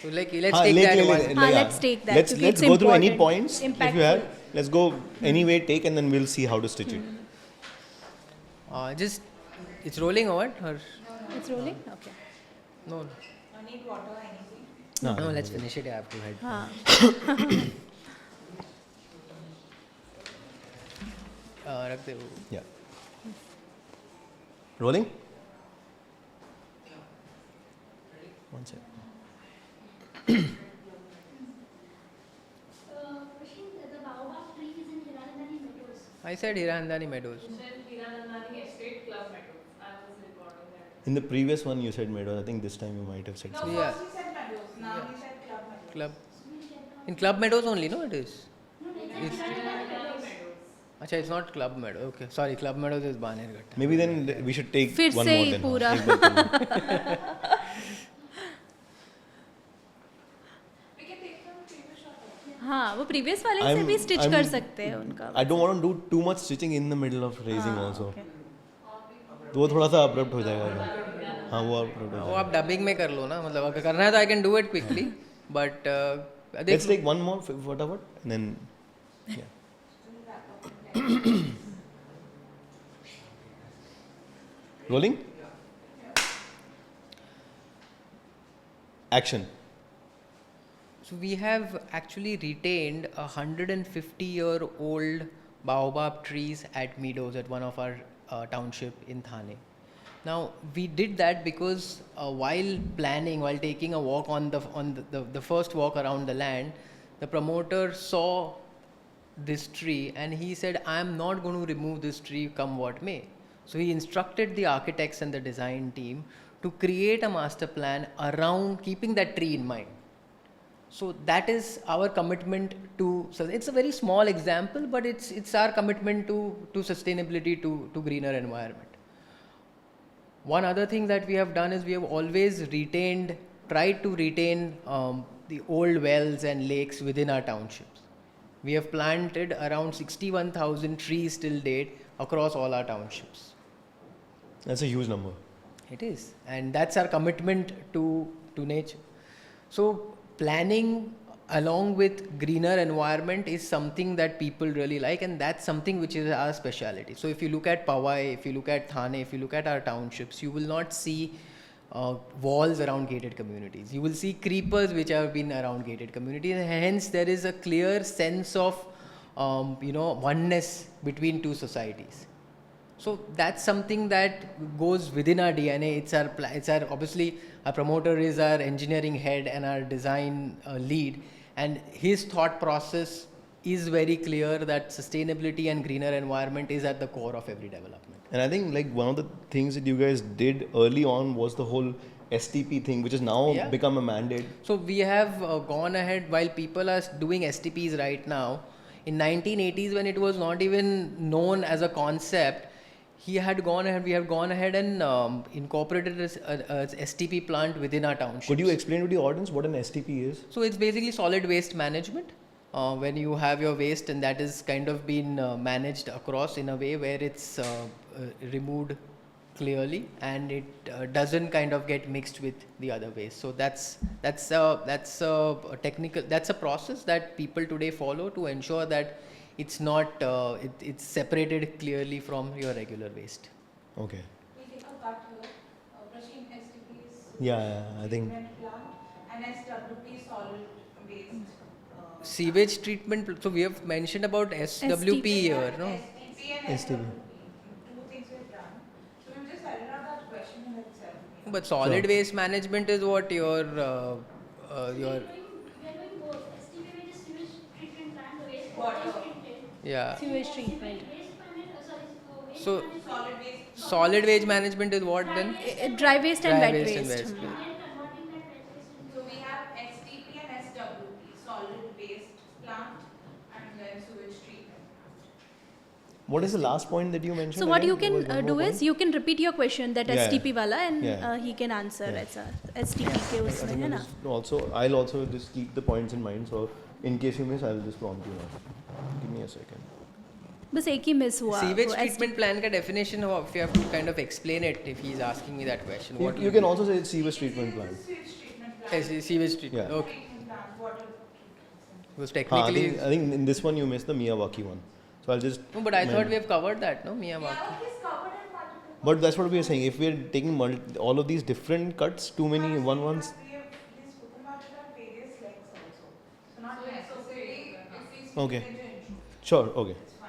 So let's take that one. Let's take that. Let's go through any points if you have. Let's go anyway, take, and then we'll see how to stitch it. It's rolling or what? Or It's rolling? Okay. no? I need water, anything. No, let's finish it. I have to head. हाँ. रख दे वो. Yeah. Rolling? One second. I said Hiranandani Meadows. In the previous one you said Meadows. I think this time you might have said No, something. first he said Meadows, now he said Club Meadows. Club. In Club Meadows only, no? It is. अच्छा, it's not Club Meadows. Okay, sorry. Club Meadows is Banerghatta. Maybe then we should take फिर one से more ही then. पूरा. एक बार करो. We can take from previous shot. हाँ, वो previous वाले से भी stitch कर सकते हैं उनका. I don't want to do too much stitching in the middle of raising also. Okay. तो वो थोड़ा सा abrupt हो जाएगा. हाँ वो abrupt हो वो जाएगा. आप डबिंग में कर लो ना, मतलब अगर करना है तो I can do it quickly, but Let's take one more, whatever, and then, yeah. Rolling? Action. So we have actually retained 150-year-old baobab trees at Meadows at one of our township in Thane. Now we did that because while taking a walk on the first walk around the land, the promoter saw this tree and he said, I am not going to remove this tree come what may. So he instructed the architects and the design team to create a master plan around keeping that tree in mind. So that is our commitment to, so it's a very small example, but it's our commitment to sustainability, to greener environment. One other thing that we have done is we have always tried to retain the old wells and lakes within our townships. We have planted around 61,000 trees till date across all our townships. That's a huge number. It is, and that's our commitment to nature. So planning along with greener environment is something that people really like, and that's something which is our speciality. So if you look at Powai, if you look at Thane, if you look at our townships, you will not see walls around gated communities. You will see creepers which have been around gated communities, and hence there is a clear sense of oneness between two societies. So that's something that goes within our DNA. It's our obviously our promoter is our engineering head and our design lead, and his thought process is very clear that sustainability and greener environment is at the core of every development. And I think like one of the things that you guys did early on was the whole STP thing, which has now become a mandate. So we have gone ahead while people are doing STPs right now. In 1980s, when it was not even known as a concept, we have gone ahead and incorporated a STP plant within our township. Could you explain to the audience what an STP is? So it's basically solid waste management. When you have your waste and that is kind of been managed across in a way where it's removed clearly and it doesn't kind of get mixed with the other waste. So that's a process that people today follow to ensure that it's not it's separated clearly from your regular waste. Okay. We take a cut here. Prasheen, STPs. Yeah, I think. Plant and SWP solid waste. Sewage treatment. So we have mentioned about SWP here, no? STP and STP. SWP. Two things we've done. So we've just added up that question in itself. But solid waste management is what your We are doing both. STP which is sewage treatment plant, the waste water is treated. yeah. Sewage treatment. Waste management, waste So management. solid waste management is what then? Dry waste and Dry wet waste and waste. wet waste. And converting that wet waste into So we have STP and SWP, solid waste plant, and then sewage treatment. What is the last point that you mentioned? So what again? you There was can one do more is point? you can repeat your question that Yeah. STP wala and Yeah. he can answer Yeah. as a STP के I उसमें think है ना. I'll also just keep the points in mind. So in case you miss, I'll just prompt you now. Give me a second. बस एक ही miss हुआ. Sewage वो treatment plan का definition हो, if you have to kind of explain it, if he is asking me that question. What You can also say it's sewage treatment plant. Sewage treatment plant. sewage treatment. Yeah. Okay. Treatment plant, water treatment. Because I technically. think in this one you missed the Miyawaki one. So I'll just. No, but I thought we have covered that, no? Miyawaki. Miyawaki is covered in multiple. But that's what we are saying. If we are taking all of these different cuts, too many ones. We have spoken about it on various legs also. So not necessarily if we speak Okay. into intro, Sure. Okay. it's fine.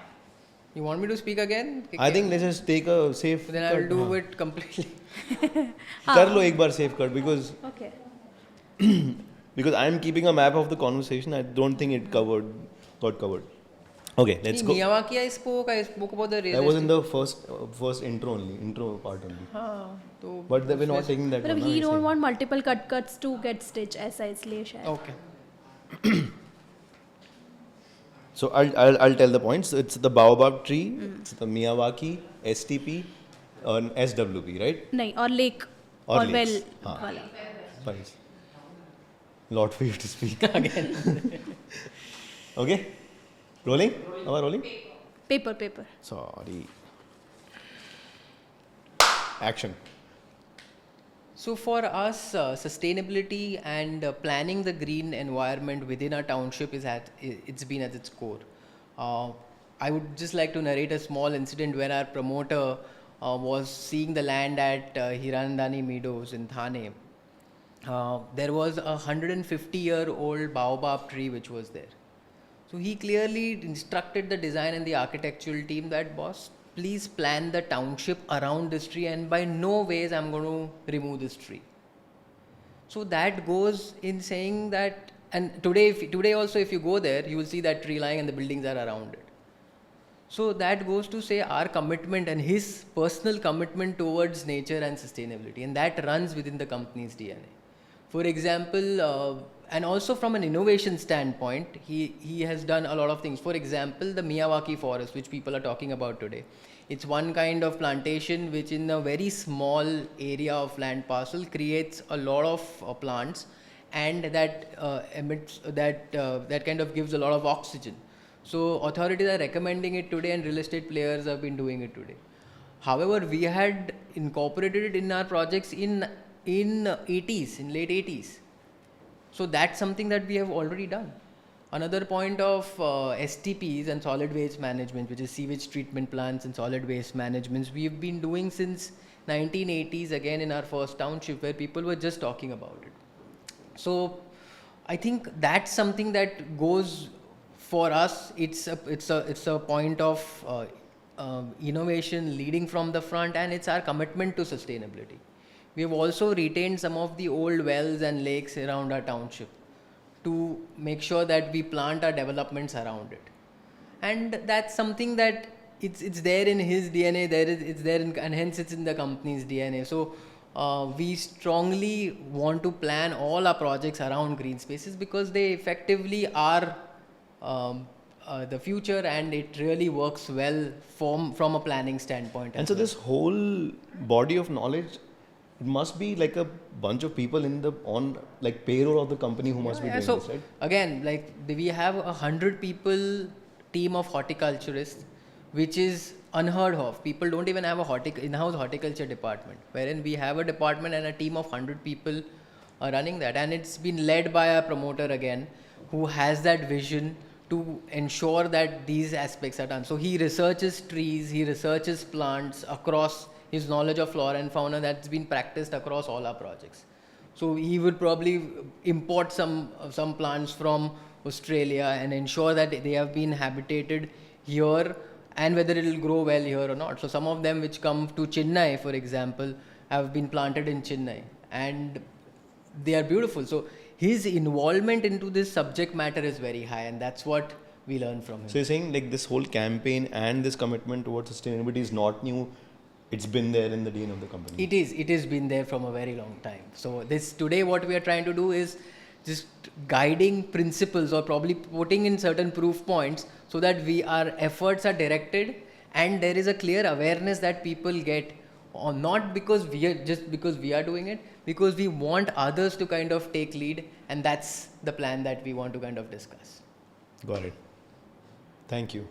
You want me to speak again? I think let's just take a safe. Then I will cut. do हाँ. it completely. कर लो एक बार safe cut because Okay. I am keeping a map of the conversation. I don't think it got covered. Okay, let's go. Miyawaki I spoke about the That was in the first intro part only. हाँ, तो But we're not taking that But one. he ना, don't ऐसे. want multiple cuts to get stitch ऐसा इसलिए शायद. Okay. So I'll tell the points. It's the baobab tree, it's the Miyawaki, STP, and SWP, right? नहीं और lake और और well lakes. हाँ. वाला. Fine. Lot for you to speak. Again. Okay? Rolling? Am I rolling? Paper. Sorry. Action. So for us, sustainability and planning the green environment within our township it's been at its core. I would just like to narrate a small incident where our promoter was seeing the land at Hiranandani Meadows in Thane. There was a 150-year-old baobab tree which was there. So he clearly instructed the design and the architectural team that, boss, please plan the township around this tree, and by no ways I'm going to remove this tree. So that goes in saying that, and today also if you go there, you will see that tree lying and the buildings are around it. So that goes to say our commitment and his personal commitment towards nature and sustainability, and that runs within the company's DNA. For example, and also from an innovation standpoint, he has done a lot of things. For example, the Miyawaki forest, which people are talking about today. It's one kind of plantation which in a very small area of land parcel creates a lot of plants, and that emits that kind of gives a lot of oxygen. So authorities are recommending it today, and real estate players have been doing it today. However, we had incorporated it in our projects in 80s, in late 80s. So that's something that we have already done. Another point of STPs and solid waste management, which is sewage treatment plants and solid waste management, we've been doing since 1980s, again in our first township, where people were just talking about it. So I think that's something that goes for us. It's a point of innovation leading from the front, and it's our commitment to sustainability. We have also retained some of the old wells and lakes around our township to make sure that we plant our developments around it. And that's something that it's there in his DNA, it's there and hence it's in the company's DNA. So we strongly want to plan all our projects around green spaces because they effectively are the future, and it really works well from a planning standpoint. And so this whole body of knowledge, it must be like a bunch of people on payroll of the company who must be doing this, right? Again, we have 100 people team of horticulturists, which is unheard of. People don't even have a in-house horticulture department, wherein we have a department and a team of 100 people are running that, and it's been led by a promoter again, who has that vision to ensure that these aspects are done. So he researches trees, he researches plants across his knowledge of flora and fauna that's been practiced across all our projects. So he would probably import some plants from Australia and ensure that they have been habitated here and whether it will grow well here or not. So some of them which come to Chennai, for example, have been planted in Chennai and they are beautiful. So his involvement into this subject matter is very high, and that's what we learn from him. So you're saying this whole campaign and this commitment towards sustainability is not new. It's been there in the DNA of the company. It has been there from a very long time. So today what we are trying to do is just guiding principles, or probably putting in certain proof points so that our efforts are directed and there is a clear awareness that people get, or not because we are doing it, because we want others to kind of take lead, and that's the plan that we want to kind of discuss. Got it. Thank you.